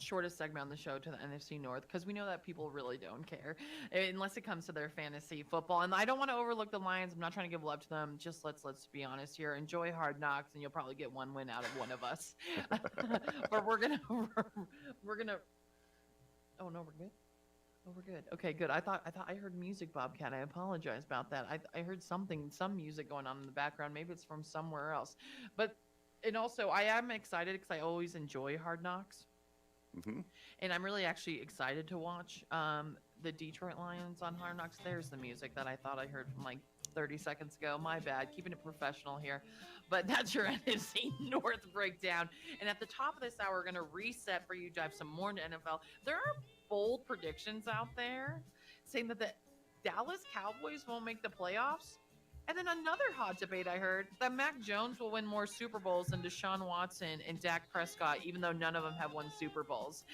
shortest segment on the show to the NFC North because we know that people really don't care unless it comes to their fantasy football. And I don't want to overlook the Lions. I'm not trying to give love to them. Just let's be honest here. Enjoy Hard Knocks, and you'll probably get one win out of one of us. But we're gonna. Oh no, we're good. Oh, we're good. Okay, good. I thought I heard music, Bobcat. I apologize about that. I heard some music going on in the background. Maybe it's from somewhere else. And also, I am excited because I always enjoy Hard Knocks. Mm-hmm. And I'm really actually excited to watch the Detroit Lions on Hard Knocks. There's the music that I thought I heard from 30 seconds ago. My bad. Keeping it professional here. But that's your NFC North breakdown. And at the top of this hour, we're going to reset for you, dive some more into NFL. There are bold predictions out there saying that the Dallas Cowboys won't make the playoffs. And then another hot debate I heard that Mac Jones will win more Super Bowls than Deshaun Watson and Dak Prescott, even though none of them have won Super Bowls.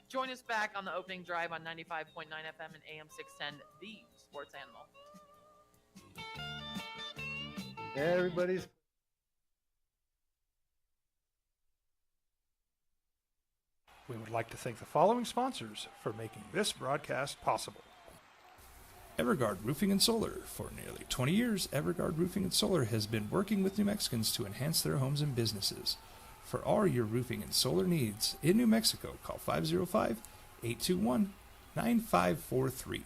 Join us back on the opening drive on 95.9 FM and AM 610, the Sports Animal. Everybody's. We would like to thank the following sponsors for making this broadcast possible. Everguard Roofing and Solar. For nearly 20 years, Everguard Roofing and Solar has been working with New Mexicans to enhance their homes and businesses. For all your roofing and solar needs in New Mexico, call 505-821-9543.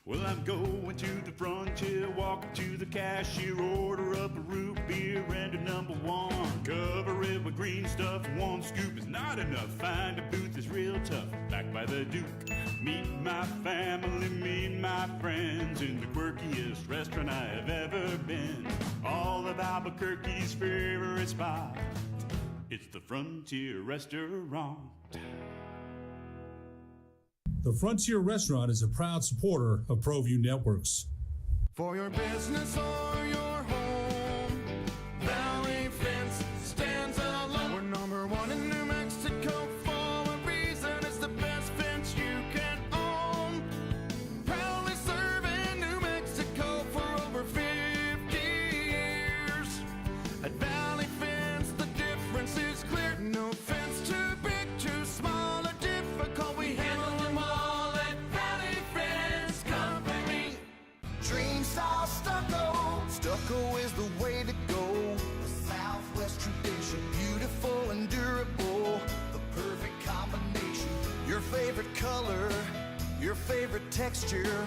Well, I'm going to the frontier, walking to the cashier, order up a root beer and a number one. Cover it with green stuff, one scoop is not enough. Find a booth that's real tough, back by the Duke. Meet my family, meet my friends in the quirkiest restaurant I have ever been. All of Albuquerque's favorite spot, it's the Frontier Restaurant. The Frontier Restaurant is a proud supporter of ProView Networks. For your business or your home, Valley Fence stands alone. We're number one in New Mexico for a reason. It's the best fence you can own. Proudly serving New Mexico for over 50 years. color, your favorite texture.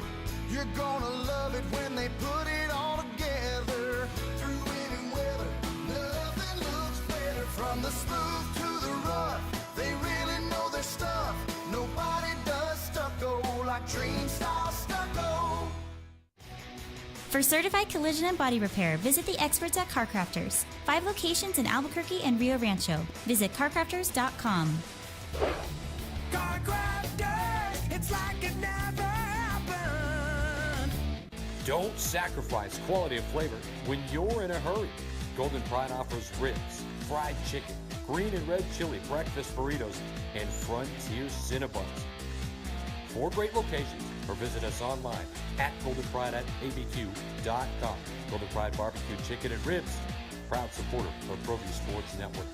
You're gonna love it when they put it all together. Through any weather, nothing looks better. From the smooth to the rough, they really know their stuff. Nobody does stucco like Dream Style Stucco. For certified collision and body repair, visit the experts at Car Crafters. 5 locations in Albuquerque and Rio Rancho. Visit carcrafters.com. Car Crafters, it's like it never happened. Don't sacrifice quality and flavor when you're in a hurry. Golden Pride offers ribs, fried chicken, green and red chili breakfast burritos, and Frontier Cinnabons. 4 great locations, or visit us online at goldenpride@abq.com. Golden Pride Barbecue Chicken and Ribs, proud supporter of ProView Sports Network.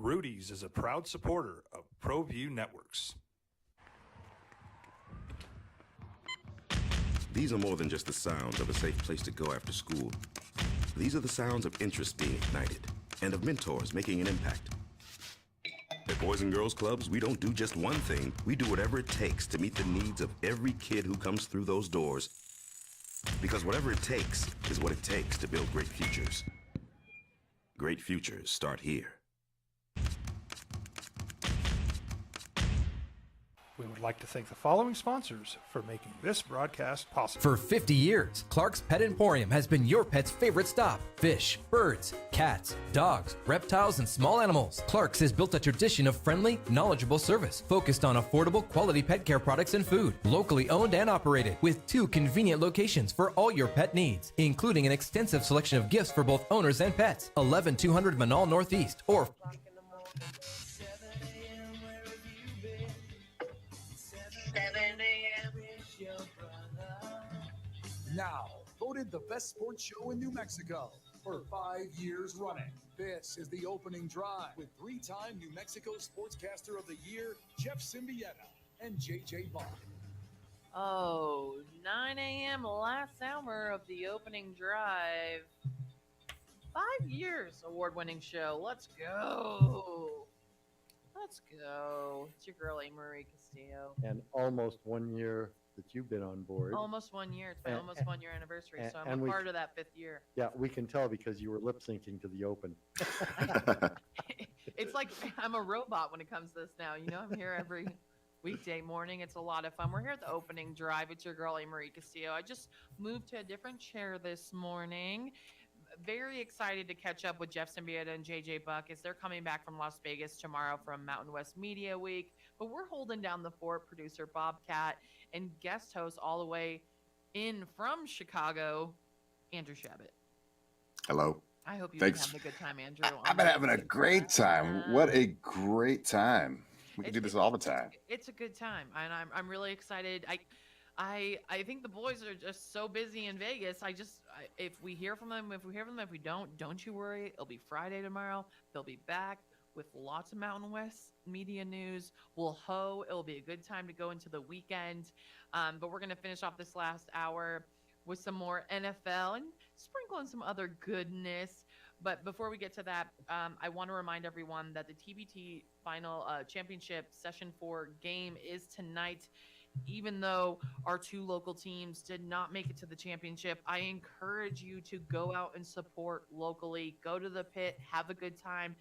Rudy's is a proud supporter of ProView Networks. These are more than just the sounds of a safe place to go after school. These are the sounds of interest being ignited and of mentors making an impact. At Boys and Girls Clubs, we don't do just one thing. We do whatever it takes to meet the needs of every kid who comes through those doors. Because whatever it takes is what it takes to build great futures. Great futures start here. We would like to thank the following sponsors for making this broadcast possible. For 50 years, Clark's Pet Emporium has been your pet's favorite stop. Fish, birds, cats, dogs, reptiles, and small animals. Clark's has built a tradition of friendly, knowledgeable service focused on affordable, quality pet care products and food. Locally owned and operated with 2 convenient locations for all your pet needs, including an extensive selection of gifts for both owners and pets. 11200 Manal Northeast or Now, voted the best sports show in New Mexico for 5 years running. This is the opening drive with 3-time New Mexico Sportscaster of the Year, Jeff Symbieta and JJ Bach. Oh, 9 a.m. last hour of the opening drive. 5 years award-winning show. Let's go. Let's go. It's your girl, Marie Castillo. And almost 1 year that you've been on board. Almost 1 year. It's my almost 1 year anniversary, so I'm and a we- part of that 5th year. Yeah, we can tell because you were lip syncing to the open. It's like I'm a robot when it comes to this now. You know, I'm here every weekday morning. It's a lot of fun. We're here at the opening drive. It's your girl, Marie Castillo. I just moved to a different chair this morning. Very excited to catch up with Jeff Symbieta and JJ Buck as they're coming back from Las Vegas tomorrow from Mountain West Media Week. But we're holding down the fort. Producer Bobcat and guest host all the way in from Chicago, Andrew Shabbat. Hello. I hope you've Thanks. been having a good time, Andrew. I've been having a great time. What a great time. We can do this all the time. It's a good time, and I'm really excited. I think the boys are just so busy in Vegas. If we hear from them, if we don't you worry. It'll be Friday tomorrow. They'll be back with lots of Mountain West media news. We'll hoe. It'll be a good time to go into the weekend. But we're gonna finish off this last hour with some more NFL and sprinkle in some other goodness. But before we get to that, I want to remind everyone that the TBT final championship session 4 game is tonight. Even though our 2 local teams did not make it to the championship, I encourage you to go out and support locally. Go to the pit, have a good time.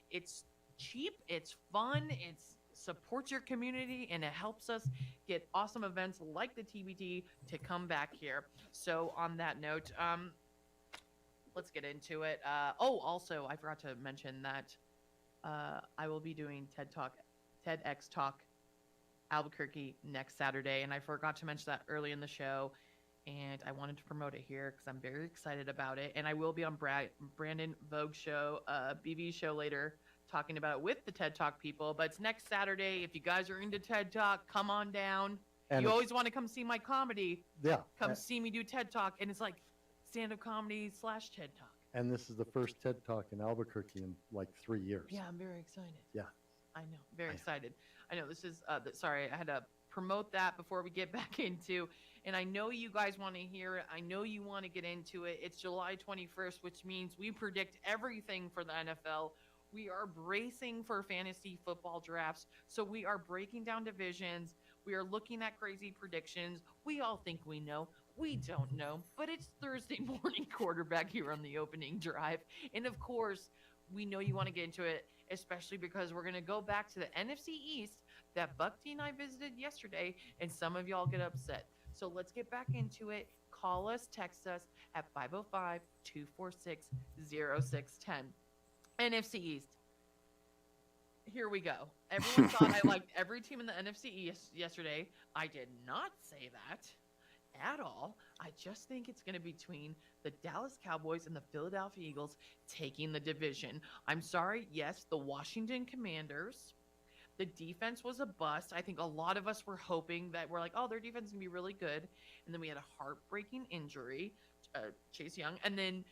It's cheap, it's fun, it's supports your community, and it helps us get awesome events like the TBT to come back here. So on that note, let's get into it. Also, I forgot to mention that I will be doing TEDx Talk Albuquerque next Saturday, and I forgot to mention that early in the show, and I wanted to promote it here because I'm very excited about it. And I will be on Brandon Vogue show, BV show later talking about it with the TED Talk people. But it's next Saturday. If you guys are into TED Talk, come on down. And you it's- always want to come see my comedy. Yeah. Come see me do TED Talk, and it's like stand-up comedy / TED Talk. And this is the first TED Talk in Albuquerque in like 3 years. Yeah, I'm very excited. Yeah. I know, very excited. I know this is, sorry, I had to promote that before we get back into, and I know you guys want to hear it. I know you want to get into it. It's July 21st, which means we predict everything for the NFL. We are bracing for fantasy football drafts, so we are breaking down divisions. We are looking at crazy predictions. We all think we know. We don't know, but it's Thursday morning quarterback here on the opening drive. And of course, we know you want to get into it, especially because we're going to go back to the NFC East that Buck T and I visited yesterday, and some of y'all get upset. So let's get back into it. Call us, text us at 505-246-0610. NFC East. Here we go. Everyone thought I liked every team in the NFC East yesterday. I did not say that at all. I just think it's going to be between the Dallas Cowboys and the Philadelphia Eagles taking the division. I'm sorry. Yes, the Washington Commanders. The defense was a bust. I think a lot of us were hoping that we're like, oh, their defense is going to be really good. And then we had a heartbreaking injury, Chase Young. And then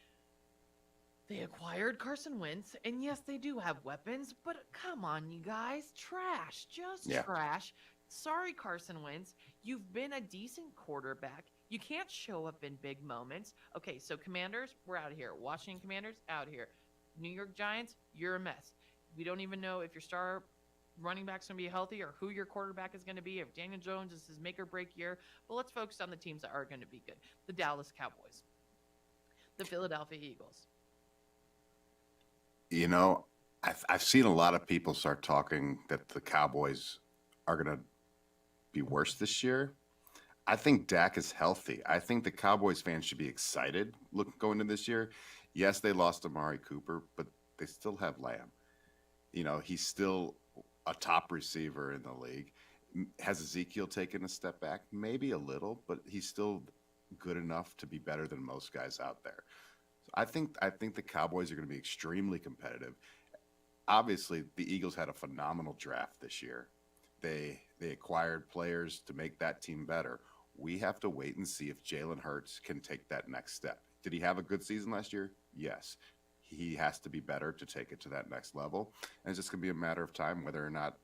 they acquired Carson Wentz. And yes, they do have weapons. But come on, you guys. Trash. Just trash. Sorry, Carson Wentz. You've been a decent quarterback. You can't show up in big moments. Okay, so Commanders, we're out of here. Washington Commanders, out of here. New York Giants, you're a mess. We don't even know if your star running back's going to be healthy or who your quarterback is going to be, if Daniel Jones is his make or break year. But let's focus on the teams that are going to be good. The Dallas Cowboys. The Philadelphia Eagles. You know, I've seen a lot of people start talking that the Cowboys are going to be worse this year. I think Dak is healthy. I think the Cowboys fans should be excited going into this year. Yes, they lost Amari Cooper, but they still have Lamb. You know, he's still a top receiver in the league. Has Ezekiel taken a step back? Maybe a little, but he's still good enough to be better than most guys out there. So I think the Cowboys are going to be extremely competitive. Obviously, the Eagles had a phenomenal draft this year. They acquired players to make that team better. We have to wait and see if Jalen Hurts can take that next step. Did he have a good season last year? Yes. He has to be better to take it to that next level. And it's just going to be a matter of time whether or not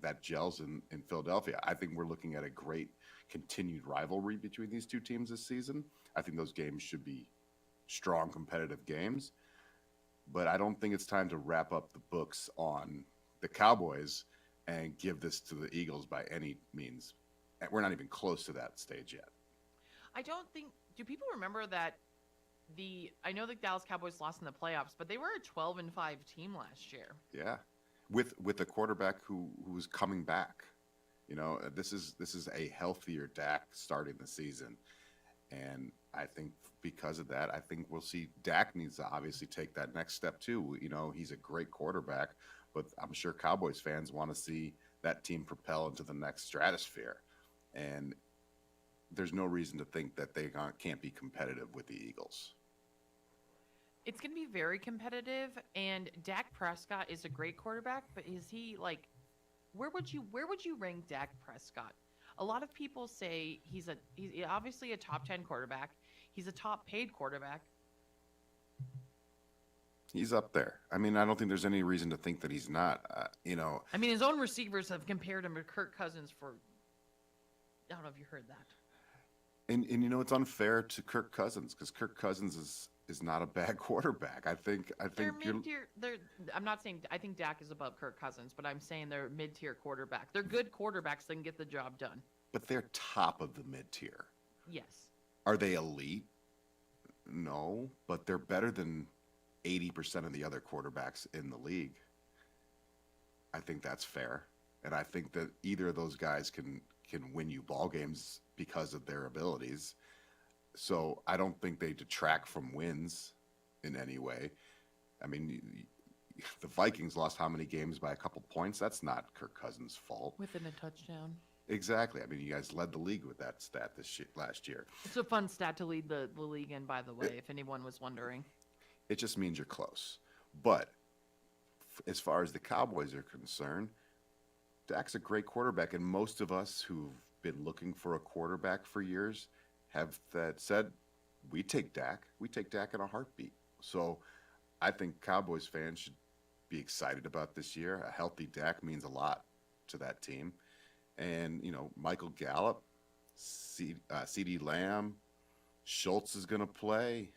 that gels in Philadelphia. I think we're looking at a great continued rivalry between these two teams this season. I think those games should be strong, competitive games. But I don't think it's time to wrap up the books on the Cowboys and give this to the Eagles by any means. We're not even close to that stage yet. I don't think – do people remember that I know the Dallas Cowboys lost in the playoffs, but they were a 12-5 team last year. Yeah. With a quarterback who's coming back. You know, this is a healthier Dak starting the season. And I think because of that, I think we'll see Dak needs to obviously take that next step too. You know, he's a great quarterback, but I'm sure Cowboys fans want to see that team propel into the next stratosphere. And there's no reason to think that they can't be competitive with the Eagles. It's going to be very competitive, and Dak Prescott is a great quarterback, but is he like where would you rank Dak Prescott? A lot of people say he's obviously a top 10 quarterback. He's a top paid quarterback. He's up there. I mean, I don't think there's any reason to think that he's not. You know, I mean, his own receivers have compared him to Kirk Cousins for. I don't know if you heard that. And you know, it's unfair to Kirk Cousins because Kirk Cousins is not a bad quarterback. I think they're mid-tier. I'm not saying I think Dak is above Kirk Cousins, but I'm saying they're mid-tier quarterback. They're good quarterbacks that can get the job done. But they're top of the mid-tier. Yes. Are they elite? No, but they're better than 80% of the other quarterbacks in the league. I think that's fair. And I think that either of those guys can win you ball games because of their abilities. So I don't think they detract from wins in any way. I mean, the Vikings lost how many games by a couple points? That's not Kirk Cousins' fault. Within a touchdown. Exactly. I mean, you guys led the league with that stat last year. It's a fun stat to lead the league in, by the way, if anyone was wondering. It just means you're close. But as far as the Cowboys are concerned, Dak's a great quarterback, and most of us who've been looking for a quarterback for years have said, we take Dak in a heartbeat. So I think Cowboys fans should be excited about this year. A healthy Dak means a lot to that team. And, Michael Gallup, CeeDee Lamb, Schultz is going to play.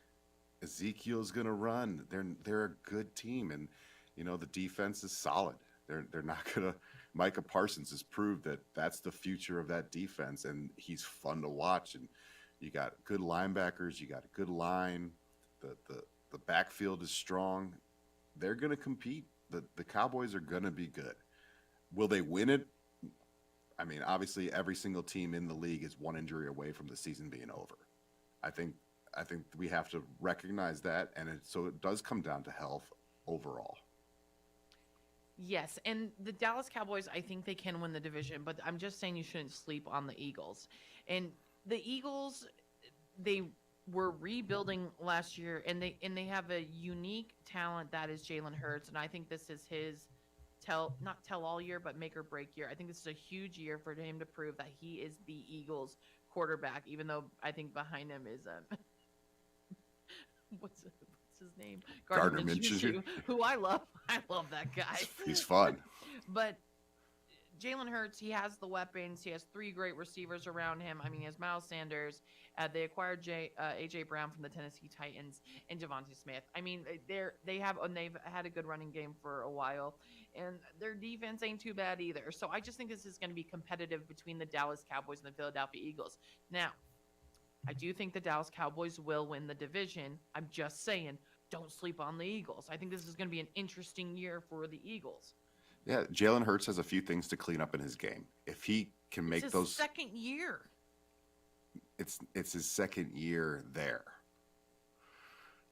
Ezekiel's going to run. They're a good team, and the defense is solid. They're not going to. Micah Parsons has proved that that's the future of that defense, and he's fun to watch. And you got good linebackers, you got a good line. The backfield is strong. They're going to compete. The Cowboys are going to be good. Will they win it? I mean, obviously, every single team in the league is one injury away from the season being over. I think we have to recognize that, and so it does come down to health overall. Yes, and the Dallas Cowboys, I think they can win the division, but I'm just saying you shouldn't sleep on the Eagles. And the Eagles, they were rebuilding last year, and they have a unique talent that is Jalen Hurts, and I think this is his not tell all year, but make or break year. I think this is a huge year for him to prove that he is the Eagles quarterback, even though I think behind him is what's his name? Gardner Minshew, who I love. I love that guy. He's fun. But Jalen Hurts, he has the weapons. He has 3 great receivers around him. I mean, he has Miles Sanders. They acquired A.J. Brown from the Tennessee Titans and Devontae Smith. I mean, they've had a good running game for a while, and their defense ain't too bad either. So I just think this is going to be competitive between the Dallas Cowboys and the Philadelphia Eagles. Now, I do think the Dallas Cowboys will win the division. I'm just saying, don't sleep on the Eagles. I think this is going to be an interesting year for the Eagles. Yeah, Jalen Hurts has a few things to clean up in his game. If he can make it's his those, second year. It's his second year there.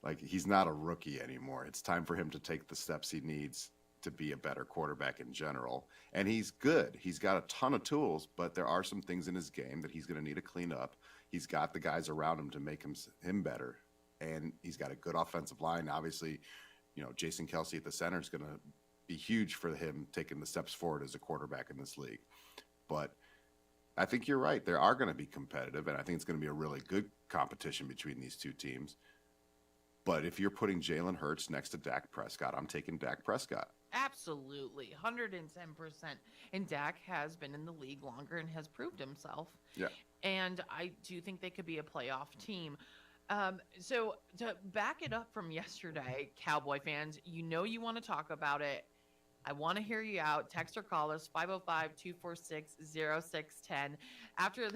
Like, he's not a rookie anymore. It's time for him to take the steps he needs to be a better quarterback in general. And he's good. He's got a ton of tools, but there are some things in his game that he's going to need to clean up. He's got the guys around him to make him better, and he's got a good offensive line. Obviously, Jason Kelce at the center is going to be huge for him taking the steps forward as a quarterback in this league. But I think you're right. They are going to be competitive, and I think it's going to be a really good competition between these two teams. But if you're putting Jalen Hurts next to Dak Prescott, I'm taking Dak Prescott. Absolutely, 110%. And Dak has been in the league longer and has proved himself. Yeah. And I do think they could be a playoff team. So to back it up from yesterday, Cowboy fans, you want to talk about it. I want to hear you out. Text or call us 505-246-0610. After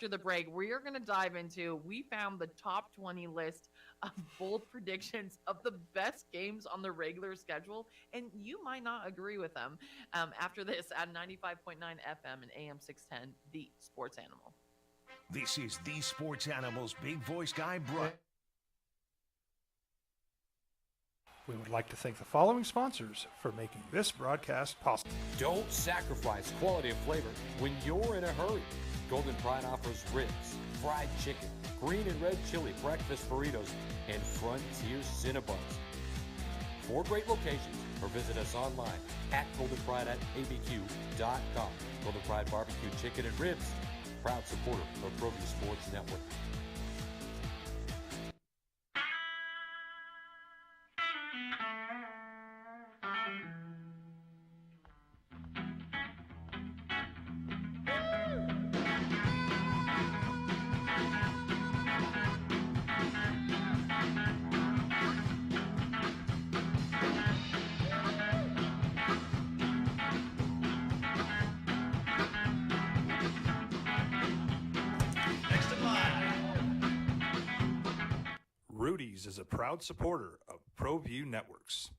the break, we are going to dive into, we found the top 20 list of bold predictions of the best games on the regular schedule, and you might not agree with them. After this at 95.9 FM and AM 610, The Sports Animal. This is The Sports Animal's Big Voice Guy, Brian. We would like to thank the following sponsors for making this broadcast possible. Don't sacrifice quality and flavor when you're in a hurry. Golden Pride offers ribs, fried chicken, green and red chili breakfast burritos, and Frontier Cinnabons. 4 great locations, or visit us online at goldenpride@abq.com. Golden Pride Barbecue Chicken and Ribs, proud supporter of ProView Sports Network. Rudy's is a proud supporter of ProView Networks.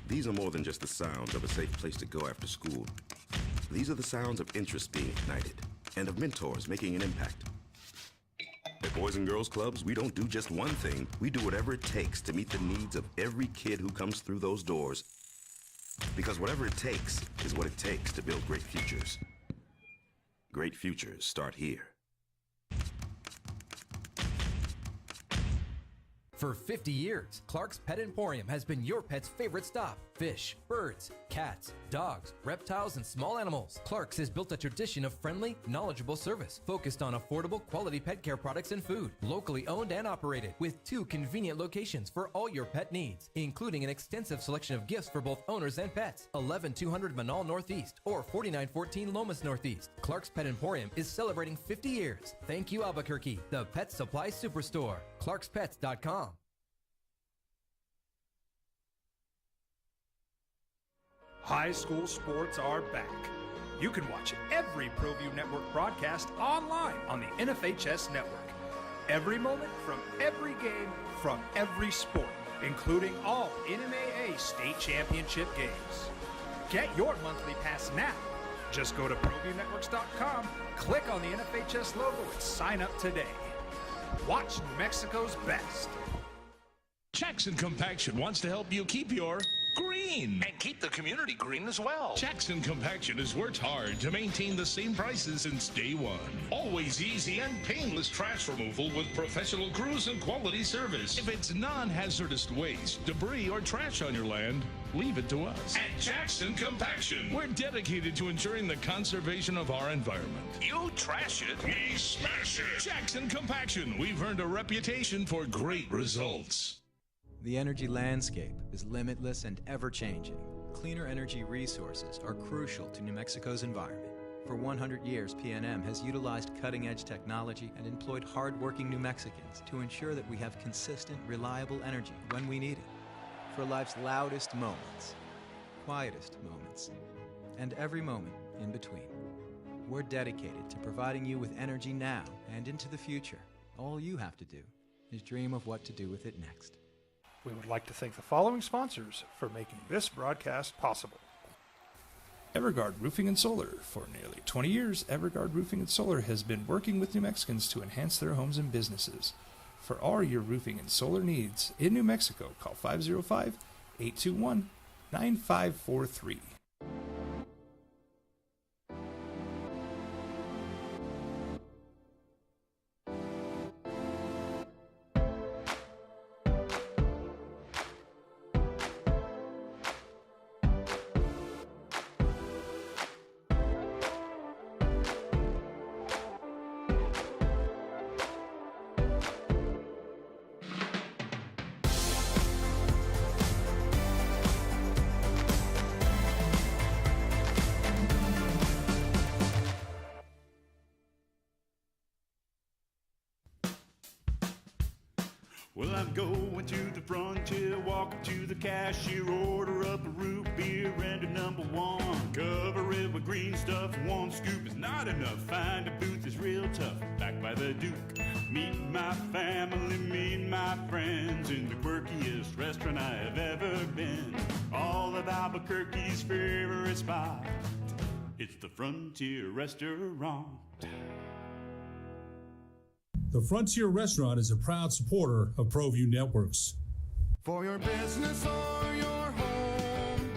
These are more than just the sounds of a safe place to go after school. These are the sounds of interest being ignited and of mentors making an impact. At Boys and Girls Clubs, we don't do just one thing. We do whatever it takes to meet the needs of every kid who comes through those doors. Because whatever it takes is what it takes to build great futures. Great futures start here. For 50 years, Clark's Pet Emporium has been your pet's favorite stop. Fish, birds, cats, dogs, reptiles, and small animals. Clark's has built a tradition of friendly, knowledgeable service focused on affordable, quality pet care products and food. Locally owned and operated with 2 convenient locations for all your pet needs, including an extensive selection of gifts for both owners and pets. 11200 Manal Northeast or 4914 Lomas Northeast. Clark's Pet Emporium is celebrating 50 years. Thank you, Albuquerque, the pet supply superstore. ClarksPets.com. High school sports are back. You can watch every ProView Network broadcast online on the NFHS network. Every moment from every game from every sport, including all NMAA state championship games. Get your monthly pass now. Just go to ProViewNetworks.com, click on the NFHS logo, and sign up today. Watch New Mexico's best. Jackson Compaction wants to help you keep your green. And keep the community green as well. Jackson Compaction has worked hard to maintain the same prices since day one. Always easy and painless trash removal with professional crews and quality service. If it's non-hazardous waste, debris, or trash on your land, leave it to us. At Jackson Compaction, we're dedicated to ensuring the conservation of our environment. You trash it, we smash it. Jackson Compaction, we've earned a reputation for great results. The energy landscape is limitless and ever-changing. Cleaner energy resources are crucial to New Mexico's environment. For 100 years, PNM has utilized cutting-edge technology and employed hard-working New Mexicans to ensure that we have consistent, reliable energy when we need it. For life's loudest moments, quietest moments, and every moment in between. We're dedicated to providing you with energy now and into the future. All you have to do is dream of what to do with it next. We would like to thank the following sponsors for making this broadcast possible. Everguard Roofing and Solar. For nearly 20 years, Everguard Roofing and Solar has been working with New Mexicans to enhance their homes and businesses. For all your roofing and solar needs in New Mexico, call 505-821-9543. Well, I'm going to the frontier, walk up to the cashier, order up a root beer and a number one. Cover it with green stuff, one scoop is not enough. Find a booth is real tough, back by the Duke. Meet my family, meet my friends in the quirkiest restaurant I have ever been. All of Albuquerque's favorite spot, it's the Frontier Restaurant. The Frontier Restaurant is a proud supporter of ProView Networks. For your business or your home,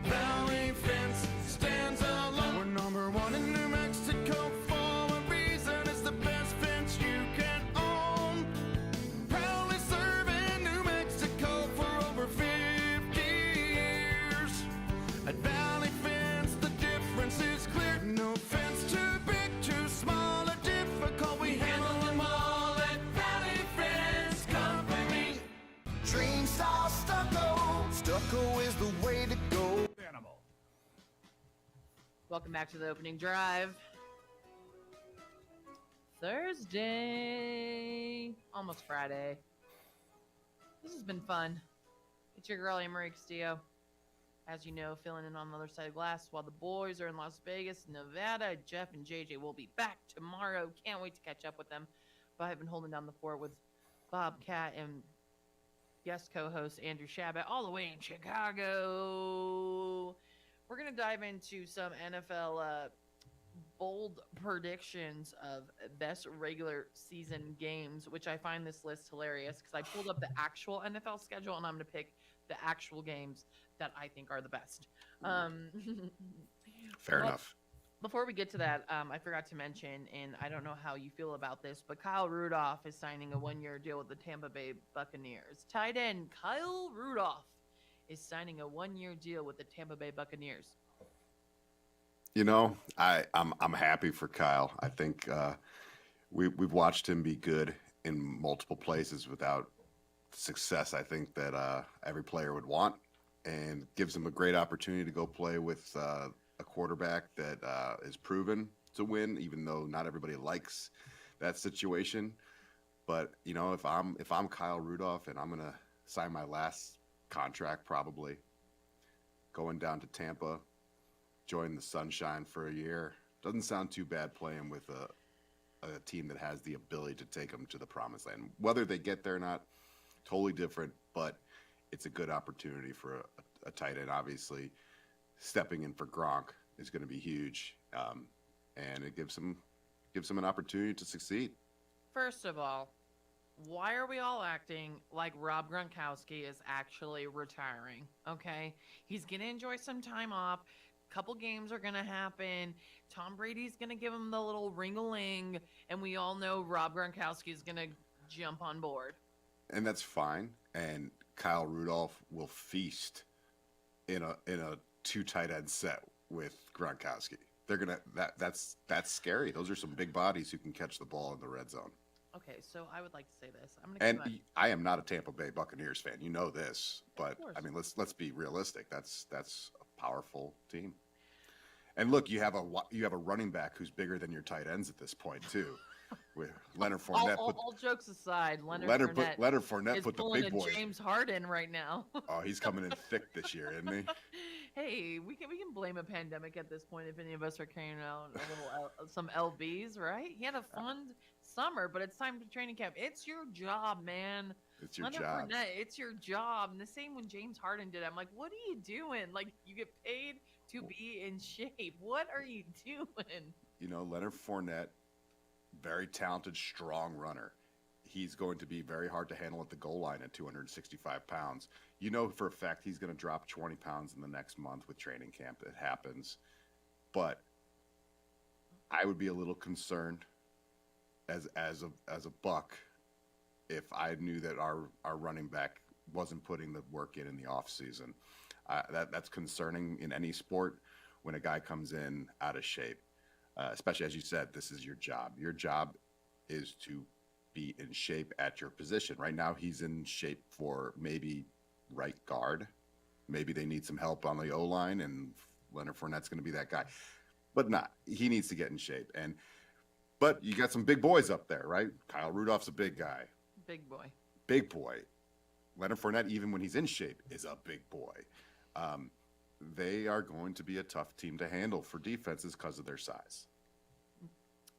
Valley Fence stands alone. We're number one in New Mexico for a reason. It's the best fence you can own. Proudly serving New Mexico for over 50 years. At Valley Fence, the difference is clear. No fence too big, too small, or difficult. We handle them all at Valley Fence Company. Dream style stucco. Stucco is the way to go. Animal. Welcome back to the opening drive. Thursday. Almost Friday. This has been fun. It's your girl, Marie Castillo. As you know, filling in on the other side of glass while the boys are in Las Vegas, Nevada. Jeff and JJ will be back tomorrow. Can't wait to catch up with them. But I've been holding down the fort with Bobcat and guest co-host Andrew Shabbat all the way in Chicago. We're going to dive into some NFL bold predictions of best regular season games, which I find this list hilarious because I pulled up the actual NFL schedule and I'm going to pick the actual games that I think are the best. Fair enough. Before we get to that, I forgot to mention, and I don't know how you feel about this, but Kyle Rudolph is signing a one-year deal with the Tampa Bay Buccaneers. Tight end Kyle Rudolph is signing a one-year deal with the Tampa Bay Buccaneers. You know, I'm happy for Kyle. I think we've watched him be good in multiple places without success. I think that every player would want, and gives him a great opportunity to go play with a quarterback that is proven to win, even though not everybody likes that situation. But you know, if I'm Kyle Rudolph and I'm gonna sign my last contract, probably going down to Tampa, join the sunshine for a year, doesn't sound too bad playing with a team that has the ability to take them to the promised land. Whether they get there or not, totally different, but it's a good opportunity for a tight end. Obviously, stepping in for Gronk is going to be huge, and it gives him an opportunity to succeed. First of all, why are we all acting like Rob Gronkowski is actually retiring? Okay, he's going to enjoy some time off. Couple games are going to happen. Tom Brady's going to give him the little ring-a-ling, and we all know Rob Gronkowski is going to jump on board. And that's fine. And Kyle Rudolph will feast in a two tight end set with Gronkowski. They're gonna that's scary. Those are some big bodies who can catch the ball in the red zone. Okay, so I would like to say this. And I am not a Tampa Bay Buccaneers fan. You know this, but I mean, let's be realistic. That's a powerful team. And look, you have a running back who's bigger than your tight ends at this point too. With Leonard Fournette. All jokes aside, Leonard Fournette put the big boy. James Harden right now. Oh, he's coming in thick this year, isn't he? Hey, we can blame a pandemic at this point if any of us are carrying out a little some LBs, right? He had a fun summer, but it's time to training camp. It's your job, man. It's your Leonard job. Fournette, it's your job. And the same when James Harden did it. I'm like, what are you doing? Like, you get paid to be in shape. What are you doing? You know, Leonard Fournette, very talented, strong runner. He's going to be very hard to handle at the goal line at 265 pounds. You know for a fact he's going to drop 20 pounds in the next month with training camp. It happens. But I would be a little concerned as a Buck if I knew that our running back wasn't putting the work in the offseason. That's concerning in any sport when a guy comes in out of shape. Especially as you said, this is your job. Your job is to be in shape at your position. Right now, he's in shape for maybe right guard. Maybe they need some help on the O-line, and Leonard Fournette's going to be that guy. But not. He needs to get in shape. But you got some big boys up there, right? Kyle Rudolph's a big guy. Big boy. Big boy. Leonard Fournette, even when he's in shape, is a big boy. They are going to be a tough team to handle for defenses because of their size.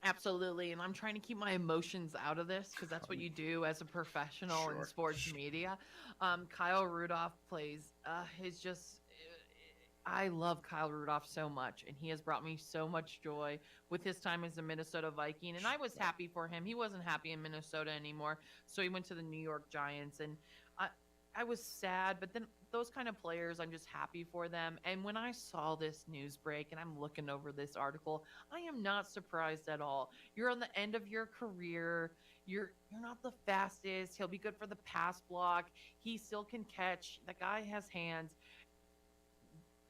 Absolutely, and I'm trying to keep my emotions out of this because that's what you do as a professional in sports media. Kyle Rudolph plays. I love Kyle Rudolph so much, and he has brought me so much joy with his time as a Minnesota Viking, and I was happy for him. He wasn't happy in Minnesota anymore, so he went to the New York Giants, and I was sad, but then those kind of players, I'm just happy for them. And when I saw this news break and I'm looking over this article, I am not surprised at all. You're on the end of your career. You're not the fastest. He'll be good for the pass block. He still can catch. The guy has hands.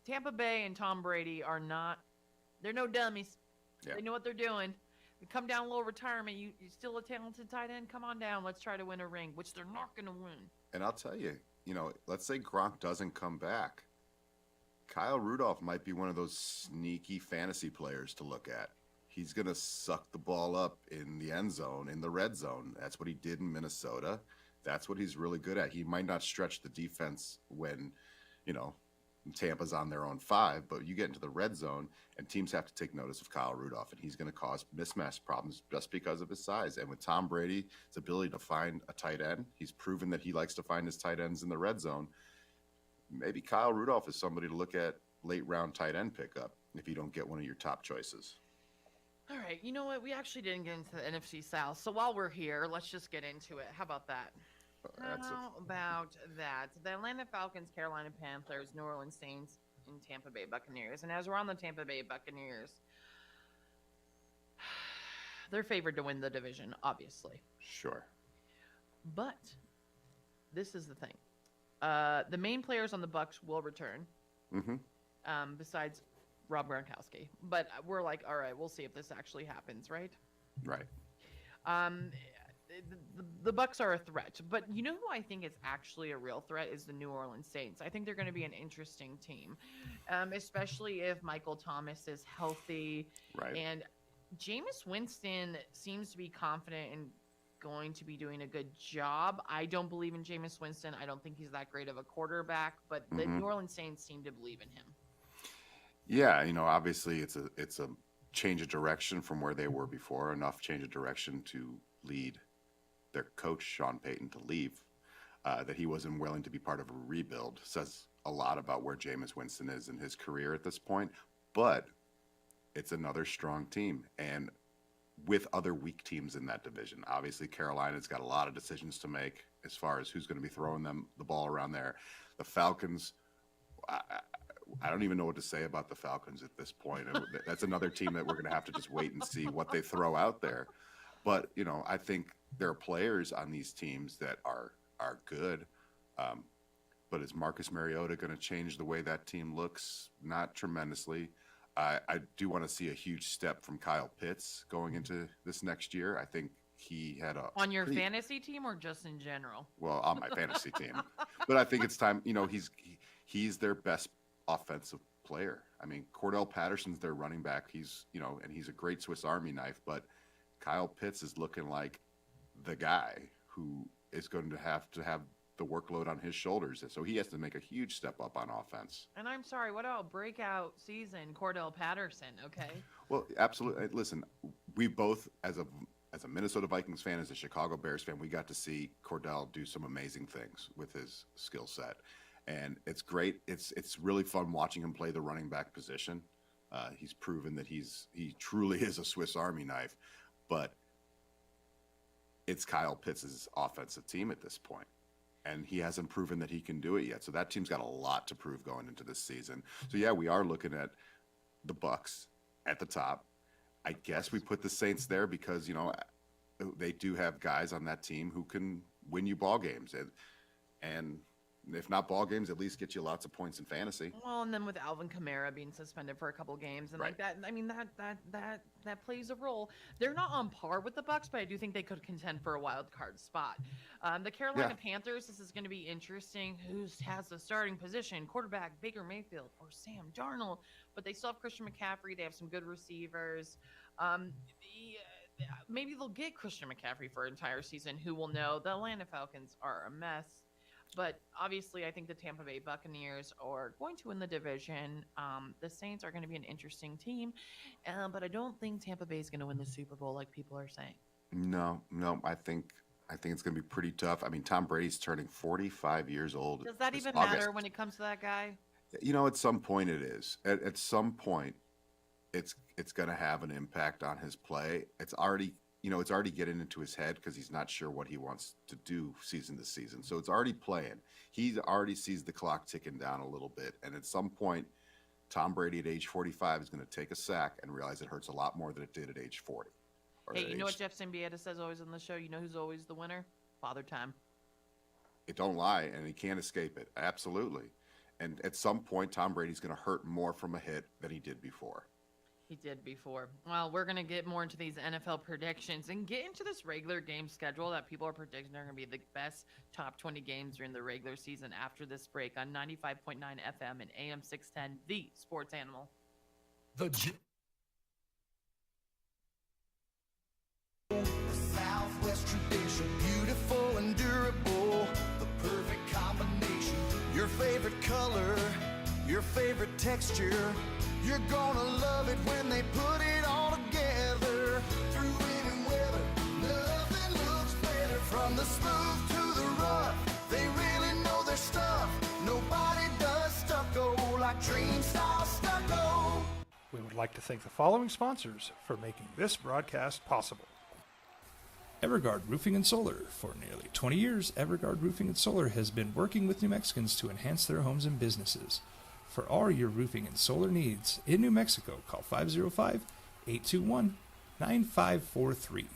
Tampa Bay and Tom Brady they're no dummies. Yeah. They know what they're doing. You come down a little retirement. You're still a talented tight end. Come on down. Let's try to win a ring, which they're not going to win. And I'll tell you, let's say Gronk doesn't come back. Kyle Rudolph might be one of those sneaky fantasy players to look at. He's going to suck the ball up in the end zone, in the red zone. That's what he did in Minnesota. That's what he's really good at. He might not stretch the defense when, Tampa's on their own 5, but you get into the red zone and teams have to take notice of Kyle Rudolph, and he's going to cause mismatch problems just because of his size. And with Tom Brady's ability to find a tight end, he's proven that he likes to find his tight ends in the red zone. Maybe Kyle Rudolph is somebody to look at late round tight end pickup if you don't get one of your top choices. All right, you know what? We actually didn't get into the NFC South, so while we're here, let's just get into it. How about that? How about that? The Atlanta Falcons, Carolina Panthers, New Orleans Saints, and Tampa Bay Buccaneers. And as we're on the Tampa Bay Buccaneers, they're favored to win the division, obviously. Sure. But this is the thing. The main players on the Bucks will return, besides Rob Gronkowski. But we're like, all right, we'll see if this actually happens, right? Right. The Bucks are a threat, but you know who I think is actually a real threat is the New Orleans Saints. I think they're going to be an interesting team, especially if Michael Thomas is healthy. Right. And Jameis Winston seems to be confident and going to be doing a good job. I don't believe in Jameis Winston. I don't think he's that great of a quarterback, but the New Orleans Saints seem to believe in him. Yeah, obviously it's a change of direction from where they were before. Enough change of direction to lead their coach Sean Payton to leave. That he wasn't willing to be part of a rebuild says a lot about where Jameis Winston is in his career at this point. But it's another strong team, and with other weak teams in that division. Obviously, Carolina's got a lot of decisions to make as far as who's going to be throwing them the ball around there. The Falcons, I don't even know what to say about the Falcons at this point. That's another team that we're going to have to just wait and see what they throw out there. But, I think there are players on these teams that are good. But is Marcus Mariota going to change the way that team looks? Not tremendously. I do want to see a huge step from Kyle Pitts going into this next year. I think he had a on your fantasy team or just in general? Well, on my fantasy team, but I think it's time. He's their best offensive player. I mean, Cordell Patterson's their running back. He's and he's a great Swiss Army knife. But Kyle Pitts is looking like the guy who is going to have the workload on his shoulders, so he has to make a huge step up on offense. And I'm sorry, what about breakout season Cordell Patterson? Okay. Well, absolutely. Listen, we both, as a Minnesota Vikings fan, as a Chicago Bears fan, we got to see Cordell do some amazing things with his skill set, and it's great. It's really fun watching him play the running back position. He's proven that he truly is a Swiss Army knife, but it's Kyle Pitts' offensive team at this point. And he hasn't proven that he can do it yet. So that team's got a lot to prove going into this season. So, yeah, we are looking at the Bucks at the top. I guess we put the Saints there because, they do have guys on that team who can win you ball games. And if not ball games, at least get you lots of points in fantasy. Well, and then with Alvin Kamara being suspended for a couple of games and like that, I mean that plays a role. They're not on par with the Bucks, but I do think they could contend for a wild card spot. The Carolina Panthers, this is going to be interesting. Who has the starting position? Quarterback Baker Mayfield or Sam Darnold? But they still have Christian McCaffrey. They have some good receivers. Maybe they'll get Christian McCaffrey for an entire season. Who will know? The Atlanta Falcons are a mess. But obviously, I think the Tampa Bay Buccaneers are going to win the division. The Saints are going to be an interesting team, but I don't think Tampa Bay is going to win the Super Bowl like people are saying. No, I think it's going to be pretty tough. I mean, Tom Brady's turning 45 years old. Does that even matter when it comes to that guy? At some point it is. At some point, it's going to have an impact on his play. It's already getting into his head because he's not sure what he wants to do season to season. So it's already playing. He already sees the clock ticking down a little bit. And at some point, Tom Brady at age 45 is going to take a sack and realize it hurts a lot more than it did at age 40. Hey, you know what Jeff Symbieta says always on the show? You know who's always the winner? Father Time. It don't lie, and he can't escape it. Absolutely. And at some point, Tom Brady's going to hurt more from a hit than he did before. He did before. Well, we're going to get more into these NFL predictions and get into this regular game schedule that people are predicting are going to be the best top 20 games during the regular season after this break on 95.9 FM and AM 610, the Sports Animal. Southwest tradition, beautiful and durable, the perfect combination. Your favorite color, your favorite texture. You're gonna love it when they put it all together. Through any weather, nothing looks better. From the smooth to the rough, they really know their stuff. Nobody does stucco like Dream Style Stucco. We would like to thank the following sponsors for making this broadcast possible. Everguard Roofing and Solar. For nearly 20 years, Everguard Roofing and Solar has been working with New Mexicans to enhance their homes and businesses. For all your roofing and solar needs in New Mexico, call 505-821-9700 9543.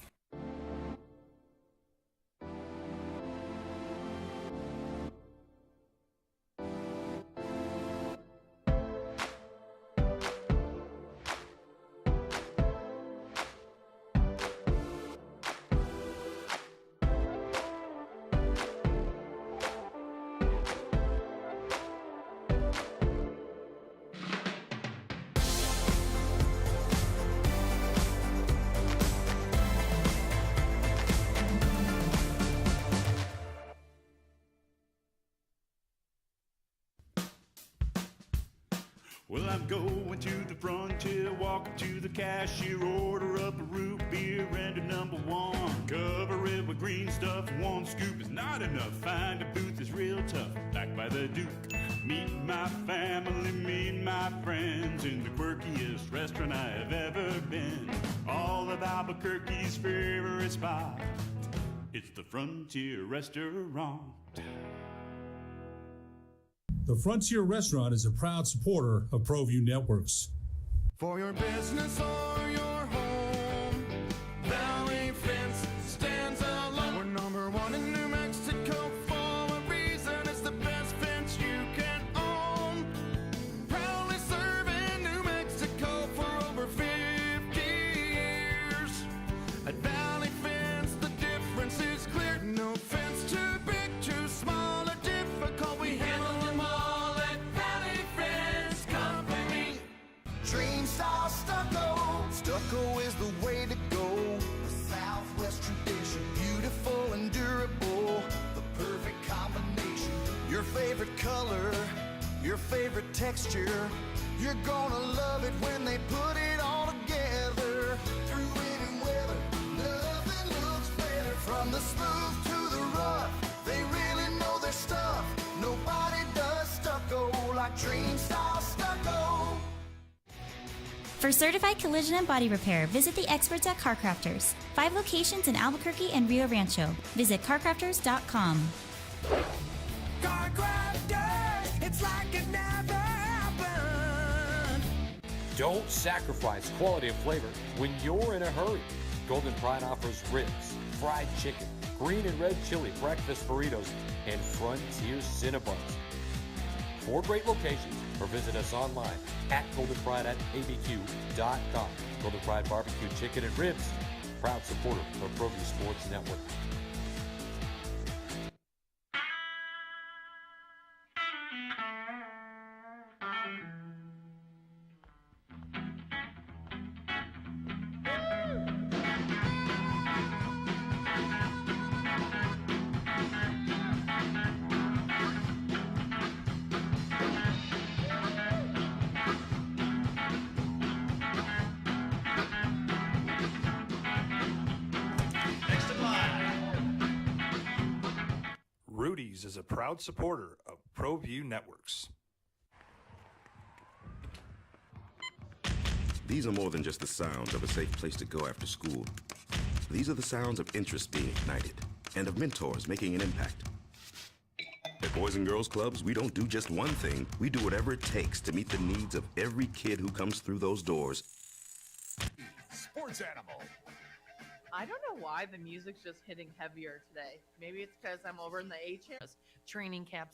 Well, I'm going to the frontier, walking to the cashier, order up a root beer and a number one. Cover it with green stuff, one scoop is not enough. Find a booth is real tough, back by the Duke. Meet my family, meet my friends in the quirkiest restaurant I have ever been. All of Albuquerque's favorite spot, it's the Frontier Restaurant. The Frontier Restaurant is a proud supporter of ProView Networks. For your business or your home, Valley Fence stands alone. We're number one in New Mexico for a reason. It's the best fence you can own. Proudly serving New Mexico for over 50 years. At Valley Fence, the difference is clear. No fence too big, too small, or difficult. We handle them all at Valley Fence Company. Dream style stucco. Stucco is the way to go. The Southwest tradition, beautiful and durable. The perfect combination. Your favorite color, your favorite texture. You're gonna love it when they put it all together. Through any weather, nothing looks better. From the smooth to the rough, they really know their stuff. Nobody does stucco like Dream Style Stucco. For certified collision and body repair, visit the experts at Car Crafters. 5 locations in Albuquerque and Rio Rancho. Visit carcrafters.com. Car Crafters, it's like it never happened. Don't sacrifice quality and flavor when you're in a hurry. Golden Pride offers ribs, fried chicken, green and red chili breakfast burritos, and Frontier Cinnabons. 4 great locations, or visit us online at goldenpride@abq.com. Golden Pride Barbecue Chicken and Ribs, proud supporter of ProView Sports Network. Rudy's is a proud supporter of ProView Networks. These are more than just the sounds of a safe place to go after school. These are the sounds of interest being ignited and of mentors making an impact. At Boys and Girls Clubs, we don't do just one thing. We do whatever it takes to meet the needs of every kid who comes through those doors. Sports Animal. I don't know why the music's just hitting heavier today. Maybe it's because I'm over in the A chair. Training camp